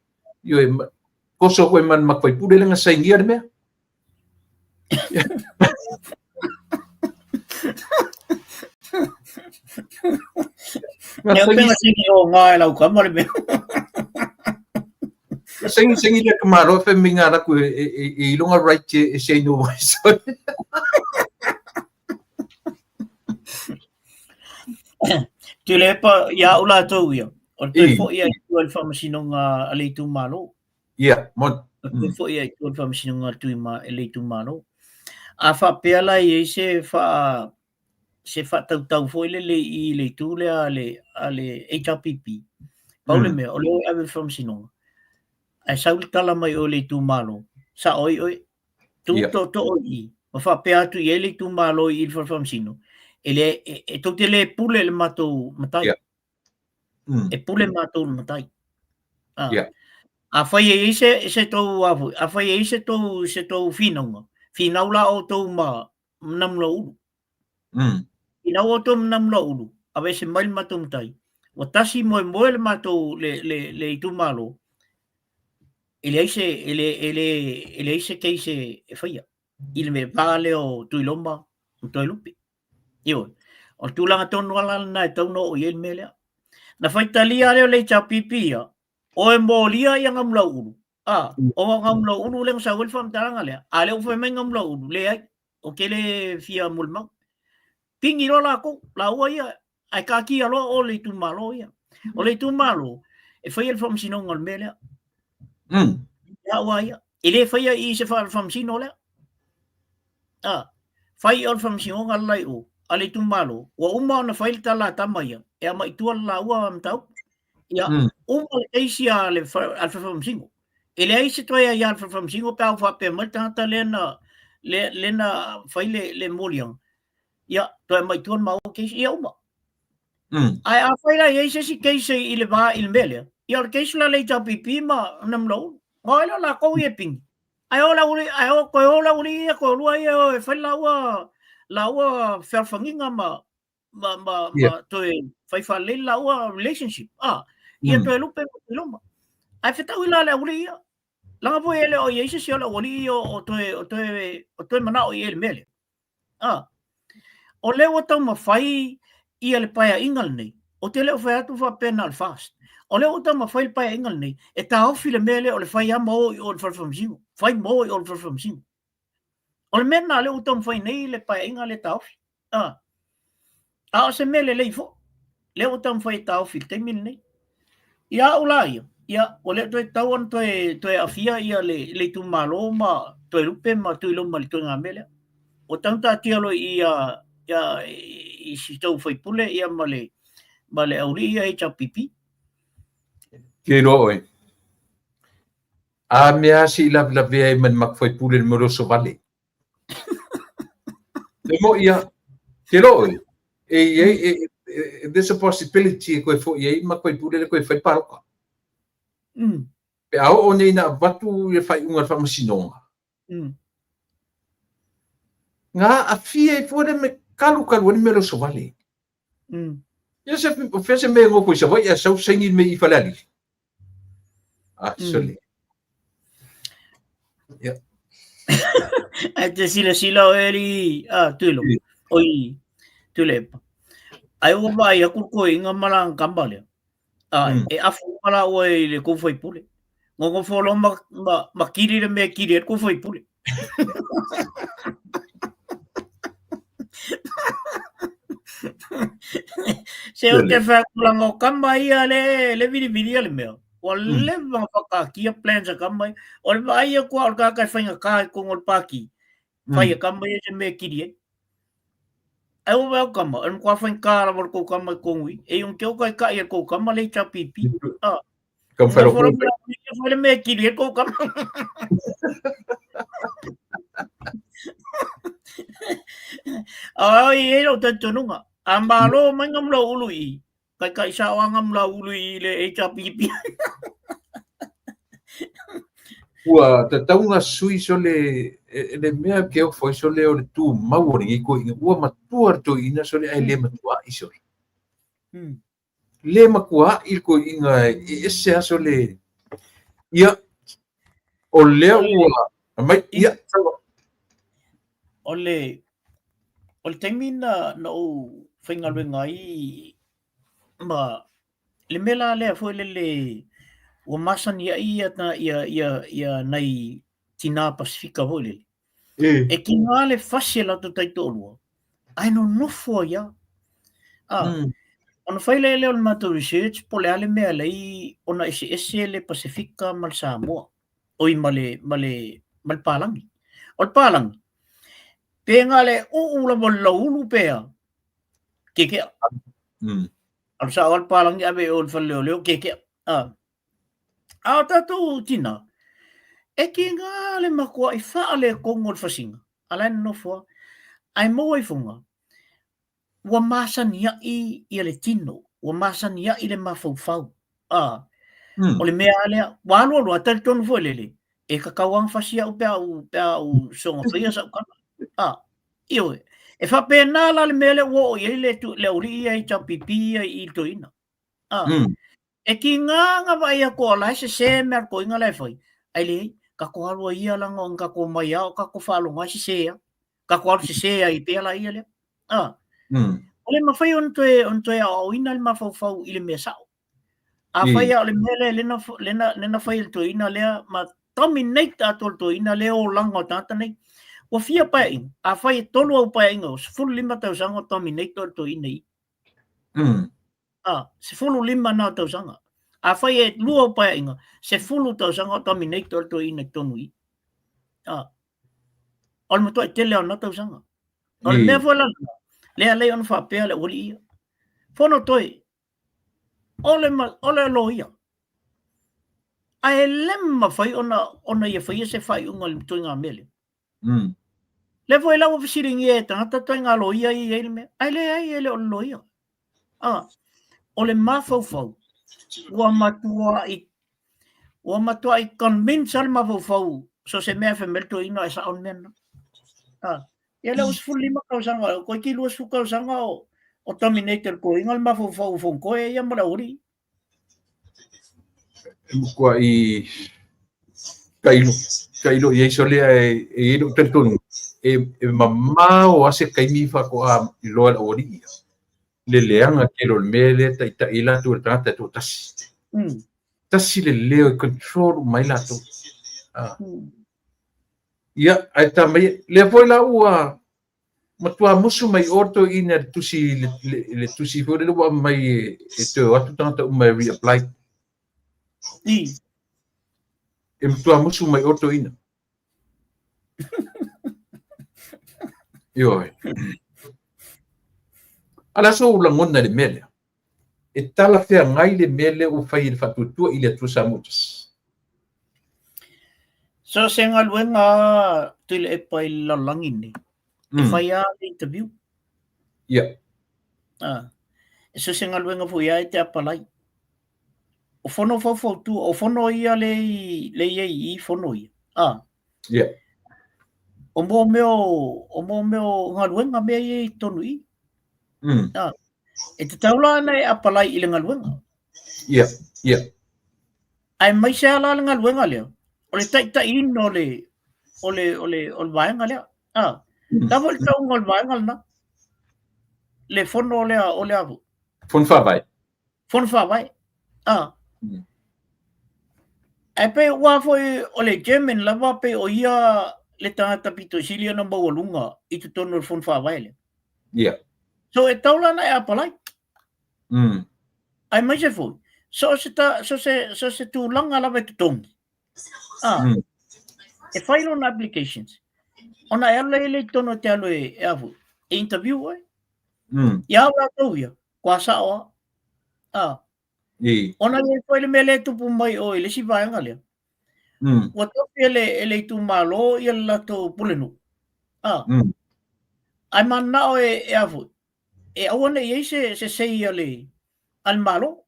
Speaker 1: koso koe man makwai pure lenga sa ingia mea.
Speaker 2: Neo penga singi o ngai lau ka mole mea.
Speaker 1: Sengi le kamaro fe minga raku e ilonga right e sei no mai so.
Speaker 2: Tu le pa ia ula tau ia. O te fo ia tu al whamasinonga a leitu malo.
Speaker 1: Ia, mon.
Speaker 2: O te fo ia tu al whamasinonga a leitu malo. A whapea lai e se wha tau fo ile le i leitu le a le HRPP. Paule mea, o leo ave whamasinonga. Ai saul tala mai o leitu malo. Sa oi. Tu to oi. Ma whapea atu i e leitu malo i il whamasino. E tau te le pule le matou matai. E pule matou matai. A whai e se tau avu. A whai e se tau whinonga. Whinaula o tau namla ulu. Whinau o tau namla ulu. A wei se mail matou matai. O tasi moe le matou le i tu malo. Ele aise keise e whaia. Ile me vale o tuilomba. O tuilupi. Ioi. O tūlanga tonu ala nai tau no o iei melea. Na whaitalia leo le tau pipia. O e mōlia i ngamla uru. O ngamla uru le ngasa wilfam taranga lea. A leo whai mai ngamla uru. Le ai. O ke le fia mulmau. Pingi lo la ko. La ua ia. Ai ka ki alo o le tu malo ia. O le tu malo. e fai al famsino ngol mele
Speaker 1: Mm.
Speaker 2: ya waya ile fai I se fa al famsino le fai al famsino ngal lai o ale tu malo wa uma na fai tala tamaya e mai tu la ua am tau ya uma e sia le al famsino ele ai se toia ya al famsino pa fa pe mal tanta lena fai le moliang ya to mai tu ma o ke ya uma ai a fai la ye se si ke se ile va il mele ya ke la le ta pipi ma nam lo ngoi la ko ye ping ai o la uri ai o ko la uri ko lu ai o fai la ua ferfanginga ma to fai fa le la ua relationship ia to lu pe lo ma ai fe tau la le uri la po ele o ye se la uri o to mana o ye mele o le o tau ma fai ia le paia ingal nei o te leo fai atu fa penal fast o le o tau ma fai le paia ingal nei e ta ofi le mele o le fai ama o i o le farfamsingo fai mo i o le farfamsingo o le mena le o tau fai nei le paia ingal le ta ofi o se mele le ifo le o tau fai ta ofi te min nei ia o la ia o le toi tau an toi afia ia le tu malo ma toi lupe ma tui lo ma le toi ngā mele o tau ta tialo ia I si tau fai pule ia male auri ia e tau pipi.
Speaker 1: Ke roe. A mea si la vea e man mak fai pule le moroso vale. Le mo ia, ke roe. There's a possibility koe fo ia mak fai pule le koe fai paroka. Pe au o nei na watu e fai unga whamasinonga. Ngā a fia e fuare me kalu ni mero so vale. Ya se fese me ngoko isa vai ya sau sengi me I falali. Actually. Ya.
Speaker 2: Te sila o eri tuilo. Oi tulepa. Ai o vai a kurko inga malang kambale. E afu mala o le ko foi pule. Ngo folo ma kiri le me kiri ko foi pule. Se o te whakulango kama ia le viri le mea. O le whaka kia plans a kama ia. O le vai a kua o kakai whainga kai kong o le paki. Whai a kama ia se mea kiri e. Ai o wea kama. Anu kua whainga kāra wala kou kama kongui. E un keo kai kai a kou kama le ta pipi.
Speaker 1: Kam whero kou.
Speaker 2: Whai mea kiri e kou kama. Ai e lo te tununga. Ambalo mangam lo ului. Kai sa wangam lo ului le e ta pipi.
Speaker 1: Ua te taunga sui so le mea ke o foi so le o le tu mawori I ko inga ua matua to ina so le ai le matua I so. Le makua I ko inga ese aso le ia o le ua mai ia
Speaker 2: o le taimina no whaingaluenga I ma le mela lea foi le ua masani ia nei tina Pasifika hoi e ki ngā le whase la to taitolua ai no nofo ia ona whaile leo le mato research po le ale mea lei ona ese le Pasifika mal Samoa oi male palangi o le palangi pe ngā le uula mo laulu pea keke al sa o le palangi ave o le whaleo keke a tatou tina e ki ngā le makua I wha le kongo le whasinga ala no fua ai mo ai funga ua masania I le tino ua masania I le mafau o le mea alea walo lo atal tonu fo lele e kakawang fasia u pea u songa fria sa ukana io e fa pena la le mele wo ye le uri ai ta pipi I toina e ki nga vai a ko la se mer ko inga le foi ai le ka ko alwa ia la ngon ka ko mai o ka ko falo nga se ka ko se ai pe la ia le ole ma fai on to o ina le ma fau ile me sa a fai o le mele lena fai to ina le ma dominate atol to ina le o lango tata nei o fia pai a fai tolu au pai ngos full lima tau sanga dominator to ina se fulu lima na tau sanga A fai e lua pa inga. Se fulu tau sanga Terminator to ina tonui. Ol mo to e tele ona tau sanga. Ol mea fola le on fa pe le uli ia. Fono toi. Ole lo ia. Ai lemma fai ona ia fai se fai unga le tuinga mele. Le foi la ofisiringi e tangata tuinga lo ia i ele me. Ai le o lo ia. Ole mafau. Ua matua i convince al mafau. So se mea fe melto ino e sa on mena. Ia le us fulli ma kausanga. Ko ki luas fu kausanga o Terminator ko ingal mafau fon ko e ia mara uri.
Speaker 1: Kua i kailo i solea e no tentonu e mama o ase kaimi fa ko a i loa ori le leanga ke lo mele ta ila tu tata tu tasi le leo control mai la tu ia ai ta mai le foi la ua matua musu mai orto ina tusi le tusi foi le wa mai e te atu tata mai reapply e matua musu mai orto ina Io. Ala so ulangona le mele. E tala fea ngai le mele o fai le fatutua i le tusa mutas.
Speaker 2: So senga luenga tile e pai lalangini. E fai a interview.
Speaker 1: Yeah.
Speaker 2: So senga luenga fu ia e te apalai. O fono fo tu o fono ia le ia I fono ia.
Speaker 1: Yeah.
Speaker 2: O mo meo ngaluenga mea I tonu I. E te taula ana e apalai I le ngaluenga.
Speaker 1: Yeah. Yeah.
Speaker 2: Ai mai se ala le ngaluenga leo. O le taita ino o le vaenga lea. Tavo le tau ngol vaenga na. Le fono o le avu.
Speaker 1: Fon fa vai.
Speaker 2: Fon fa vai. Ai pe ua foi o le German lava pe o ia le tangata pito silia na mawalunga I tu tono fon fa vai le.
Speaker 1: Yeah.
Speaker 2: So e taula na e apalai. Ai mai se foi. So se tu langa lava tu tongi. E file on applications. Ona e ala ele tono te alo e avu. E interview oi. Ia ua tau ia. Kua sao Ona e foi le mele tupu mai o ele si vaenga lea. Ua topi ele tu malo I la to pulenu. Ai mana o e avu. E awana I se sei ale al malo.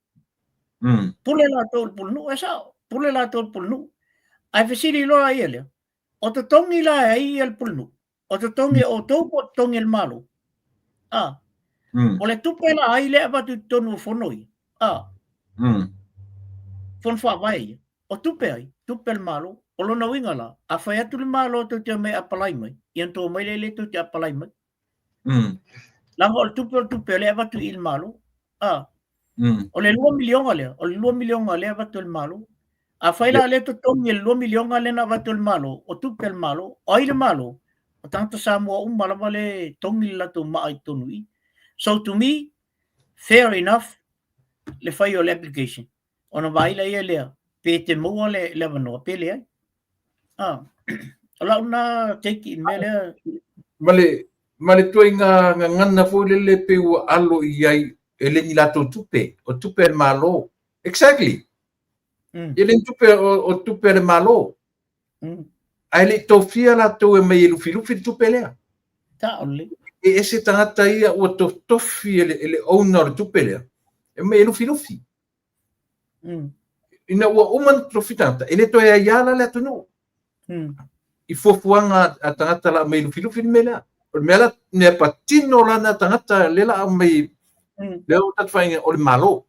Speaker 2: Pule la to pulenu e sao. Pule la to pulenu. Ai fesiri loa I ele. O te tongi la ai al pulenu. O te tongi o taupo tongi al malo. O le tupe la ai le abatu tonu fonoi. Fon fa vai. O tupe ai. Tupe al malo. O lona winga la. A fai atu le malo tu te me apalai mai. Ian to mai le tu te apalai mai. Langa o tupe le abatu il malo. O le 2 miliona le. O le 2 miliona le abatu il malo. A fai la le tu tongi il 2 miliona le na abatu il malo. O tupe al malo. O il malo. O tanto Samoa malama le tongi la tu mai tonui. So to me, fair enough, le fai o le application. Ona vai la ia lea. Pe te mua le wanoa pe lea. Ala una take in me lea.
Speaker 1: Male toi nga ngana fo le pe o alo iai ele ni la to tupe. O tupe el malo. Exactly. Ele tupe o tupe el malo. Ai to fia la to e mai lufi tupe lea.
Speaker 2: Ta ole.
Speaker 1: E ese tangata ia o tofi ele owner tupe lea. E mai lufi. Ina ua uman tofi tangata. Ele to ia yala le tunu. I fofuanga a tangata la mai lufi me lea. O mela ne patino la na tangata lela mai leo tatfainga o le malo.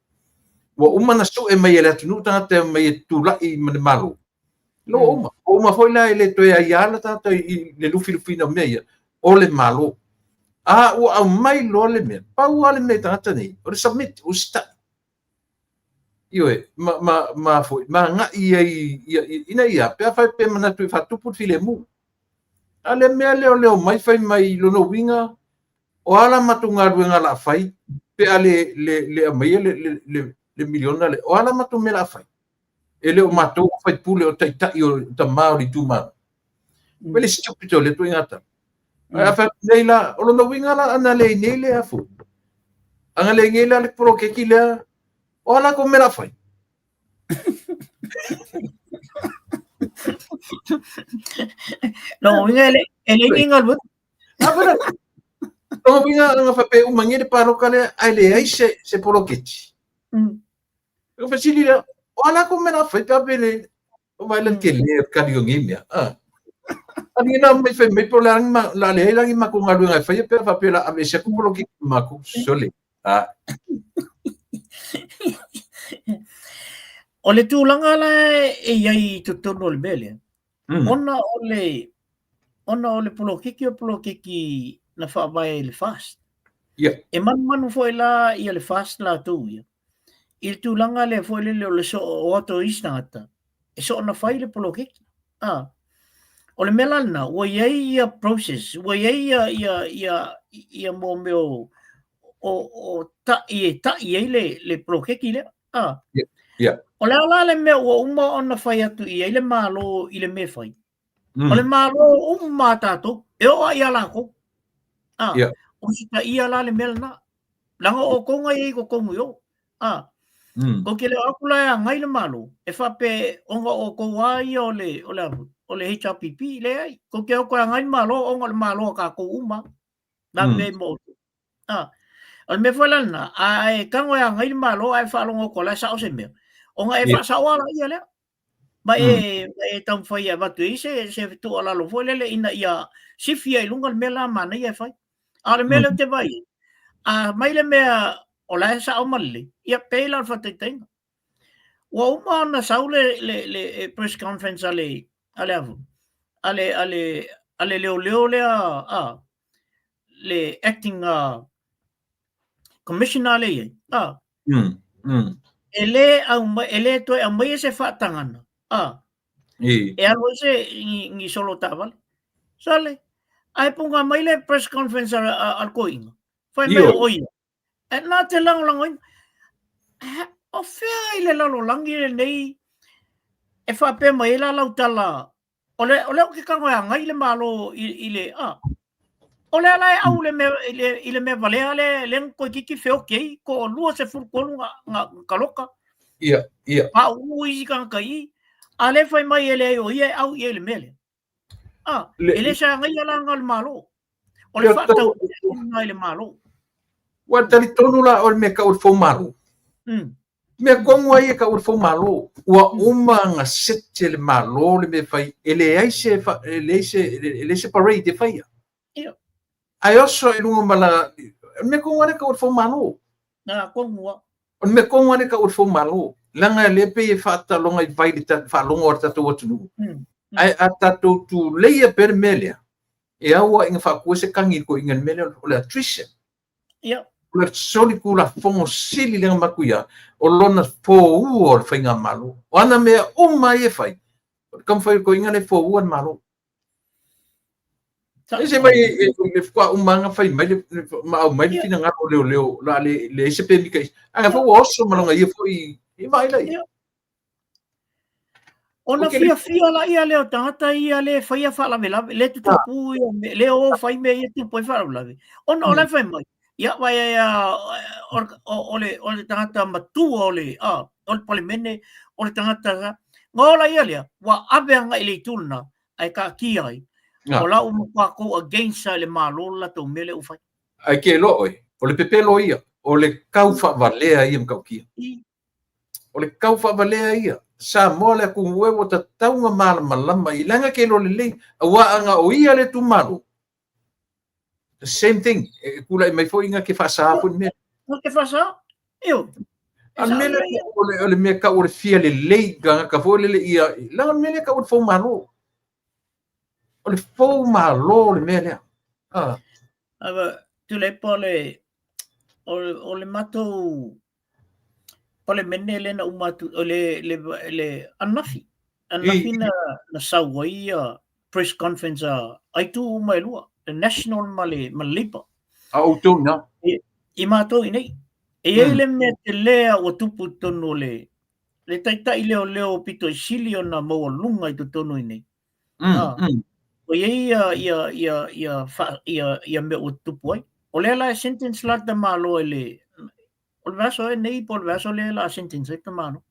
Speaker 1: Wa umana so e mai ele tunu tangata mai tulai me malo. Lo uma foi lá ele to ia yala tata le lufi na meia. O le malo. O mai lo le me. Pa o le me tangata nei. O submit o sta. Ioe ma foi ma nga ina ia pe fa pe mana tu fa tu put file mu. Ale me leo mai fai mai lo no winga o ala matunga ruenga la fai pe ale le mai le miliona le o ala matu mela fai ele o matou fai pule o taitai o tamau di tuma ele stupid le tu ingata a fa leila o lo winga la ana le nele afu anga le ngela le pro ke kila o ala ko mela fai
Speaker 2: no winga ele ingal but
Speaker 1: apa o winga nga fa pe o mangere paro kale ai ai se pro ke o fa sili o ala ko mela fai pa bele o vai lan ke le ka di ngimia ani na me fe me pro lang ma la le lang ma ko ngalu ngai fai pe fa pe la ame se ko pro ke ma ko sole
Speaker 2: o le tūlanga la e iai tutono le mele. Ona o le polokiki na whaamai le fast. E manu foi la ia le fast la tū ia. I le tūlanga le foi le o le so o ato isnata. E so na whai le polokiki. O le mela na, ua iai ia process, ua iai ia mo meo o ta iai le polokiki le. O le ala le mea ua uma ona whai atu i le malo i le me whai. O le malo uma tātou, e o a ia lako. O si ta ia la le mea na. Langa o konga i ko kongu yo. Ko ke le akula ya ngai le malo, e whape onga o konga i o le HRPP le ai. Ko ke o koe ngai malo, onga le malo ka ko uma. Na me mo. O le me whai lana, a e kango ya ngai le malo, a e whalongo ko la sa o se mea. O nga e whasawala ia lea. Ma e tam whai a watu i se tu ala lo fo lele ina ia sifia i lunga le mea la mana ia whai. A le mea le te vai. A mai le mea o la e sa o mali. Ia peila al whataitainga. Ua uma ana sau le press conference ale avu. Ale leo lea le acting commissioner le ia. Ele to a mai se fatangana. E alo se ngi solo taval. Sale. Ai punga mai le press conference al koinga. Foi me oi. E na te lang o fea ile lalo langi le nei. E fa pe mai la lautala. Ole o ke kango ya ngai le malo ile Ole ala au le me vale ale ko kiki feo kei ko lua se fur ko nga kaloka. Pa ui kan kai. Ale fai mai ele o ia au ele mele. Ele sa ngai ala ngal malo. Ole fa tau ngai le malo.
Speaker 1: Wa tali tonu la o me ka o fo malo. Me kongo ai ka o fo malo. Wa uma nga sette le malo le me fai ele ai se ele se parade fai. Ai oso i lunga mala me kongo ne ka o fo malo.
Speaker 2: Na kongo.
Speaker 1: Me kongo ne ka o fo malo. Langa le pe fa ta longa i vai ta fa longa o ta to tu. Ai atato tu leia per melia. E aua inga fa ko se kangi ko inga melia o le Tricia. O le soli ku la fongo sili le makuia o lona fo o fainga malo. O ana me o mai e fai. Kam fai ko inga le fo o malo. Ese mai le fa umanga fai mai mai fina nga o leo la le se pe mi kai. Anga fo oso malonga ia fo i mai la.
Speaker 2: Ona fia la ia leo tangata ia le whaia whalamela, le tu tupu ia, le o whai me ia tupu i whalamela. Ona o lai whai mai. Ia wai o le tangata matua o le palimene, o le tangata ngola ia lea, wa abeanga i le tūna, ai ka ki ai. O la umupako against le malola tau mele u whai.
Speaker 1: Ai ke lo oi, o le pepelo ia, o le kau whavalea ia mkau kia. O le kau whavalea ia. Sa mole ku huevo ta taunga malama i langa ke lo le wa anga o ia le tu malu. The same thing. Kula mai fo inga ke fa sa pu me.
Speaker 2: O ke fa sa? Eu.
Speaker 1: An mele o le me ka o le fia le ga ka fo le ia. Langa mele ka o fo malu. O le fo malu le mele.
Speaker 2: Ava tu le pole o le mato Pole mene le na umatu le anafi na sawaia press conference ai tu mai lua the national male malipa
Speaker 1: au tu na
Speaker 2: I mato inei E le me te lea o tupu tonu le taitai leo pito sili o na maua lunga I to tonu nei. O ia me o tupu ai. O le la sentence la ta malo o le vaso nei po le vaso le la sentence ta malo.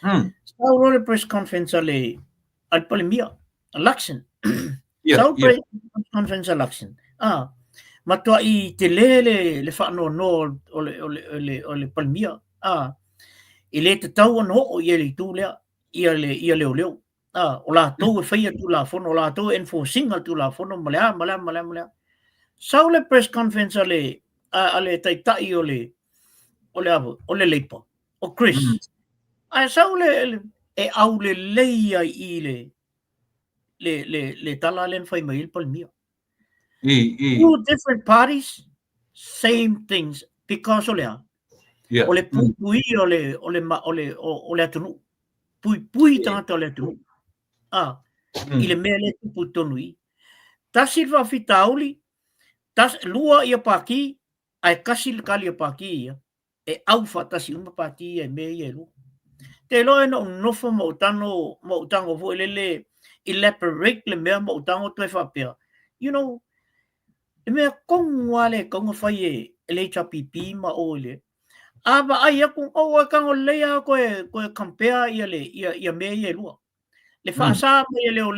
Speaker 2: Sa o press conference al palimia election. Sa press conference election. Matua I te le whaano no o le palimia. I le te tau anō o ia le tūlea, ia leo. O la tau e whaia tū la whono, o la tau enforcinga tū la whono, malea. Sau le press conference ale taitai o le leipa, o Chris. Sau e au le leia I le tala len whai mai il palimia. Two different parties, same things, because o lea. O le pui o le atunu. Pui tangata o le atunu. I le mea le tupu tonu I. Tasi whawhitauli, lua ia paki, ai kasi le kali ia paki ia, e au whatasi uma paki ia mea ia lua. Te loe no nofo mautango vo le elaborate le mea mautango toi whapea. You know, le mea kongua le konga whai le HRPP ma o le. Aba ai aku o kango leia koe compare ia mea ia lua. Le whaasa mai leo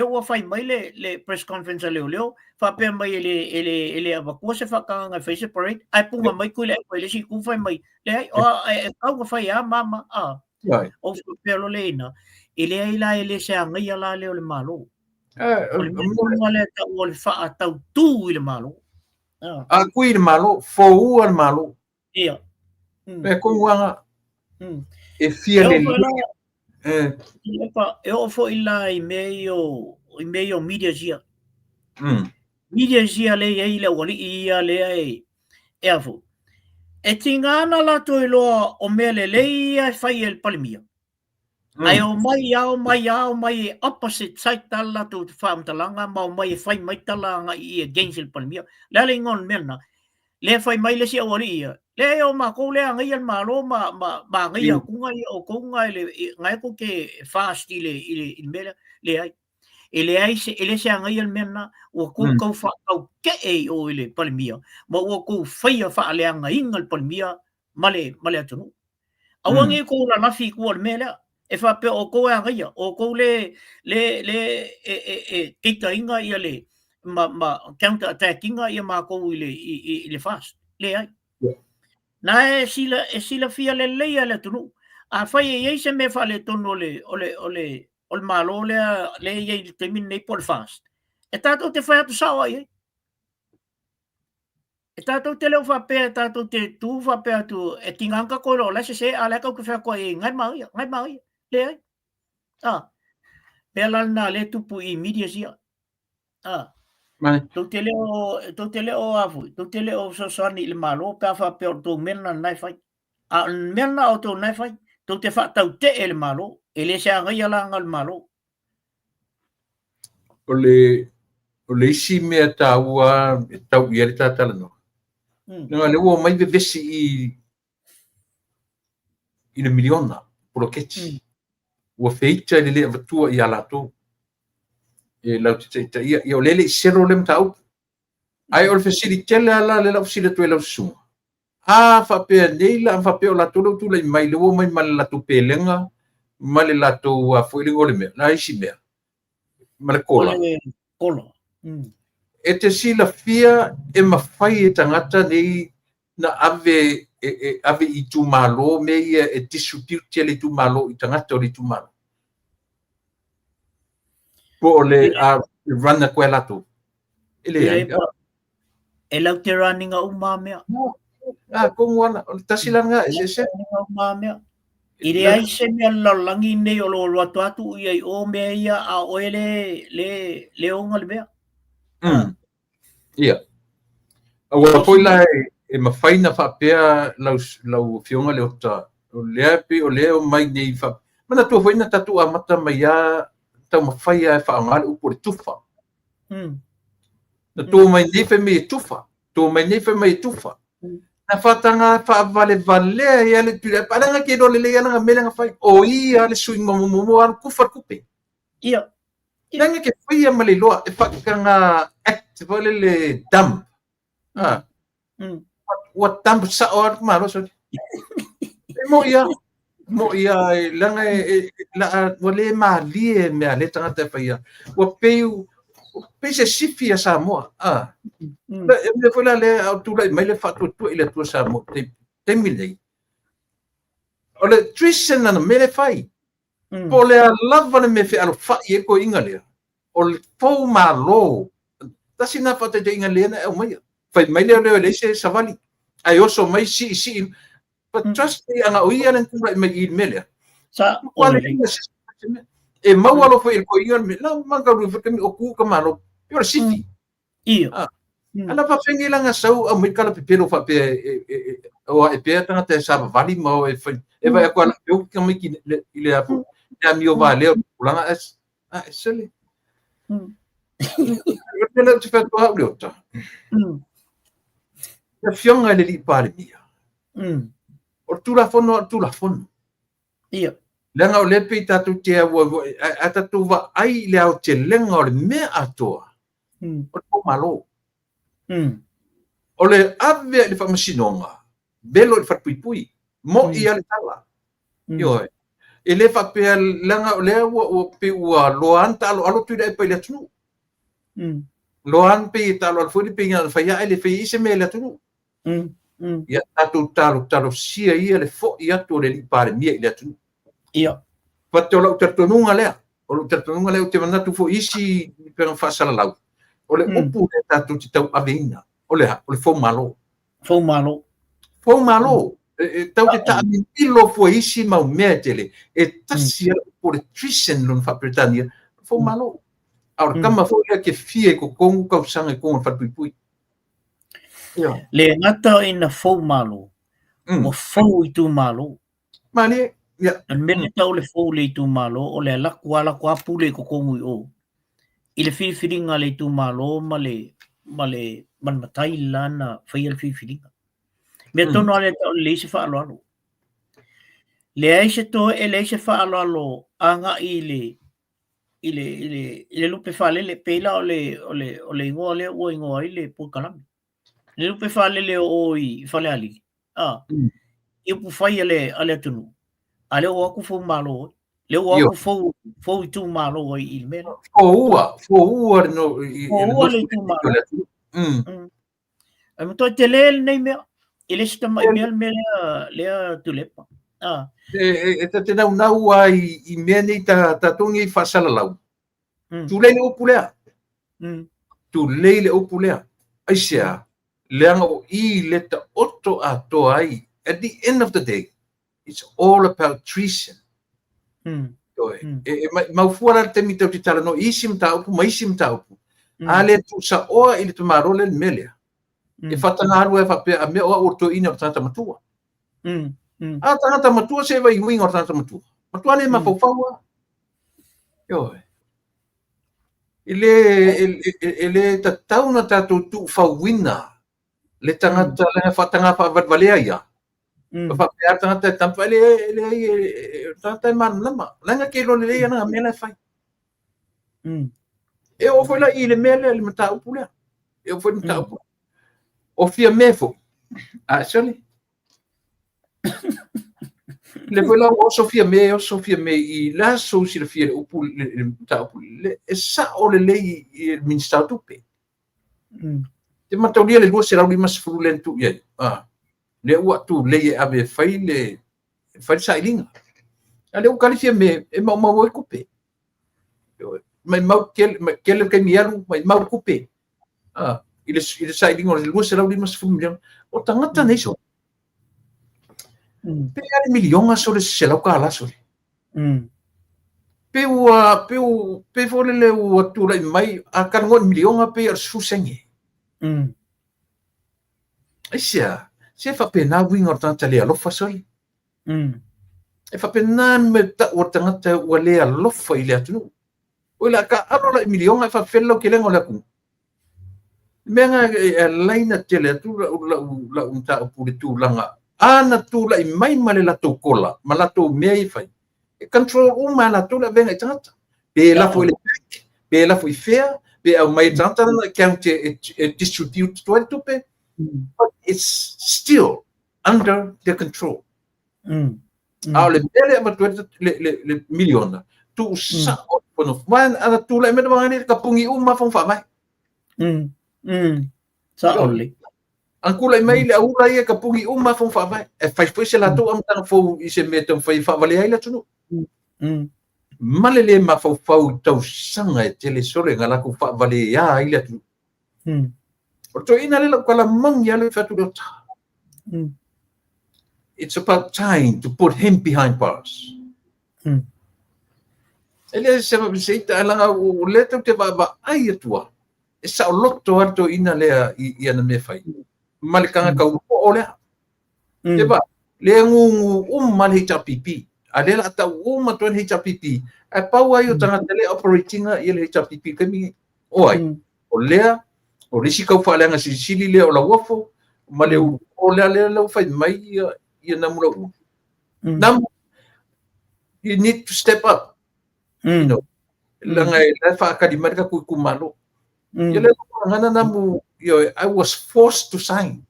Speaker 2: wa whai mai le press conference leo whapea mai ele avakua se whakanga ngai face parade ai punga mai koe le si ku whai mai le ai kau whai mama o whapea lo le ina ele ai la ele se angai ala leo le malo o le mea le tau o le wha tau tū I le malo
Speaker 1: kui le malo fou al malo
Speaker 2: ia
Speaker 1: pe konga e fia le
Speaker 2: e o fo ila I meio media zia. Media zia le ia le wali ia le e afu. E tingana la to ilo o mele le ia fai el palimia. Ai o mai opposite side tala to fam talanga ma o mai fai mai talanga I against el palimia. La le ngon mena. Le fai mai le si wali ia. Le o ma ko le ngai al malo ma ngai ku ngai o ko ngai le ngai ko ke fast ile mele le ai ele ai se ngai al mena o ko ko fa o ke o ile palimia ma o ko faia fa le ngai ngal palimia male atunu awangi ko la nafi ko al mele e fa pe o ko ngai o ko le kita inga ia le ma counter attacking ia ma ko ile fast le ai na sila fia le leia le tunu a fai e se me fa le tono o malo le ye termin nei por fast e tato te fai atu sawa e tato te leo fa pe tato te tu fa pe atu e tinganka ko lo la se ala ka fa ko e ngai mai le ai pe la na le tupu I media sia to te leo afu to te leo so sani le malo pa fa pe to mena nai fai mena o to nai fai to te fa tau te le malo ele se ngai ala ngal malo
Speaker 1: o le si mea taua e tau ia le tatala no nga le ua mai vevesi I le miliona poloketi ua feita le avatua I ala tō e lau te ia o lele I sero le mtau ai o le fesiri tele ala le lau sila tu e lau sunga whapea nei la whapea o la tō tu lai mai le ua mai ma le latu pelenga ma le latu fuilingo le mea la isi mea ma le kola e te sila fia e mawhai e tangata nei na ave I tu malo me e distribute le tu malo I tangata o le tu malo po le run a koe lato
Speaker 2: e lau te runninga umamea
Speaker 1: konguana o le tasilanga e se
Speaker 2: umamea I re ai se mea lalangi nei o lo atu I o mea ia a oe le onga le mea
Speaker 1: ia awa poi la e mawhaina whapea lau fionga le ota o lea pe o lea o mai nei mana tua whaina tatu a mata mai a tau mawhaia e whaangale upo le tufa na tō mai nei whai mei tufa na fatanga vale ia le tule palanga ke do le ia nga fai o ia le sui mo an kufa kupe
Speaker 2: ia
Speaker 1: nanga ke fai ma le loa e fakanga act vale le dump what dump sa o ma ro so mo ia langa la wale ma lie me ale tanga te fai o peu pese sifi sa mo le foi le tu le mai le fatu tu ile tu sa mo te mile o le trisen na me le fai po le lava me fe alo fa e ko ingale o le fo malo tasi na fata de ingale na o mai fai mai le se savali ai oso mai si but trust me anga o ia le tu mai i mele
Speaker 2: sa
Speaker 1: o le e mau alo foi ko ingale la manga ru fe o ku ka malo yo sifi
Speaker 2: ia
Speaker 1: ana fa fengi langa sau a mai kala pepero fa pe o e pe tanga te sa vali mo e vai ko ana eu que mai ki ile a ya mi o vale langa es sele eu te fa to ha lota e fionga le li pare mia o tu la fono
Speaker 2: ia
Speaker 1: langa o le pe tatu te a tatu va ai le au te lenga o le me atoa o malo o le ave le famasinonga belo le fatpuipui mo ia le tala yo e le fa pe langa o le o pe ua loan talo alo tu dai pe le tunu loan pe talo al fodi pe nga fa ya le fe ise me le tunu ya talo sia ia le fo ia to le pare mia le tunu
Speaker 2: ia
Speaker 1: fa te lo tertonunga le o tertonunga le te mana tu fo isi pe fa sala lau o le upu le tatu te tau aveina o le fo malo tau te taami ilo fo isi mau mea tele e tasi o le trisen lon fa Britania fo malo aur kama fo ia ke fie ko kongu kau sanga kongu fa pui
Speaker 2: le ngata ina fo malo mo fo i tu malo
Speaker 1: mali ya
Speaker 2: an mele tau le fo le tu malo o le la kwa pule ko kongu o ile filinga le tu malo male man matai lana fai le filinga me tono ale le se fa alo le ai se to ele se fa alo anga ile lupe fale le pela o le ngole o ngoi le po kalam le lupe fale le oi fale ali e pu fai ale tunu ale o ku fo malo le o ku fo tu malo o il mele
Speaker 1: fo ua no
Speaker 2: le tu malo am to tele nei me ele sta mai me le tu lepa
Speaker 1: e te nau ai i mea nei ta tongi fasala lau tu leile upu lea aisea leanga o I leta oto a to ai at the end of the day it's all about treason mau fuara te mi tau tala no isim tau pu maisim tau pu ale tu sa o ile tu marole melea e fatanga aru e fa pe a me o orto ina tata matua a tata matua se vai winga o tata matua le ma fofaua yo ele ta tauna tatu tu fawina le tangata le fatanga fa valea ia fa pe tangata tampa le tata man lama langa ke lo le ia na me la fai e o foi la ile mele le mata upula e o foi mata upula o fia mefo actually le foi la o Sofia me I la so si le fia upul le mata upula e sa o le il ministero tupe te mata dia le dua se la mas frulentu ye le ua tu le ave fai sa ilinga ale o kalifia me e mau e kupe mai mau kel ke mialu mai mau kupe ile sa ilinga le dua se la mas frulentu o tangata nei so pe ale milionga so le se la kala so pe fole le ua tu lai mai a kan ngon milionga pe ar susenge Aisia, se fa pena winga o tangata le alofa soli. E fa pena me ta o tangata o le alofa I le atunu. O la ka aro la milionga e fa fello ke lengo la ku. menga laina tele tu la unta pule tu langa ana tu la mai male la to kola malato mei fai control uma la tu la venga tata pe la foi pe la foi fair pe au mai tata na county distribute to pe but it's still under their control au le mele ma tu le miliona tu sa ono man ana tu la me mangani ka pungi uma fong fa mai
Speaker 2: sa oli
Speaker 1: ang kulay mai le ura ia ka pungi uma fong fa mai e fai foi se la tu am tang fo I se metam fai fa vale ai la tu malele ma fo fo tau sanga e tele sole ngala ku fa vale ya ai la tu o to ina le la kala mang ya le fa tu ta it's about time to put him behind bars ele se va se ta la o le te va ai tua e sa o loto alto ina le ia na me fai malikanga ka o le e ba le ngu mal hita pipi ale la ta uma ton hita pipi e pa wa yo tanga tele operating ia le hita pipi kami oi o le o risi ka fa lenga si sili le o la wofo male o le fai mai ia na mura nam you need to step up you know langa la fa ka di marka ku malo yo le ngana namu yo I was forced to sign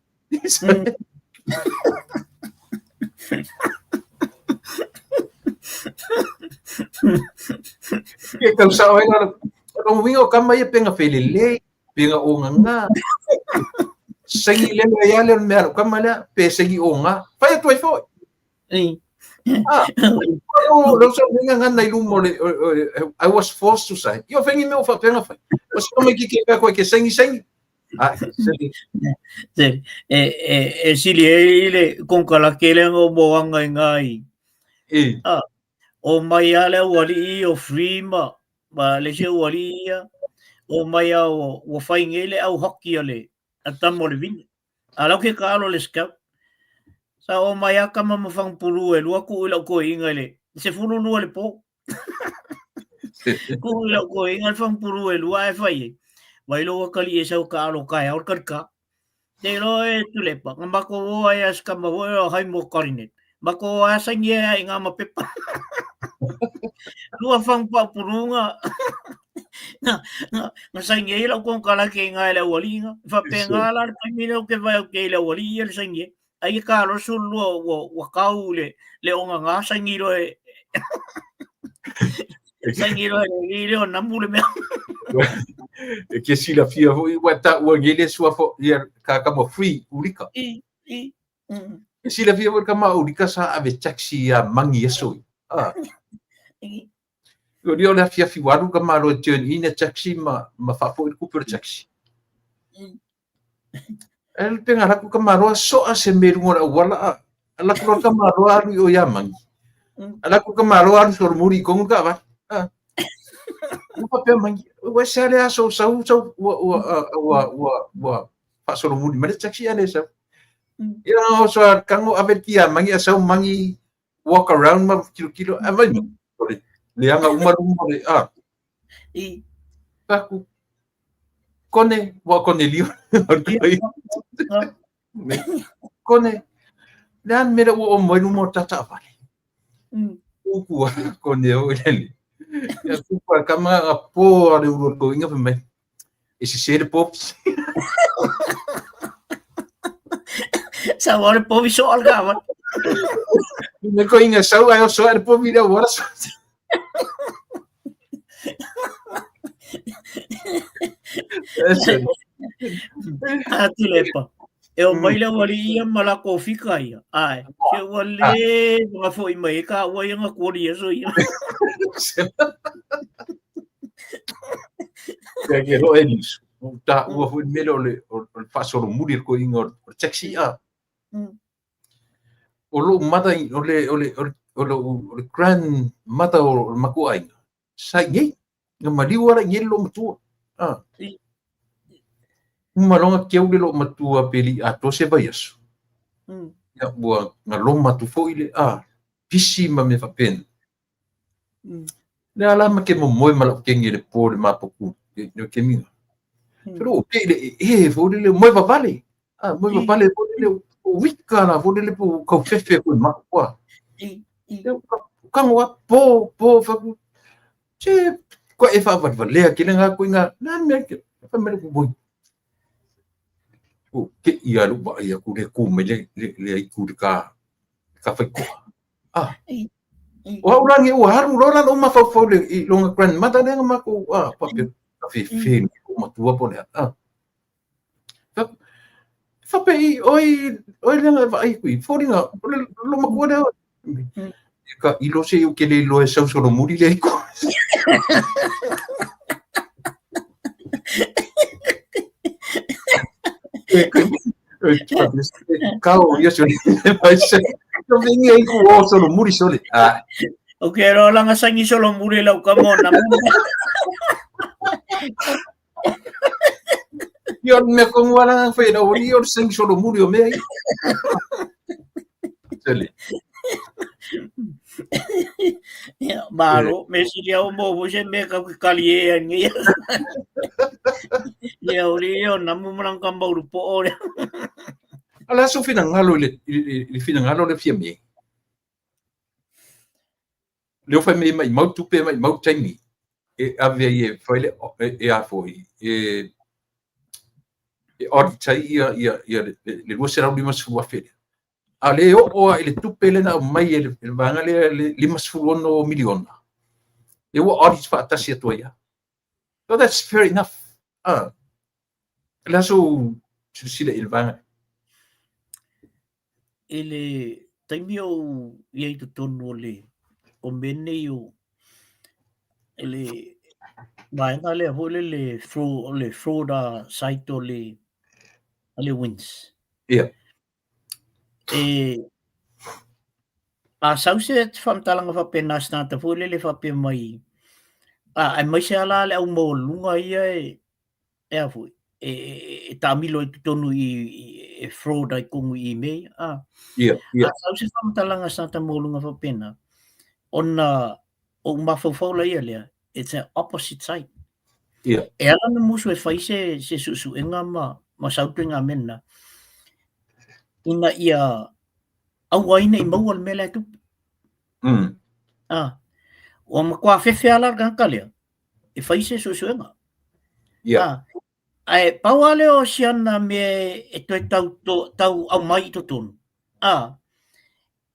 Speaker 1: que causava ela não vinha o cama ia penga felele penga onga segi le ya le mer cama le pe segi onga fai tu foi lo so vinha ngana ilumo I was forced to sign yo vengi meu fa penga fai mas como que pe ko que segi
Speaker 2: sili ele con kala kele ngo boanga ngai o mai ale wali o frima ba le se wali o mai o fai ngele au hockey ale atamo le vin ala ke kalo le scout sa o mai aka ma fang pulu e lua ku ila ko ingale se fulu lu le po ku ila ko ingal fang pulu e lua e fai vai lo kali e sa kalo kai or karka de lo e tulepa ngamba ko ai as kama wo hai mo karinet bako asa ngia inga mapepa lua fang pa purunga na sangue ila con kala ke nga ila walinga fa pengala pamino ke vai ke ila wali el sangue ai ka lo sulu wa kaule le onga nga sangue ro sangue ro ile on namule me
Speaker 1: que si la fia wata o ngele sua fo ia ka mo free urika si la via ka ma urika sa ave taxi ya mangi eso yo dio la fia fi waru ka ma ro turn in a taxi ma fa fo ku per taxi el penga ra ku ka ma ro so a se meru ora wala ala ku ka ma ro aru yo ya mangi ala ku ka ma ro aru so muri ko ka ba pa pe mangi wa sale a so wa fa so muri ma taxi ale sa you know so kango abetia mangi asau mangi walk around ma kilo amani le anga uma le taku kone wa kone liu kone dan mera o mo tata vale uku kone o ele ya kupa kama apo ale uro ko inga me esse ser pop
Speaker 2: sabor po visual ka
Speaker 1: me ko inga sau ayo so ar po vida ora
Speaker 2: tulepa eu mai la wali ia mala ko fika ia ai ke wali ma foi mai ka wa ia ko ri so ia
Speaker 1: que lo elis ta o foi melo le fa solo murir ko inga o taxi o lo mata o le grand mata o makuai sa ye nga maliwara yelo matua malonga keu lo matua peli ato se vaiasu ya bua nga loma tu fo ile pisi ma me fapen le ala ma ke mo moi mala ke ngire por ma poku no ke minga Pero fo le mo va vale. Mo va vale fo le o wika na fo le po ko fefe ko ma kwa. Kang wa po fa che ko e fa va le ki nga ko nga na me fa me ko boy. O ke ia lu ba ia ku me le ku ka fa ko. O urangi o haru roran o ma fa le I longa grandmother nga ma ko pa pe fe ko ma tua po le fa pe oi le vai qui fuori nga lo ma ko le ka ilo se o ke le lo e sau solo muri le ko Kau ia soli vai se no vinga I ku solo muri soli
Speaker 2: o ke ro langa sangi solo muri lau ka mona
Speaker 1: Io me con guarda fe no io sing solo muri o me soli
Speaker 2: ya baro me si dia o mo se me ka kalie ngi ya ori o namu mrang ka mbau po ore
Speaker 1: ala so fina ngalo le fina ngalo le fia me le fa me mai mau tupe mai mau taimi e ave e foi e a foi e ortai ia le luce ra lima sua fere ale o ele tupe le na mai ele vanga le lima sua no miliona e o audit fa tasia toia so that's fair enough la so sila il vanga
Speaker 2: ele taimi o ia tu tonu le o mene yo ele vai ngale hole le fraud site le wins
Speaker 1: yeah
Speaker 2: a sauce fam talanga fa penas na ta hole le fa pe mai ai mai se ala le au mo lunga ia e afu e tamilo tu tonu I fraud ai kongu I me
Speaker 1: yeah
Speaker 2: sauce fam talanga sa ta mo lunga fa pena ona o mafofo la ia le it's an opposite side
Speaker 1: yeah
Speaker 2: e ala na musu e fai se susu enga ma sautu nga mena ina ia au waina I mau al mele tu o ma kwa fefe ala ka kalia e fai se susu enga
Speaker 1: yeah
Speaker 2: ai pawale o siana me e toi tau au mai to tonu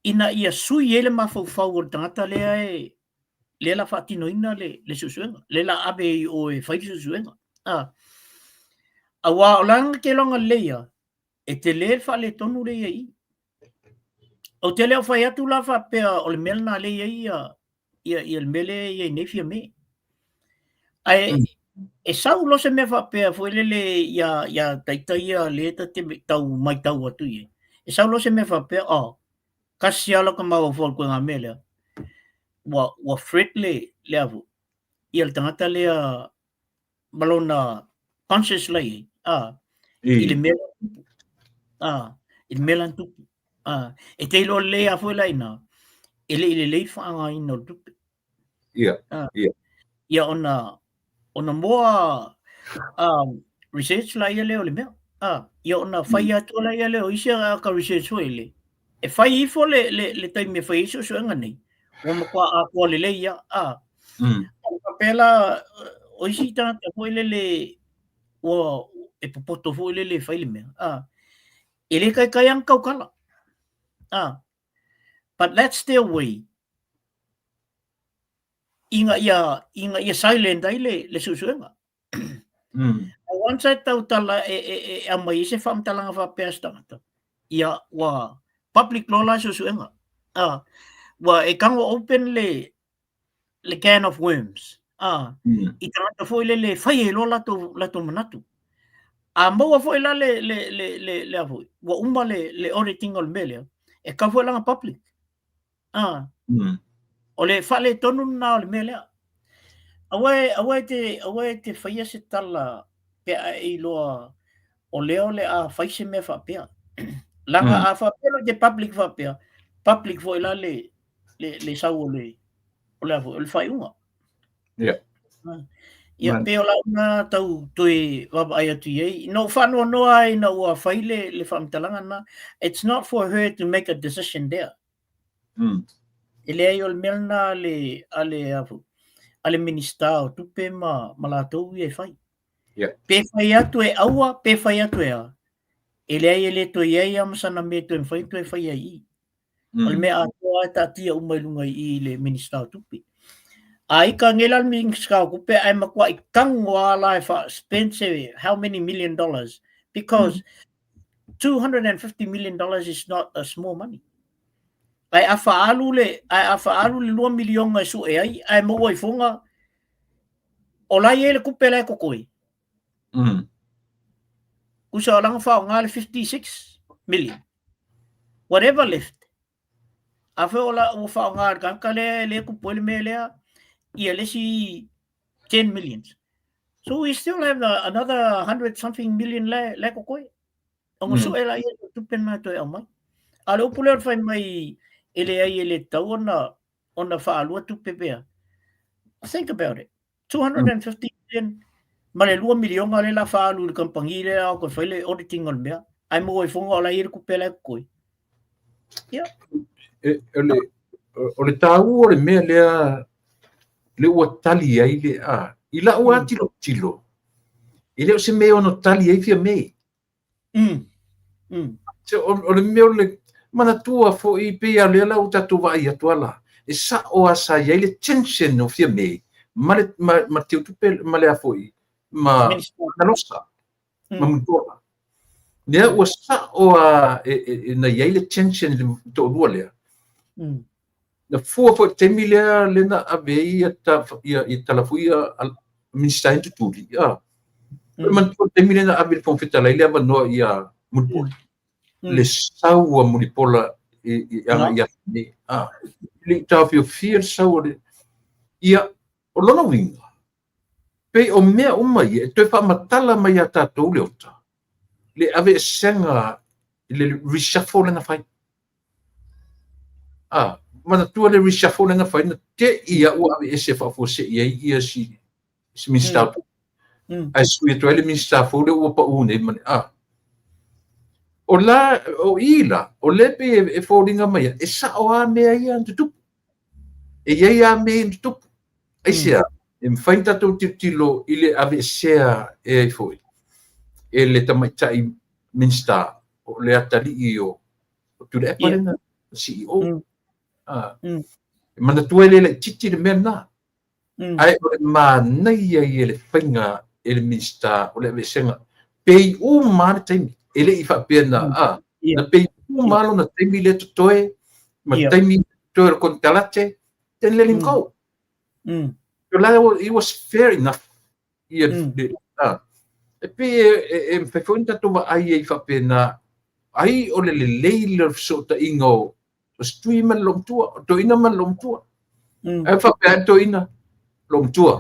Speaker 2: ina ia sui ele mafofo o tangata le le la fatino ina le susuenga le la abe o e fai susuenga awa olang ke longa leia e te le fa le tonu le I o te le fai atu la fa pe o le melna le ia il mele ia nefia me ai e sau lo se me fa pe foi le ia taitaia le ta te tau mai tau atu e sau lo se me fa pe kasi ala ka mau fol ko nga mele wa fret le avu ia tangata le balona conscious lai ile mela il melan tu e te lo le a foi laina ile le fa nga ino tu
Speaker 1: yeah
Speaker 2: ia ona moa research la ia le ole me ia ona fai atu la ia le o isia ka research ele e fai fo le tai me fai so nga nei o mo kwa a ko le ia pela o isi ta foi le o e popoto foi le fai le me ele kai ang kau kala but let's stay away inga ia silent ai le susuenga once I tau tala e mai se fam talanga fa pesta ia wa public law la susuenga wa e kango open le can of worms I tangata foi le fai lo la to manatu mo foi la le avoi wa uma le auditing ol mele e ka foi la public o le fale tonu na ol mele awe te fai se tala pe ai lo o le a fai se me fa pe langa a fa pe de public fa pe public foi la le sau le o le fai uma Ia pe ola na tau toi waba ai atu iei. No whanua noa ai na ua whaile le whamtalanga na. It's not for her to make a decision there. Ele ai ol melna ale minista o tupe ma lātou i e whai. Pe whai atu e aua, pe whai atu e a. Ele ai ele to iei amasana me to e whai to e whai ai i. Ol me atua e tatia umailunga i le minista o tupe. Ai ka ngelal ming ska kupe ai makwa ikang wala fa spend how many $1 million because $250 million is not a small money. Ai afaalu le $2 million ai su ai mo wai funga ola ye le kupe le kokoi. Kusa lang fa ngal 56 million. Whatever left. Afa ola u fa ngal kan kale le kupe le melea see 10 million. So we still have another 100 something million le kokoi. Ang so ela ye tupen na to amai. Alo puler fai mai ele tau ona fa alua tupepea. Think about it. 250 million male 2 million ale la fa alu kampangi le au ko fai auditing on bea. Ai mo e fonga ola ir kupela koi. Yeah.
Speaker 1: Ole tau ole me le ua tali ai le a ila ua tilo ile o se me ono tali ai fia me se ole me ole mana tua fo i pe a le la uta tu vai atuala e sa o asa ia ile tension no fia me ma tiu tu pe ma le fo i ma na nosa ma mutola ne o sa o na ia ile tension to lua le na fua fo te milea lena ave ia talafuia minista into tuli man te milea na ave pon fitala ile no ia mulpol le saua mulipola ia ni le tau fio saua ia o lona winga pe o mea mai te fa matala mai ata to le ota le ave senga le reshuffle na fai mana tua le reshuffle na fai na te ia o ave se fa fo se ia si minista ai sui to ele minista fo le o pa une man o la o ila o le pe e foldinga mai e sa o a mea ia tu e ia me tu ai sia e mfaita to tilo ile ave sea e foi ele tamaitai minsta o le atali io tu le palena CEO mana tuele le titi le mena ai o ma nei ele finga ele minsta o le ave senga pei o martin ele i fa pena na pei o malo na temi le toe ma temi toe con talate ten le linko it was fair enough e pe e pe fonta to ai fa pena ai o le leile so ta ingo streamer lom tua to ina man lom tua e fa pe to ina lom tua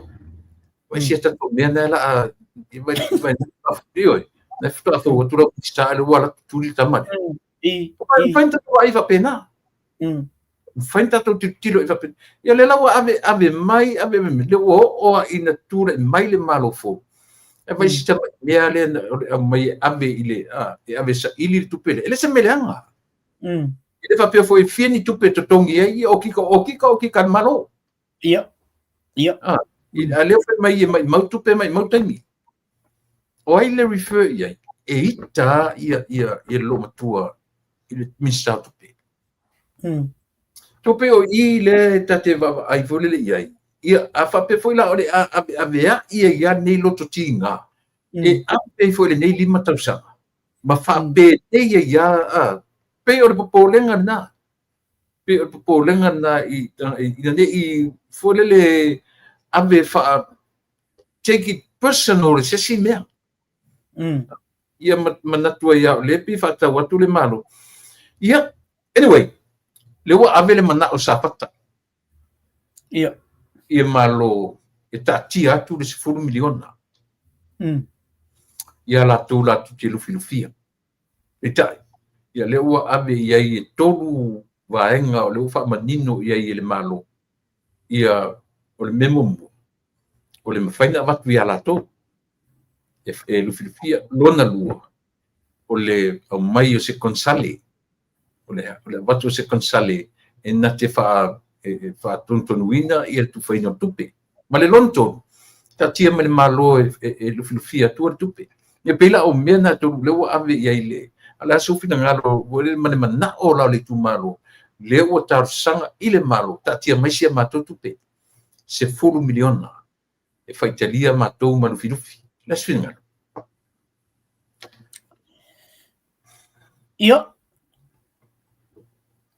Speaker 1: wa si sta to mena la vai io na fta fo tu lo sta le wala tu li tamani fonta to ai fa pena fonta to tilo fa pena ya le la ave mai ave me le o ina tu le mai le malo fo e vai si ta mea le mai ave ile e ave sa ili tu pele ele se melanga ele fa pe foi fini tu pe to tongi ai o kika malo
Speaker 2: ia
Speaker 1: ale foi mai mau tu pe mai mau taimi o ai le refer ia e ita ia lo matua ile minsta tu pe to pe o ile tate va ai vole le ia a fa pe foi la ole avea ia nei loto tinga e a pe foi le nei lima tausa ma fa pe ia pe o popolenga na i foi le ave fa take it personal se si mea ia manatua ia le pi fa ta watu le malo ia anyway le wa ave le mana o sapata ia malo e tatia tu le 10 miliona ia la tu te lufilufia e tai ia le ua ave ia i tolu vaenga o le ufa manino ia i le malo ia o le memomu o le mawhaina watu ia lato e lufilufia lona lua o le au mai o se konsale o le watu o se konsale e na te wha tontonuina i le tuwhaina o tupe ma le lonto ta tia ma le malo e lufilufia tua tupe e pela o mea na tolu lewa ave ia ile ala sufina ngalo o le mane mana o la le tu malo lewa tarsanga i le malo ta tia mai sia mato tupe se 10 miliona e faitalia matou malufilufi la sfinga
Speaker 2: Ia.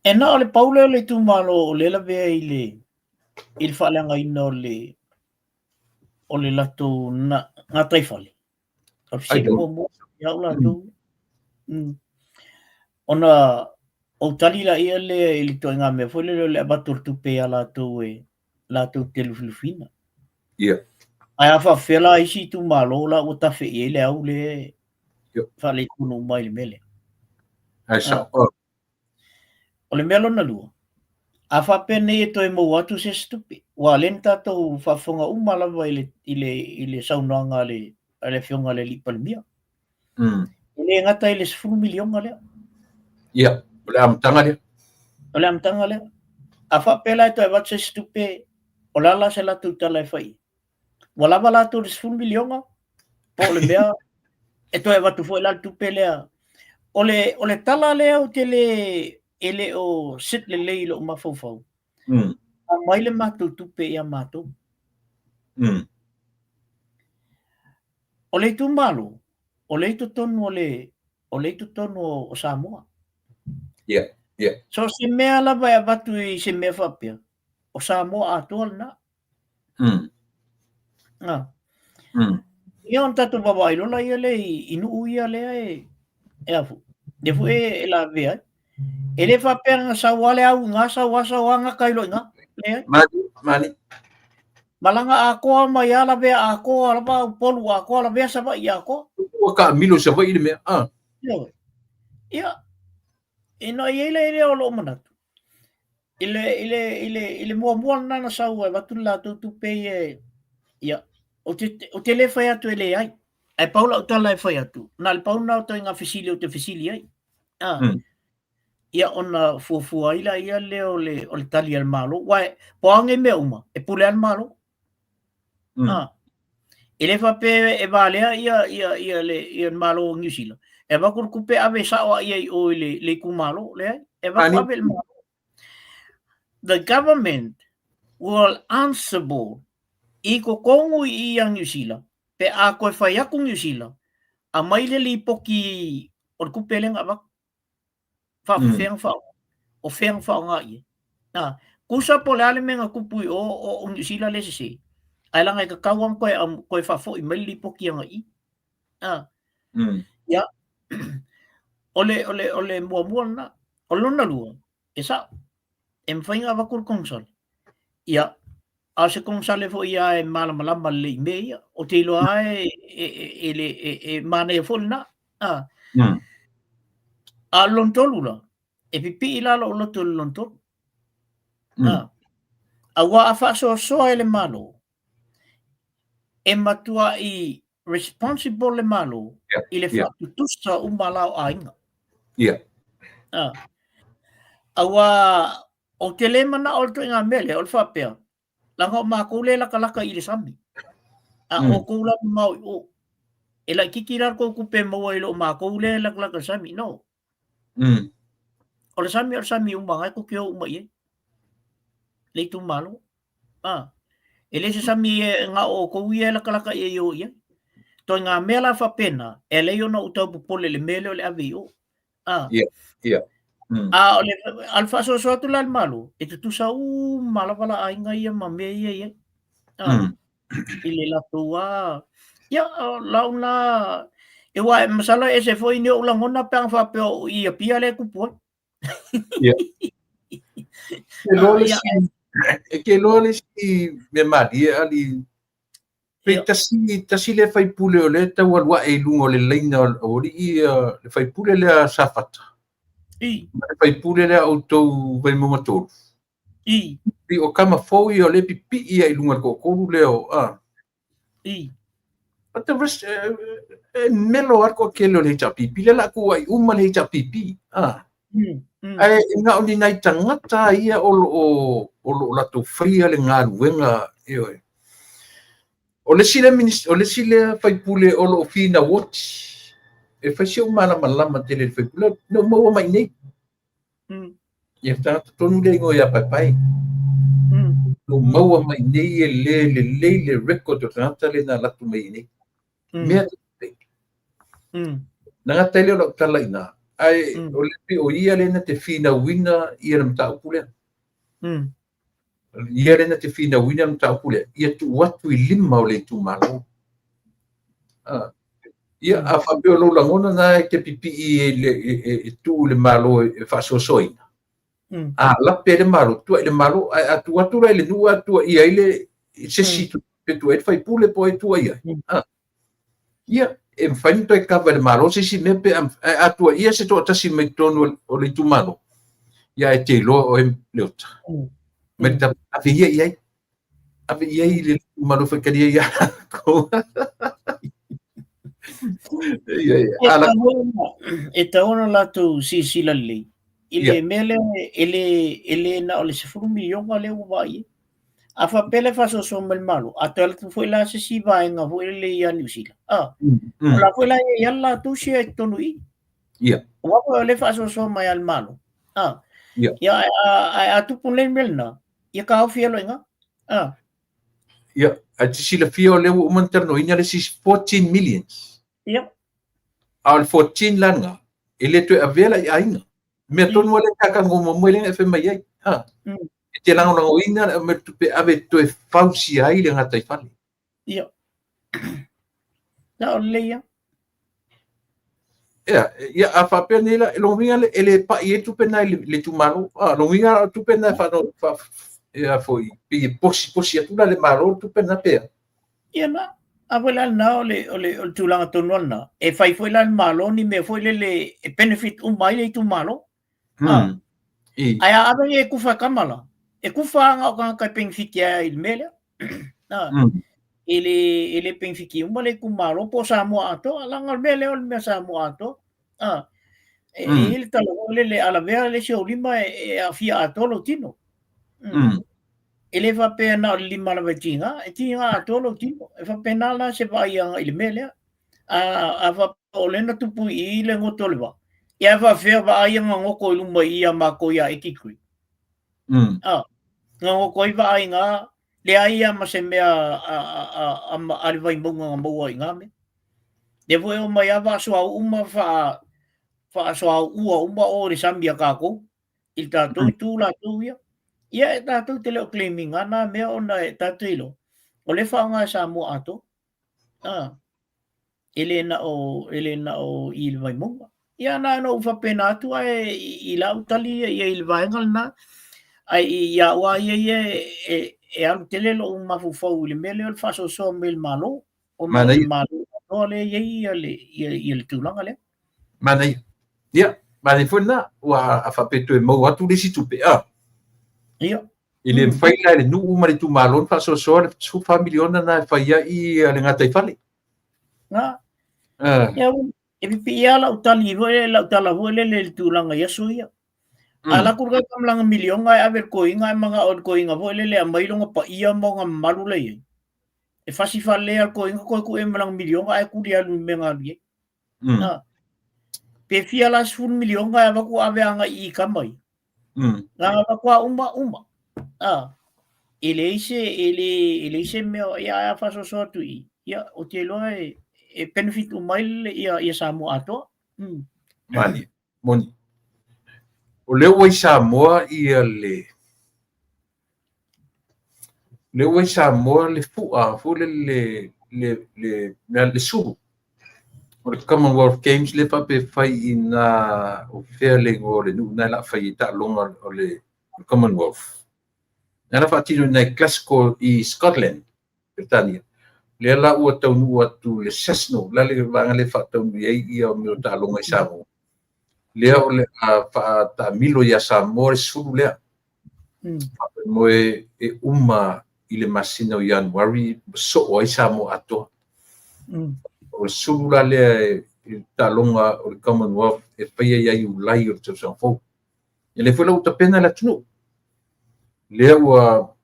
Speaker 2: E na o le paule o le tumalo o le la vea i le whaalanga ina o le lato ngā taifale. O se mua ia o lato. Ona o talila ia le ili toi ngā mea fwele le abatur tupe a lato te lufilufina.
Speaker 1: Ia.
Speaker 2: Ai a whawhela isi tumalo la o tawhi e le au le whale kuno mai le mele.
Speaker 1: Ai sa
Speaker 2: O le melo na lua. A whapene e toi mau atu se stupi. Wa len tātou whawhonga umalawa i le saunoanga le whionga le lipalmia. Le ngata i le 10 milionga lea.
Speaker 1: Ia, o le amtanga lea.
Speaker 2: O le amtanga lea. A whapela e toi wat se stupi o lala se latu tala e whai. Wa lava latu le 10 milionga. Po le mea e toi watu fo la tupe lea. O le tala lea o te le ele o sit le leilo o mawhauwhau. A mai le mātou tupe ia mātou. O le tu malo, o le tu tonu o Samoa.
Speaker 1: Ia, ia.
Speaker 2: So se mea lava e watu i se mea whapea. O Samoa atua na. Ia on tatu wawai lola ia le inu uia lea e afu. Defu e la vea. Ele whapea ngā sawale au ngā sawanga kailo ngā.
Speaker 1: Mani.
Speaker 2: Malanga a koa mai ala vea a koa alaba polu a koa ala vea sawa i a koa.
Speaker 1: O ka milo sawa i le mea.
Speaker 2: Ia. Ina i ele o lo manatu. Ile mua nana saua watu la tupe e. Ia. O te le whai atu ele ai. Ai paula o tala e whai atu. Nā le pauna o toi ngā fisili o te fisili ai. Ia ona fuafua ila ia leo o le tali al malo. Wai, poange mea uma. E pule al malo. Ele whape e valea ia le malo o New Zealand. E wakur kupe ave sawa ia i o le kumalo. E wakur ave le malo. The government will answerable i ko kongu i ang New Zealand. Pe a koe whai aku New Zealand. A maile li poki o kupe lenga wak. O feang whao ngā i. Kusa po le ale menga kupui o New Zealand le se. Ai langa i ka kawang koe whafo i maili poki anga i. Ia. Ole mua na. O lona lua. E sa. E mwhainga wakur kongsal. Ia. A se kongsale fo ia e malama le i mea. O te iloa e mana e fol na. A lontolu la. E pipi ila lo loto lontolu. A wa a whaso soa ele malo. E matua i responsible le malo. I le whatu tusa umalao a inga.
Speaker 1: Ia.
Speaker 2: A wa o te le mana o to inga mele o le whapea. Langa o makule laka i le sami. A o kula mau i o. E la kikirar ko kupe maua ilo o makule laka sami. No. O le sami umangai ko kio umai e. Le tu malo. E le se sami ngā o kouia laka i e o ia. To ngā mela whapena. E le ona utau pupole le mele o le avi o.
Speaker 1: Ia.
Speaker 2: O le alfaso soatu la malo. E tu tusa malawala a inga ia ma mea ia. I le latua. Ia launa. E wa masala e se foi ni o langona pang whapeo i a pia le kupua.
Speaker 1: Ia. Ke lole si me mari ali pe tasi le fai pule o le tau alua e lungo le leina o li le fai pule le safata le fai pule le autou vai momatolu i o kama foi o le pipi ia i lunga ko koru leo
Speaker 2: I.
Speaker 1: But melo arko kelo le chapipi le la ku ai le chapipi. Ai nga oni nai tangata ia o la to fria le nga luenga io. O le sile fai pule o lo fina watch. E fai si malama tele fai pule no mo mai nei. Ia ta tonu le ngo ia pai. No mo mai nei le record o tangata le na la tu mai nei. Mea nanga tele o tala ina ai o le o ia le na te fina wina ia na ta pule ia le na te fina wina na ta pule ia tu watu I lima o le tu malo ia a fa be lo langona na te pipi e tu le malo e fa sosoina la pe le malo tu le malo a tu watu le nu atu ia ile se situ pe tu e fai pule po e tu ia ia e mfanito e kava le malo si mepe atua ia se to tasi me tonu o le tumalo ia e te lo o le ota me ta ave ia le malo fa karia ia ko
Speaker 2: ala e taona la tu si la le ile mele ele na ole se fu milion le vai a fa pele fa so mel malo a tel tu foi la se si vai nga foi le ia New Zealand la foi la ia la tu si e tonu I wa ko le fa so mai al malo ia a tu pun le mel na ia ka o fielo nga
Speaker 1: ia a si la fio le o manterno ina le 14 millions al 14 langa ele tu avela ia inga me tonu le ka ngo mo le fe mai ai te lango ina me tupe ave to e fausi ai le ngata fali
Speaker 2: ia na le
Speaker 1: ia a fa penela lo vinga ele pa i tupe na le tumalo lo vinga tupe na fa no fa ia foi pi posi atu le malo tupe na pe
Speaker 2: ia na abuela na ole tulanga tonol na e fai foi la malo ni me foi le benefit mai le tumalo ai ave e ku fa kamala e ku fa nga ka benefit ya il mele ele benefit le ku malo po sa mo ato langa mele ol me sa mo ato il talo le ala vera le sio lima e a fia ato lo tino ele va pena lima la vetinga e tinga ato lo tino e va pena la se va ia il mele a va olena tupu I le ngotolwa ia va fer va ia ngoko luma ia mako ia ikikui ngoko va inga le ia ma se mea a le vai bunga mo inga me de vo o mai va so uma fa so uma o le sambia kako il tato tu la tuia ia tato te le claiming ana me ona tato ilo o le fa nga sa mo ato Elena o il vai monga ia na no fa pena tu ai ila utali ia il vai ngalna ai ia wa ia e al tele lo uma fu fo le mele al fa so mel malo o malo no le ia le tulanga le
Speaker 1: mana ia mana funa wa fa peto e mo atu le situ pe
Speaker 2: ia
Speaker 1: ele fai la le nu uma le tu malo fa so su familiona na fa ia I le ngata fale
Speaker 2: ia e pia la utali la utala le tulanga ia so ia ala kurga kamlanga milion ngai aver koinga mga od koinga vo le mai longa pa ia mo nga malu le e fasi fale al koinga ko e malang milion ngai ku dia lu menga bi pe fia la 1 milion ngai va ku ave anga I kamai nga va ku uma ele se me ia fa so tu ia o te lo e benefit mai ia samo ato
Speaker 1: moni o le wai Samoa ia le wai Samoa le fu le suru o le Commonwealth Games le fa pe fai ina o fairling o le nu na la fai ta longa o le Commonwealth na fa tino na classical I Scotland Britannia le la o tau nu atu le sesno la le vanga le fa tau ia o me ta longa Samoa lea o le fa ta milo ia Samoa le suru lea mo e uma i le masina o Januari so o ai sa mo ato o sulula le talonga o le Commonwealth e paia ia i ulai o le tausanga e le foi lau tapena la tunu lea ua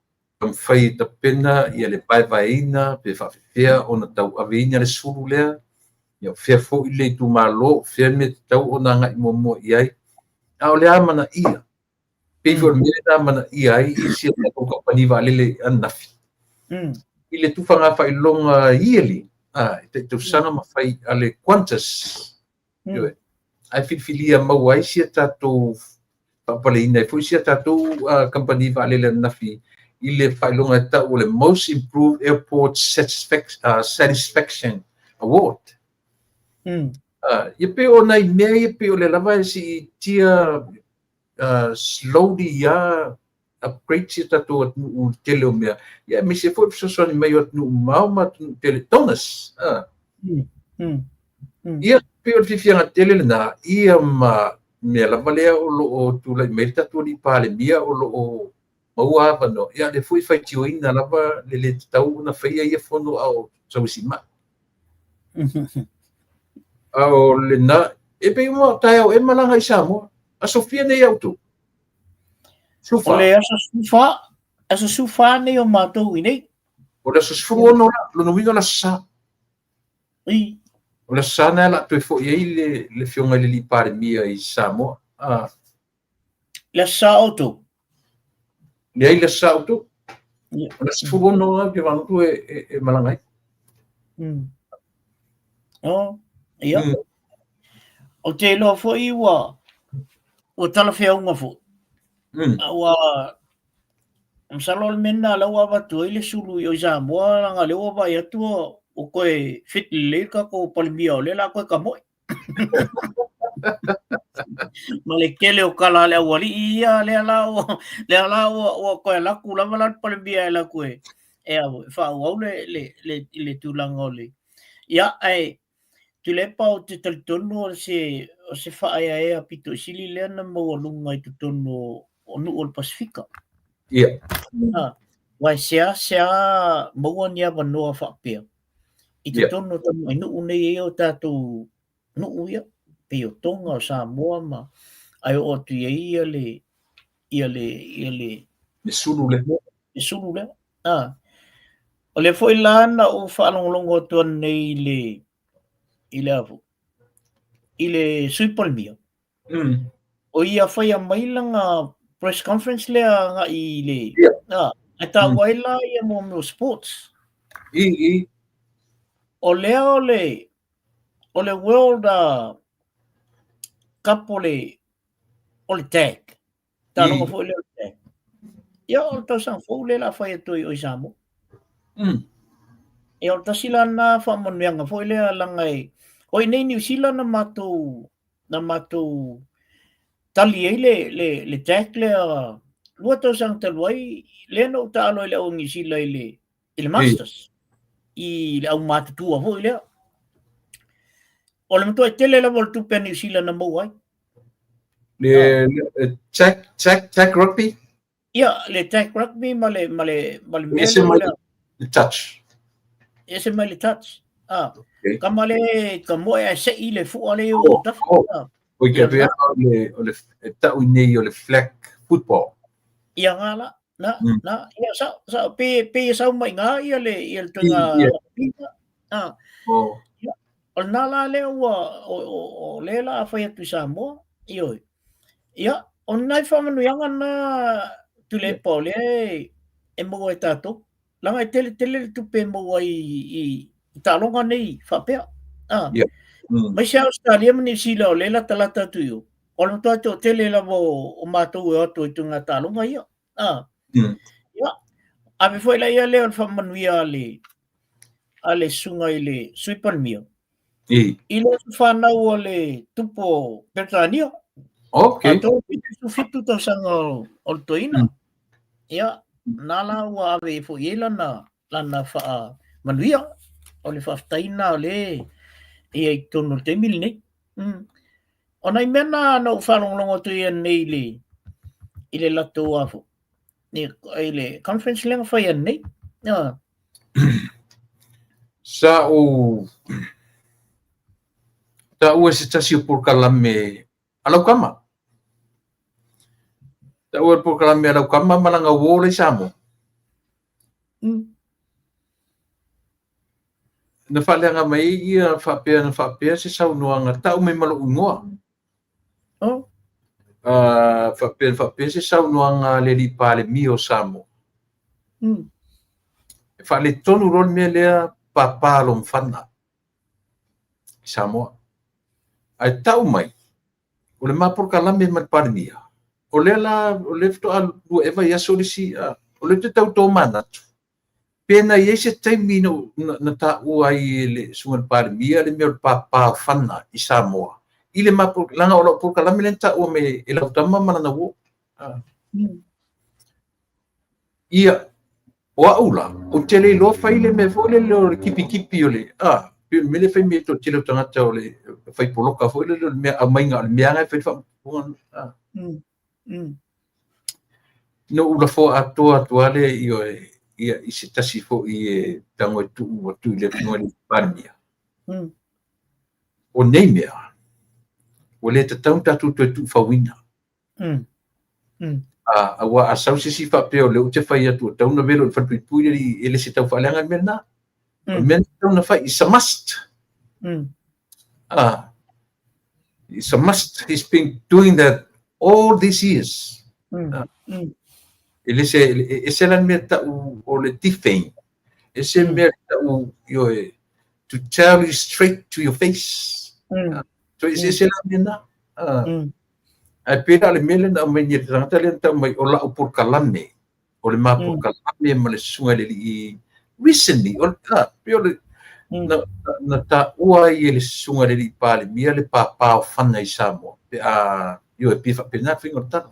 Speaker 1: fai tapena ia le paevaeina pe faafefea ona tauaveina le sulu lea ia fea fo'i le itumālō fea me tatau ona aga'i muamua i ai a o le a manaʻia pei foi le mea na manaʻia ai i sia tatou kapani va'alele anafi i le tufaga fa'ailoga iali e taʻitausaga mafai a le Qantas ioe ae filifilia mau ai sia tatou fa'apaleina e fo'i sia tatou company va'alele anafi i le fa'ailoga e ta'u o le Most Improved Airport Satisfaction Award. Ia pe ona i mea ia pe o le lava e si tia slowly ia upgrade sia tatou atunuu tele o mea ia me se fo'i fesoasoani mai o atunuu mao ma atunuu tele Tongas ia pe o le fiafiaga tele lenā ia ma mea lava lea o lo'o tula'i mai le tatou ali'i palemia o lo'o maua avanoa ia le fo'i faitioina lava le tatau ona faia ia fonoa o sauesima'i o lenā e pei uma taeao e malaga i Samoa a Sofia nei autu
Speaker 2: o le asa sufa nei o matou i nei
Speaker 1: o le sosfuga ono lona uiga o le sasā o le sasā na la'atoe fo'i ai le fioga i le li'i palemia i Samoa
Speaker 2: le sasā outou
Speaker 1: leai le sasā outou o le sosfuga ono ke vanutu e malaga ai
Speaker 2: ia o te loa fo'i ua talafeauga fo'i ua masalo le mena lau avatu ai le sulu i o Samoa laga lea ua vai atu o koe fitilelei kako palemia o le la koe kamo'i ma le kele o kala le auali'i ia lea la ua koe alaku lava la le palemia e la koe e fa'auau le tulaga o le ia ae tulepa o te talitonu o se whaaea pito isili lea na maualunga i tutonu o nuu o le Pasifika.
Speaker 1: Ia.
Speaker 2: Wai sea maua ni awa noa whaapea. I tutonu tamu ai nuu nei o tātou nuu ia. Pe o Tonga o Samoa ma. Ai o tu ia le
Speaker 1: sulu le.
Speaker 2: Le sulu le. O le foi lana o whaalongolongo tuan nei i le avu. I le suipalmia. O ia whai a mailanga press conference lea nga i le. A ta waila ia mo sports. O lea o le World Cup o le tag. Ta longa fo le tag. Ia o ta sang fo le la whai atoi o Samoa. E o tasila na whamanuanga fo le langai. O nei New Zealand na matou tali ai le tag le lua tau sang taluai le no talo le o New Zealand le Masters i le au matatua fo le o le matua tele la vol tupe New Zealand na mau ai
Speaker 1: le tag rugby
Speaker 2: ia le tag rugby ma le
Speaker 1: touch
Speaker 2: ese mai le touch kamale kamoe se i le fu ale o tafa
Speaker 1: o ke vea o le ta'u nei o le flag football
Speaker 2: ia ngala na ia sa pe sa mai nga ia le tunga o nala le o le la fa tu Samoa io ia on nai fa manu yanga na tu le pole e mo e tato langa tele tu pe mo i talonga nei fa pe mai se Australia mani sila o le la talata tu yo o no to tele la o mato o to tunga talonga ia ia ave foi la ia le fa manu ia ale sunga ile suipalmia ile fa na o le tupo Britania ato su fitu to sanga o toina ia nala wa ave fo yela na fa manuia o le faftaina o le e tono te mil nei ona mena no whalonglongo tu ia nei ile lato afo ni ile conference lang fa yan ni
Speaker 1: sa o se tasi por kalame alau kama ta o por kalame alau kama malanga wole samo na falenga mai ia fa pe se sa unuanga ta o mai malo ungoa fa pe se sa unuanga le li pale mio samo fa le tonu rol me le papa lom fana samo ai tau mai o le mapor kalame man parmia o le la o le to al do eva ya solisi o le tau to mana pena yese taimino na ta o ai le suan parmia le me papa fana i Samoa ile mapor langa o por kalame le ta o me e la tama mana na wo ia o aula o tele lo faile me fole le kipi ole me le fai me to tilo tangata ole fai poloka fole le me amainga me anga fai fa no ula fo ato ale ia isi tasi fo i tango tu le no le parmia o neimea o le tata tu fawina awa asau si fa pe le te fai atu tau na velo fa pui ele se tau falanga mena men tau na fai is a must it's a must. He's been doing that all these years ele se lan meta o le tifein ese meta yo to tell you straight to your face so ese lan mena ai pena le mele na mai ni tangata le ta mai o la por kalame o le ma por kalame ma le sunga le i recently o ta pio le na ta ua i le sunga le i pale mia le papa o fana i Samoa pe yo e pifa pena fingo ta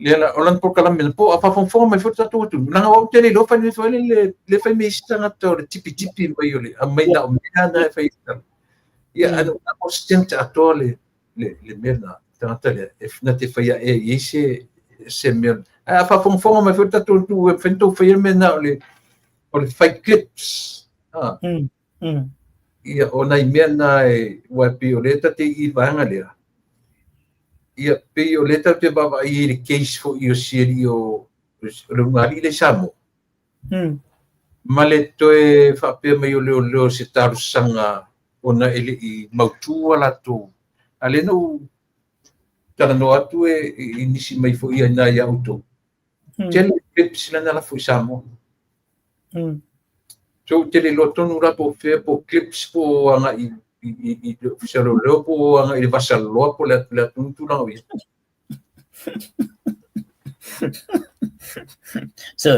Speaker 1: le la o lan por kalame po a fa fon mai fota tu na o tele lo fa ni so le fa mi stanga to le tipi mai yo le a mai na o na fa ia ano o stenta atole le mena tangata le if na te fai ese se me fa fon mai fota tu fento fai mena o le fai clips ia o nai mena wa pioleta te i vanga le ia pioleta te baba i le case for your serio le ngari le samo male toe fa pe mai o le se taru sanga ona ele i mautua la tu ale no tala no atu e nisi mai fo ia na ia auto tele clips la na fo samo so tele lo tonu ra po fe po clips po anga i fisalo lo po anga i vasalo po la tuntu la wi
Speaker 2: so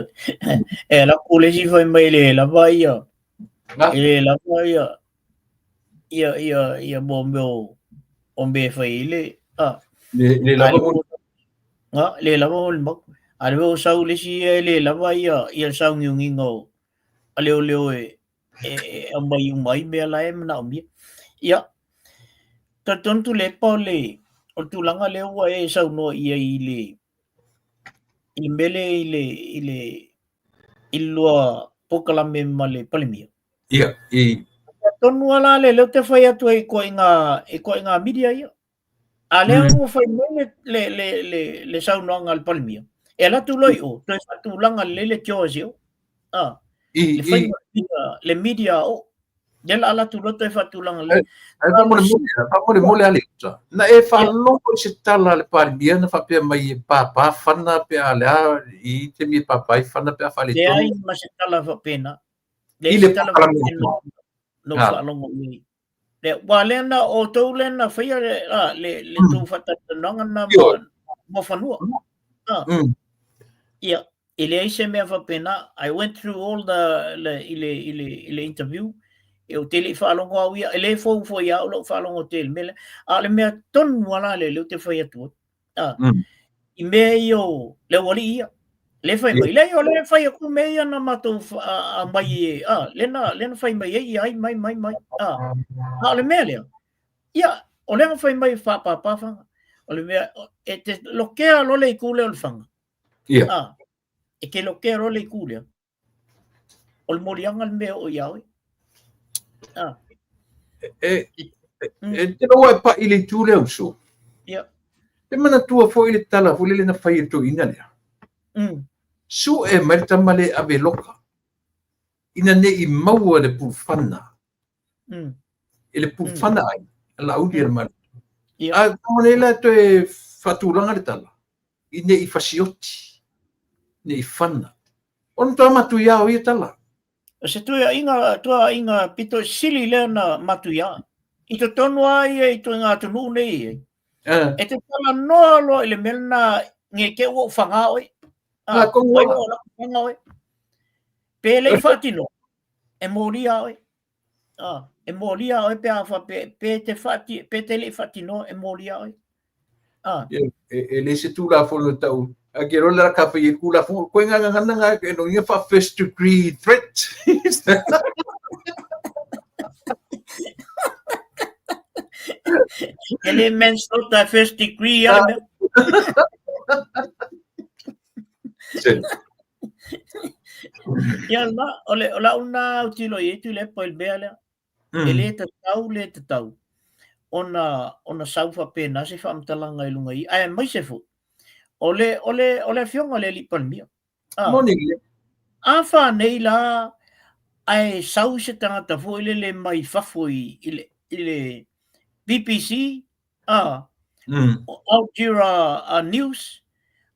Speaker 2: la college foi mai le la vai ele la vai ia bombe foi le
Speaker 1: le la
Speaker 2: le la mo algo sau le si le la vai ia sau ngingo aleo mai me la na mi ia tontu le pole o tu langa le wa sau no ia ile ile ilua pokalame male palimia
Speaker 1: ia
Speaker 2: tonu ala le te fai atu ko inga media ia ale mo fai le sau no ngal palimia ela tu loi o tu langa le tiosi le media o del ala tu lo te fatulang le
Speaker 1: ai mo le ale na e fa lo se tala le palimia na fa pe mai papa fana pe ala i te mi papa fana pe fa le
Speaker 2: to ai ma se tala fa pena
Speaker 1: le
Speaker 2: tala no fa longo ni le walena o to lena fa le tu fata no na mo fanua ia ile se me fa pena I went through all the ile interview e o tele fa longo ia ele fo ia lo fa longo tel mele ale me ton wala le te fa tu i me yo le wali ia le fa mai le yo le fa ku me ia na mato mai lena fa mai ai mai ale me le ia o le fa mai fa pa fa o le me e te lo que lo le ku le fanga
Speaker 1: Ia.
Speaker 2: E ke lo kero le kulia. O le morianga le mea o iau.
Speaker 1: Te roa e pa i le tū leo so.
Speaker 2: Ia.
Speaker 1: Te mana tua fo i le tala, fo le na whai e to ina lea. Su e marita male ave loka. Ina ne i maua le pulfana. E le pulfana ai. La audi e male. A kamane la to e whatulanga le tala. I ne i fasioti. Ne i whana. Ono toa matu iao i tala.
Speaker 2: Se tua inga pito sili lea na matu ia. I to tonu ai e i to ngā tunu nei e. E te tala noa loa i le melna nge ke ua whanga oi. Mai o la whanga oi. Pele i whatino. E moria oi. E moria oi pe awha pe te le i whatino e moria oi.
Speaker 1: E le se tū la whono tau. A ke rola ka whai e kula whono. Koe ngā ngana e no inga wha first degree threat.
Speaker 2: Elements of the first degree. Ia la, o la una utilo i tu le po il bea lea. E le te tau. Ona saufa pena se whamtalanga i lunga i. Ai mai se fu. O le fionga le lipan mia.
Speaker 1: Morning.
Speaker 2: A whanei la ai sau se tangata fu ile le mai fafu i le BBC, Al Jazeera News,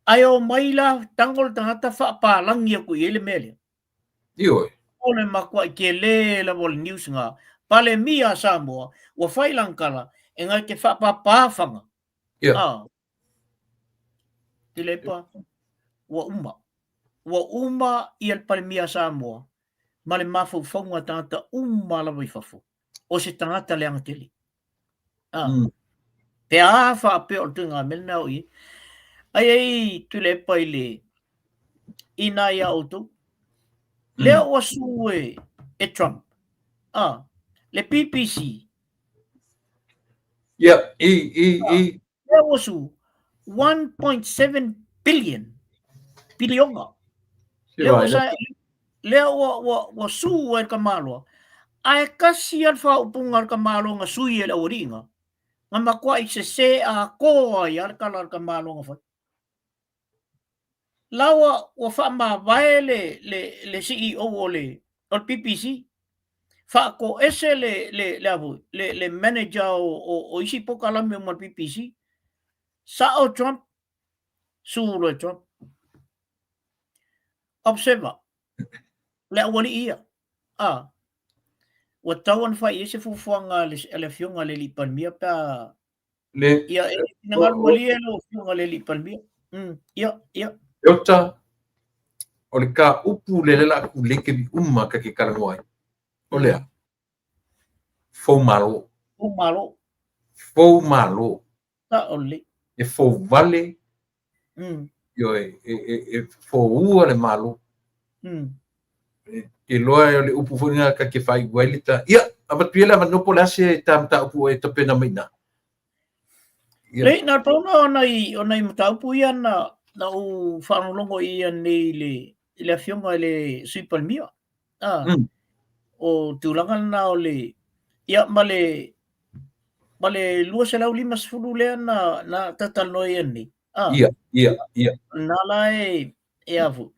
Speaker 2: ai o mai la tangol tangata whaapalangi aku i ele mele.
Speaker 1: Ioi.
Speaker 2: Ole makua i ke le la wole news ngā. Pale mia Samoa, wa whailangkala, e ngai ke whaapapawhanga. Te lepa, wa uma. Wa uma i al pale mia Samoa. Male mafu whaunga tangata uma la wai fafu. O se tangata leanga tele. Te awha ape o tunga melna o i. Ai tu le pa i le ina ia auto. Lea o asu e Trump. Le PPC.
Speaker 1: Lea
Speaker 2: o asu 1.7 billion. Bilionga. Lea o su e kamaloa. Ai kasi al fa upunga kamalo nga sui e la oringa. Nga makua i se a koa i al kamalo nga fa. Lawa o fa ma vai le CEO o le PPC. Fa ko ese le manager o isi po kalame mo PPC. Sa o Trump sulo Trump. Observa. Le wali ia. O tawan fa ese fufuanga le fionga le lipan mia pa.
Speaker 1: Le
Speaker 2: ia nangal wali lo fionga le lipan mia. Ia.
Speaker 1: Yota o le ka upu le la ku le ke umma ka ke kalangoai. O lea. Fou malo.
Speaker 2: Ta ole.
Speaker 1: E fou vale. Yo e fou ua le malo. Ke loa o le upu funinga ka ke whai wailita. Ia, apatuela manopo lase tamta upu e tapena maina.
Speaker 2: Le, na pauna o nei mataupu ia na u whanolongo ia nei le fionga le suipalmia. O tūlanga na o le ia male lua se lau 5 lea na tatalo ia nei.
Speaker 1: Ia.
Speaker 2: Nala e avu.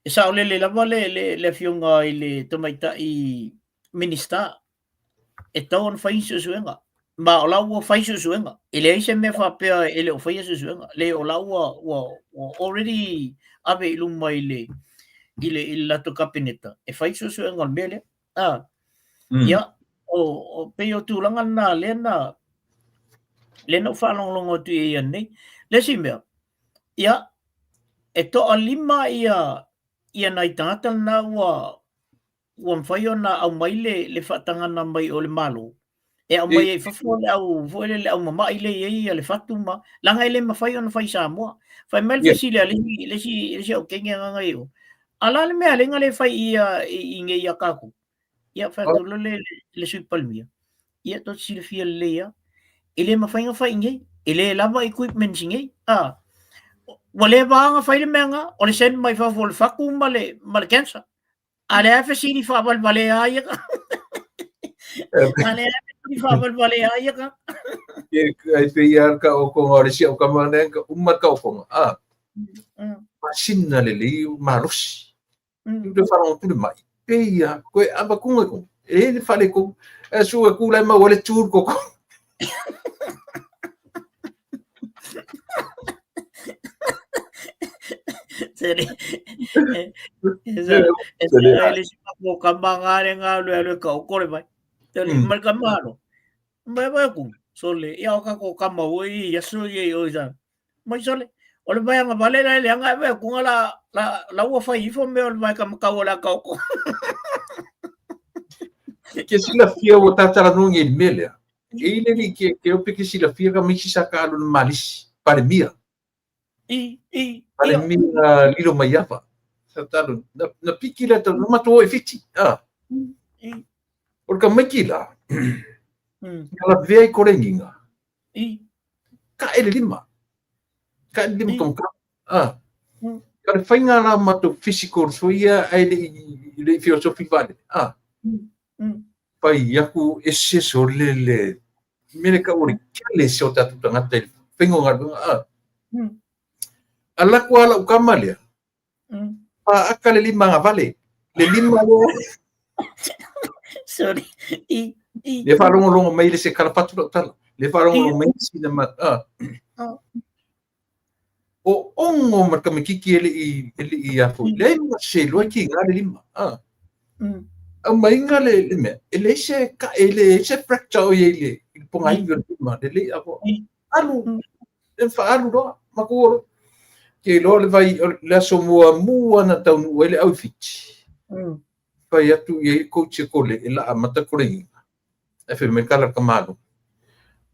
Speaker 2: E sa ole le lava le fionga i le tomaita i minista. E tau an whainsu suenga. Ma o lau o whaisu suenga. E le eise me whapea e le o whaisu suenga. Le o lau o already ave iluma i le lato kapineta. E whaisu suenga al mele. Ia. O peo tūlanga na lena o whanonglongo tu ia nei. Le si mea. Ia. E toa 5 ia nai tangata na ua mwhaio na au mai le whatangana mai o le malo. E au mai e whafua le au mamai le ia le whatuma. Langa ele mawhaio na whai Samoa. Whai mai le si le si au kenge nganga eo. Ala le mea lenga le whai i nge ia kako. Ia whatolo le suipalmia. Ia tot si le fia le ia. Ele mawhainga whai nge. Ele lava equipment nge. Wale ba nga file menga o le sen mai fa vol faku male kensa. Ale fa sini fa bal bale ay ka. Ale fa sini fa bal bale ay ka.
Speaker 1: Ai pia ka o ko ngore si o ka mana ka umat ka o ko masina le malusi tu farong tu mai pia ko aba kunga ko e fale ko su ku lai ma wale tur ko
Speaker 2: Seri ele si mo kamangare nga lo ka ko le mai tele mal kamaro mai ba ku sole ya ka ko kamawoi ya so ye o ja mai sole o le vai nga vale le nga be ku la wa fa ifo me o le vai ka wala ka ko
Speaker 1: ke sila fia o tatara nungi mele e ile ni ke o peke sila fia ka misi saka alu malis pare mia pare mia lilo maiapa sa talu na pikila to no mato e fiti o ka makila kala vei korenginga ka ele lima kom ka fainga la mato physical so ia ele philosophy vale pai yaku ese solele mele ka ori kele so tatu tangata pengo ngar ala kuala ukamalia pa akale lima ngavale le lima lo
Speaker 2: sorry
Speaker 1: le farong longo mai le se kala patu tala le farong longo mai sina ma o ongo marka mikiki ele i afu le ma se lo ki ngale lima mainga le me ele se ka ele se fracture ele ponga ingo lima le apo alu en fa alu do makoro ke lo le vai la so mua na tau ele au fiti vai atu ye coach ko le la amata ko le e fe me kala kamalo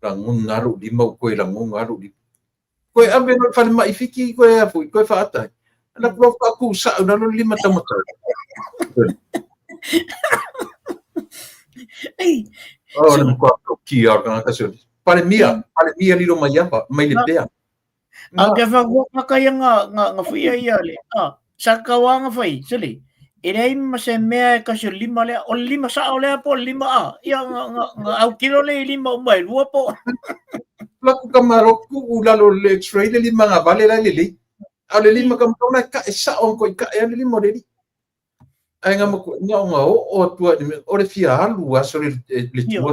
Speaker 1: la ngaru di mau ko la ngaru di ko abe no fa mai fiki ko e fu ko fa ata la ko fa ku sa na lo lima tamata oh le ko ki organa ka so pare mia lilo mai le pea
Speaker 2: aga fa go kaya nga fia ia le sa kawa nga fai sele ere ma se me ka so lima le o lima sa o le po lima ia nga au kilo le lima mai lu po
Speaker 1: la ku kamaro ku ulalo le x-ray le lima nga vale la le ale lima kam tona ka sa on ko ka ya le lima le ai nga mo nga o tua o le fia alu aso le tua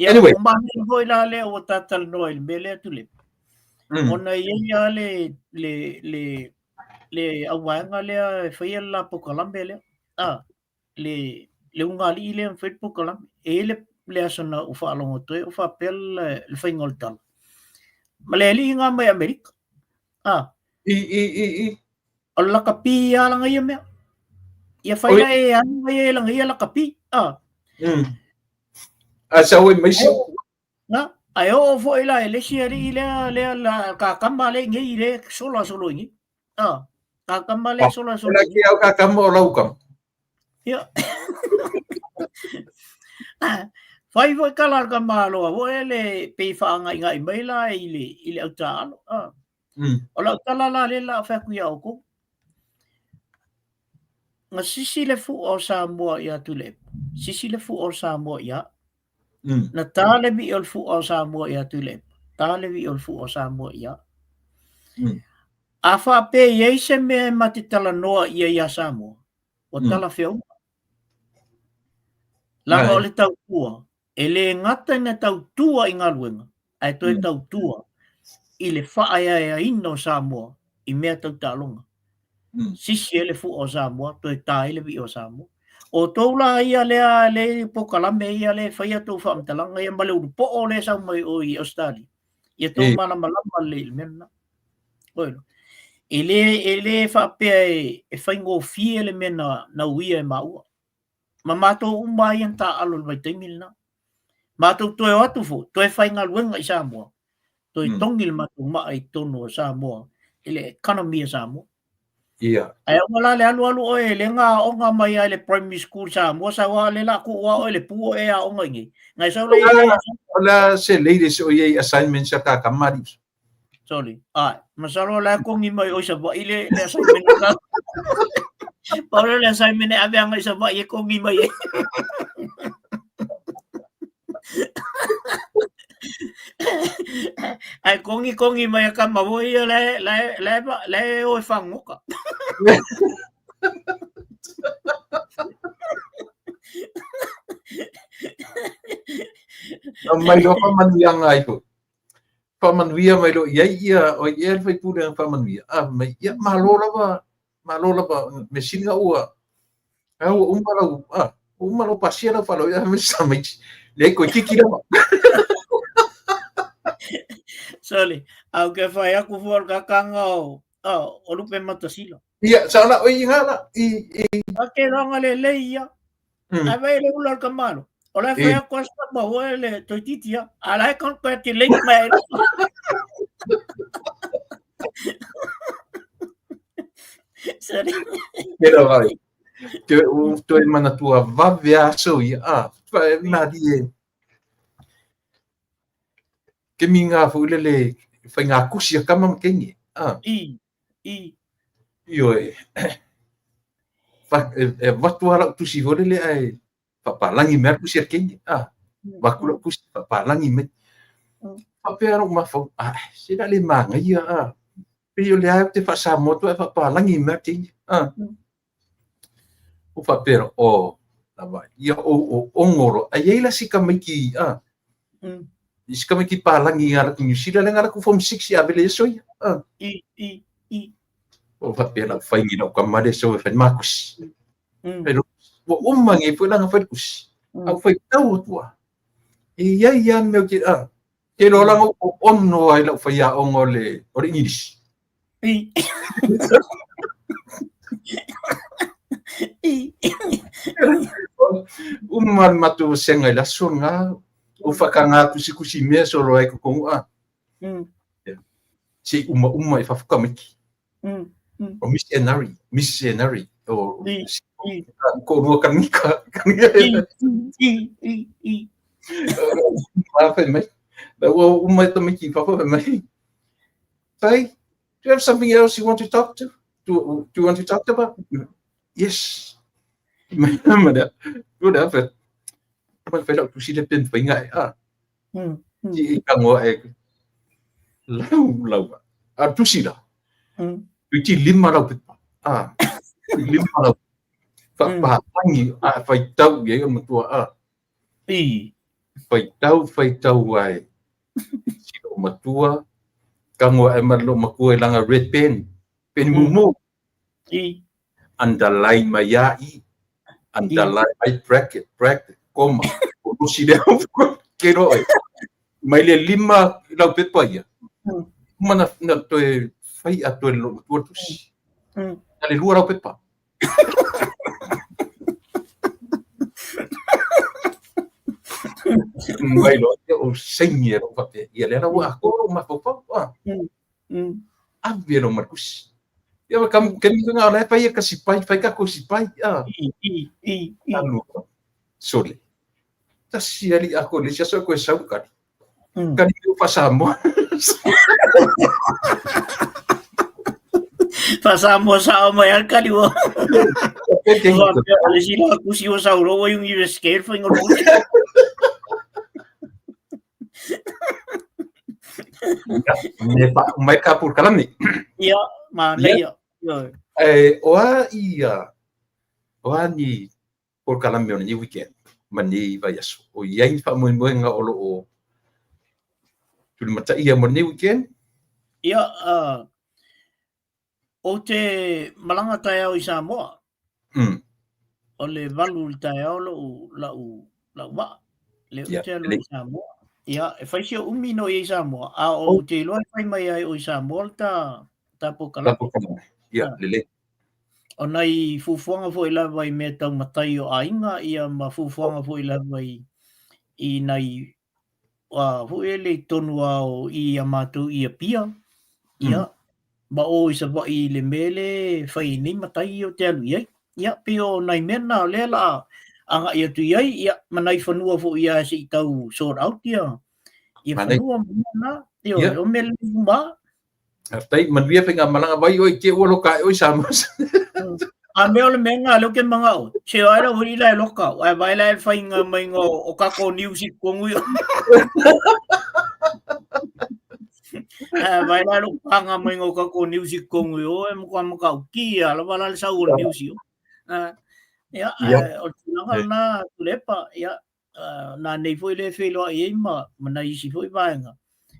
Speaker 2: anyway ma ho la le o tatal no il bele tu le ona ia le awanga le fai la po kalambe le le ungali le fet po kalam le asona u fa longo to u fa pel le fai ngoltal maleli nga mai amerika alla kapi ya lang ia me ia fai la e an mai lang ia la kapi
Speaker 1: asa we mai si
Speaker 2: na ayo fo ila le siari le la ka kamale ngi le solo ngi ka kamale solo
Speaker 1: la ki au ka kamo la ukam
Speaker 2: ya fai vo kala ka malo vo ele pe fa ngai mai la ile au talo ola kala la le la fa ku ya ko nga sisi le fu o Samoa ia tule sisi le fu o Samoa ia na tale bi ol fu o Samoa ia tule tale bi ol fu o Samoa ia afa pe ye se me matitala noa ia Samoa o tala feo la ole tau tua ele ngata na tau tua inga luenga ai toi tau tua ile fa ia ino Samoa i mea tau talonga sisi ele fu o Samoa toi tai le bi o Samoa o toula ia le pokalame ia le faia to fa mtalanga ia male u po o le sa mai o i Australia ia to mala le menna bueno ele fa pe e faingo fie le mena na uia e maua mamato umai anta alo vai temilna mato to e atu fo to e fainga luenga i Samoa to i tongil matu mai tono Samoa ele economy Samoa ai wala le alu o ele nga o nga mai le primary school Samoa sa wa le la ku wa o le pu e a o ngai ngai sa le
Speaker 1: ola se ladies o ye assignments ka kamari
Speaker 2: Sorry. Masalo la ko ngi mai o sa ba ile le sa min ka. Para le sa min abi ang sa ba ye ko ngi mai. Ai kongi mai ka mawoi le o fango ka.
Speaker 1: Mai lo pamanuia ngai ko. Pamanuia mai lo ia o ia fai pura pamanuia. Mai ia malo lava me singa ua. Au umalo pasiera falo ia me samai. Le ko kiki lava.
Speaker 2: Sorry, au ke fai aku for kakanga o lupe matasilo.
Speaker 1: Ia sana o ingala
Speaker 2: Ake ronga le ia. Ave le ular kamalo. Ola fai aku asta ba le toititia. Ala kon ko ti link mai. Sorry.
Speaker 1: Pero vai. Que o to e mana tua va viaso ia fai madi ke minga fulele fai nga kusia kama mkengi io watu ala tusi holele ai papalangi mer kusia kengi wakula kusi papalangi me papero ma fo sida le manga ia pio le ai te fa sa moto e papalangi mer kengi o papero o lava ia o ongoro aiela sika miki Iska me ki palangi ngara ku New Zealand ngara ku form 6 ya vele so ya. O fa pela fa ngi no kamade so fa makus. Pero o ummangi fu lang fa kus. Au fa tau tua. Ia me ki ke lo lang o onno ai la fa ya ongole o English. Umman matu senga la sunga o whakanga kusi mea so roe ko kongu Se uma e whakakamiki. O missionary. O ko rua kanika. Mawhai mai. O uma e tamiki whawhai mai. Say, do you have something else you want to talk to? Do you want to talk about? Yes. Good effort. Mà phải đọc tusi le pen phải ngai Chị càng ngồi lâu tusi da. Tusi lima lau pet. Lima lau. Fa pangi phải tau ye kan matua Phải tau ai. Si lo matua càng ngồi mà lo makue langa red pen mumu. Underline mayai. Underline I bracket. Koma o si le ke roi mai le lima lau pe paia mana na to fai a to lo tusi ale lua lau pe pa mai lo o senye ro pa pe ia le na wa ko ma po pa vero markus ia kam ke mi nga le pa ia ka si pai ka ko si pai sole si ali ako le sia so ko sa ukari kan eu pasamos
Speaker 2: sa mai al kaliwo ale si la kusi o sa ro yung i scare fa ngol
Speaker 1: mai ka por kalam ni
Speaker 2: ya ma le ya
Speaker 1: oa ni por kalam ni weekend mani vai aso o iai fa mo nga olo o tu mata ia mo ni weekend
Speaker 2: ia o te malanga tai au i Samoa o le valu tai au la wa le o te lo i Samoa ia e fai sia umino i Samoa o te lo fai mai ai o i Samoa ta pokala
Speaker 1: ia lele
Speaker 2: o nai fufuanga fo ila vai me tau matai o ainga ia ma fufuanga fo ila vai i nai fu ele tonu o i amatu i pia ia ba o isa ba i le mele fai ni matai o te alu ia pio nai mena le la anga ia tu ia manai fanua fo ia si tau sort out ia fanua mana ia o mele ba
Speaker 1: Aftai man via penga malanga vai oi ke olo ka oi samas.
Speaker 2: A me ole menga lo ke manga o. Se ai ro ri lai loka. Ai vai lai fai nga mai ngo o ka ko music ko ngui. Vai lai lo panga mai ngo ka ko music ko ngui o em ko mo ka ki ala wala sa ul music. Ya o tanga na lepa ya na nei foi le fe lo ai ma na isi foi vaenga.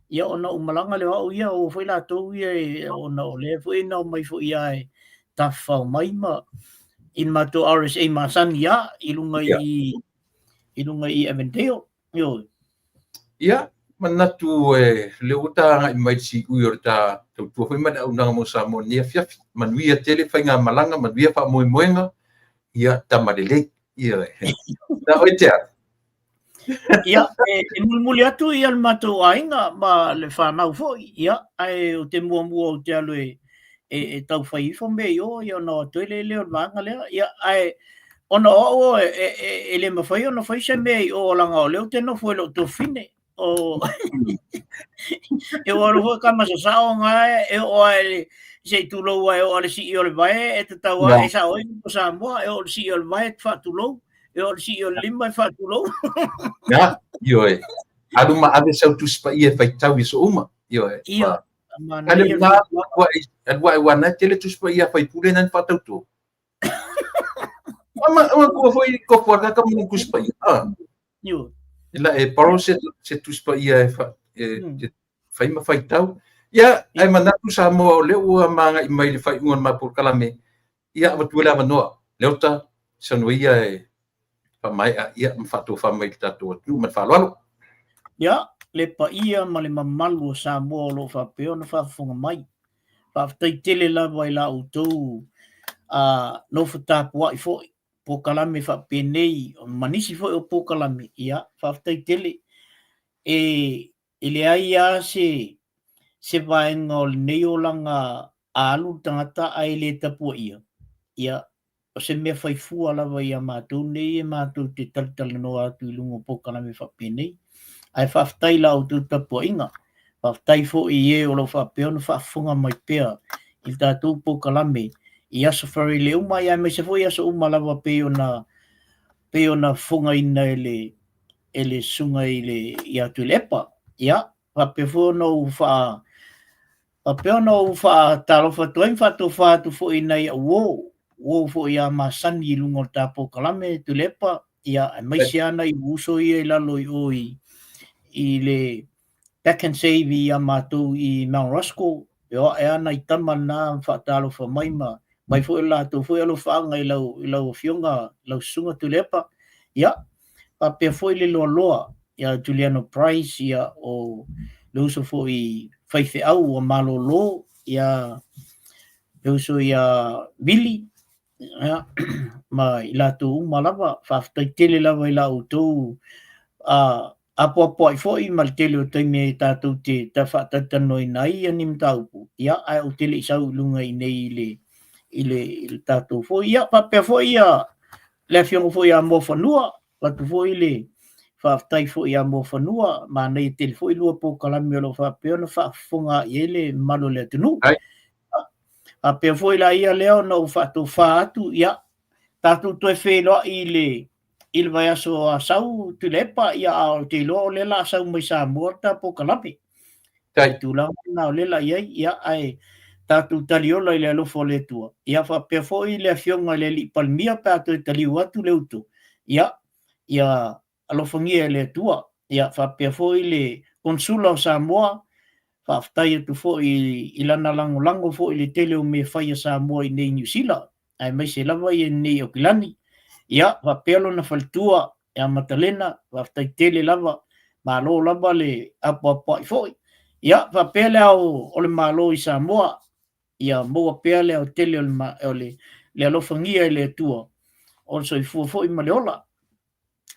Speaker 2: Ya ona umalanga le o ia o foi la to ia ona le foi no mai foi ai ta fa mai ma in ma to RSA ma san ya ilunga i Avondale yo
Speaker 1: Ya manatu le uta nga mai si uyorta to foi man una mo samo ni fia man via tele fa nga malanga man via fa moi moenga ia tamalele ia na oitea
Speaker 2: ia e mulmuli atu ia le matou aiga ma le whanau foi ia ai o te muamua o te alo e tau whaifo me o ia ona o toile leo vanga lea ia ai ona o e le mawhai ona whai se me o langa o leo te no foi lo to fine o e o ro ka ma sa o nga e o ai se tu lo wa o le si o le vai e te tau e sa o ko sa mo e o si o le vai fa tu lo e o si o lima fa tu lo
Speaker 1: ya yo adu ma ave sau tu spa ia fai tau iso uma yo
Speaker 2: ia
Speaker 1: ale ma wa wana tele tu spa ia fai pule nan fa tau tu ama ko foi ko porta ka mo ku spa ia
Speaker 2: yo
Speaker 1: ila e paro se tu spa ia fai ma fai tau ia ai manatu sa mo le o manga i mai le fai un ma por kalame ia wa tu la manoa leuta sanuia e mai ia mfatu fa mai tatu tu ma fa lo
Speaker 2: ya le pa ia ma le mamalu sa mo lo fa pe ona fa fonga mai fa tai tele la vai la utou no fa ta po i fo po kalame fa pe nei manisi fo o po kalame ia fa tai tele e ile ai a se vai ngol nei o langa alu tangata ai le tapu ia o se mea fai fua lava ia mātou nei e mātou te talital no atu i lungo pokana me whapene. Ai whaftai lau tu tapua inga. Whaftai fo i e o lo whapeo na whafunga mai pea i tātou pokana me i aso whare le uma ia me se fo i aso uma lava peo na funga ina ele sunga i atu lepa. Ia, whapeo fo no whapeo no talo whatuain whatu whatu fo ina ia uo. O fo ia masani i lungo tapo kalame tu lepa ia mai se ana i uso i lalo i le back and save ia matou i Mount Roscoe e ana i tama na whaatalo wha mai fo i lato fo i alo whaanga i lau fionga lau sunga tu lepa ia pa pia fo i le loa ia Juliano Price ia o le uso fo i whaife au o malolo ia le uso ia Billy ma i lato malava whaftai tele lava i lau tau apo ai foi mal tele o taime tātou te whaatatano i nai anim taupu ia ai o tele isau lunga i nei i le tātou foi ia papea foi ia le fiongo foi a mo whanua latu foi le whaftai foi a mo whanua ma nei tele foi lua po kalami o lo whapea na whaafunga i ele malo le tunu a pe foi la ia leo no fatu fatu ia tatu to felo ile il vai aso a sau tu lepa ia o te lo le la sau mai sa morta po kalapi tai tu la na le la ia ai tatu taliola ile lo fole tu ia fa pe foi le fionga le li palmia pa to taliu atu le utu ia alo fongia le tua ia fa pe foi le consula sa moa whaftai atu fo i lana lango fo i le tele o me whaia sa mua i nei New Zealand. Ai mai se lawa i nei o Kilani. Ia, whapelo na whaltua e a Matalena, whaftai tele lava, malo lava le apa i fo. Ia, whapele au o le malo i sa mua. Ia, mua pele au tele o le alofangia i le tua. Also i fo i maleola.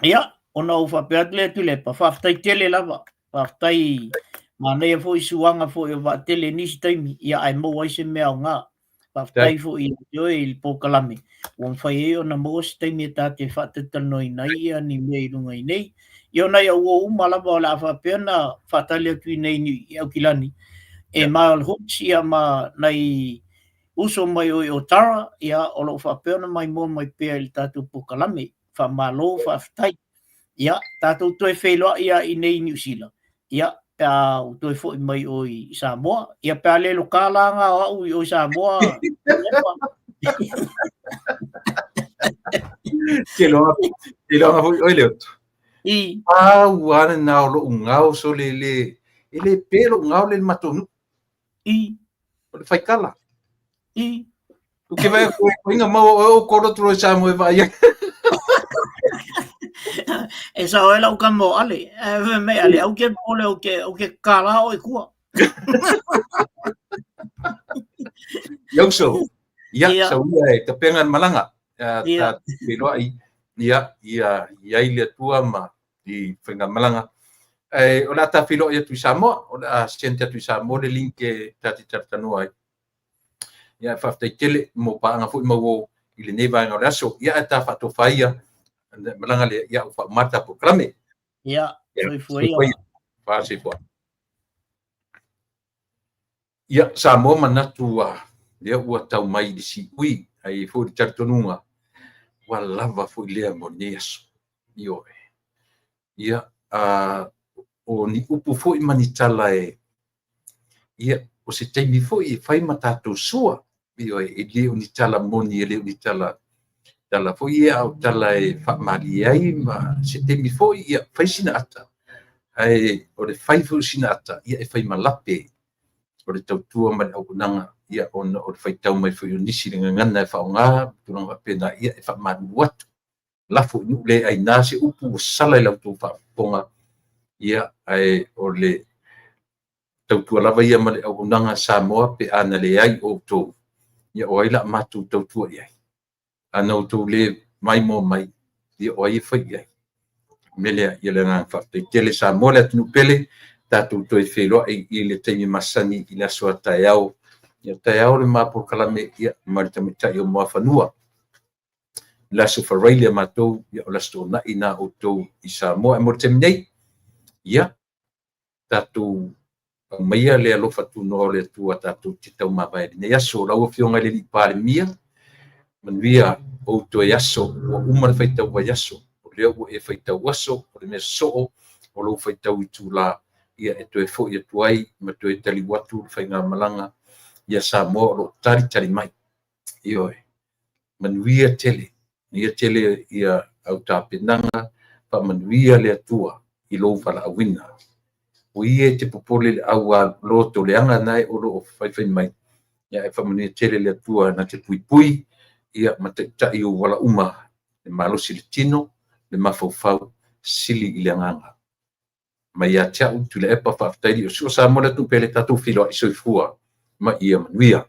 Speaker 2: Ia, ona u whapeat le tu lepa, whaftai tele lava, whaftai ma nei fo i suanga fo i va tele nisi taimi ia ai mo ai se mea nga whaftai fo i i pokalame wan whai e o na mo si taimi ta te whatatano i nei ia ni mea i runga i nei i o nei au o umalawa o la whapea na whatale atu i nei ni au Kilani e mal hooks ia ma nai uso mai o tara ia o lo whapea mai mo mai pia i tātou pukalame wha malo whaftai ia tātou toi wheloa ia i nei New Zealand ia pia toi fo mai o i Samoa ia pia lelo kālanga o au i o Samoa
Speaker 1: Ke loa oi leo
Speaker 2: i
Speaker 1: wana na o lo ngao so ele pelo ngao le matonu
Speaker 2: i
Speaker 1: o le whaikala
Speaker 2: i
Speaker 1: o ke vai ko inga mau o koro tro sa mo vai
Speaker 2: e sa o ela o ka mo ale me ale au ke ole o ke kala o i kua
Speaker 1: so ia so ia te pengan malanga ta pelo ai ia ile tua ma di whenga malanga o la ta filo ia tu Samoa o la sente tu Samoa le link tati tartanu ai ia faftai tele mo pa nga fu mo i le neva nga raso ia ta fa to faia malanga le ia fa mata po krame
Speaker 2: ia foi
Speaker 1: fa se fo ia Samoa manatu dia ua tau mai di si ui ai fu tartanunga wa lava fu le mo neso io ia o ni upu foi manitala ia o se teimi foi fai matato sua io e le ni tala moni le ni tala foi ia o tala fa mali ai ma se teimi foi ia fai sina ata ai o le fai fu sina ata ia e fai malape o le tautua ma au nanga ia o le fai tau mai foi o nisi ngana fa nga tunanga pena ia e fa manuatu lafu nu le ai nase upu sala la tu fa ponga ia ai o le tautua lava ia ma le aunaga Samoa pe ana le ai outou ia o ai la matu tautua i ai ana outou le mai mo mai ia o ai fai ai mele ia le nga fatai tele Samoa le tunu pele tatou toi felo i le taimi masani i la soa taiao ia taiao le mapo kalame ia ma le tamitai o moafanua la sofarailia matou ia o la stona ina outou i Samoa e mo le taminei ia tatou maia le alofa tunoa le tua tatou te tau mawai nei aso lau fionga le li palemia manuia outou e aso ua uma le faitau ai aso o lea ua e faitau aso o le mea so'o o lou faitau i tula ia e toe fo'i atu ai ma toe taliu atu le faiga malaga ia Samoa o loo talitali mai ioe manuia tele ia au tapenaga faamanuia le atua i lou valaauina o ia te popole le au loto leaga nae o loo faifai mai ia e faamanuia tele le atua na te puipui ia ma taʻitaʻi o walauma le malosi le tino le mafaufau sili i le agaga ma ia te aʻu tu le epa faafetaili o sio Samoa le atu pe le tatou filoaʻi soifua ma ia manuia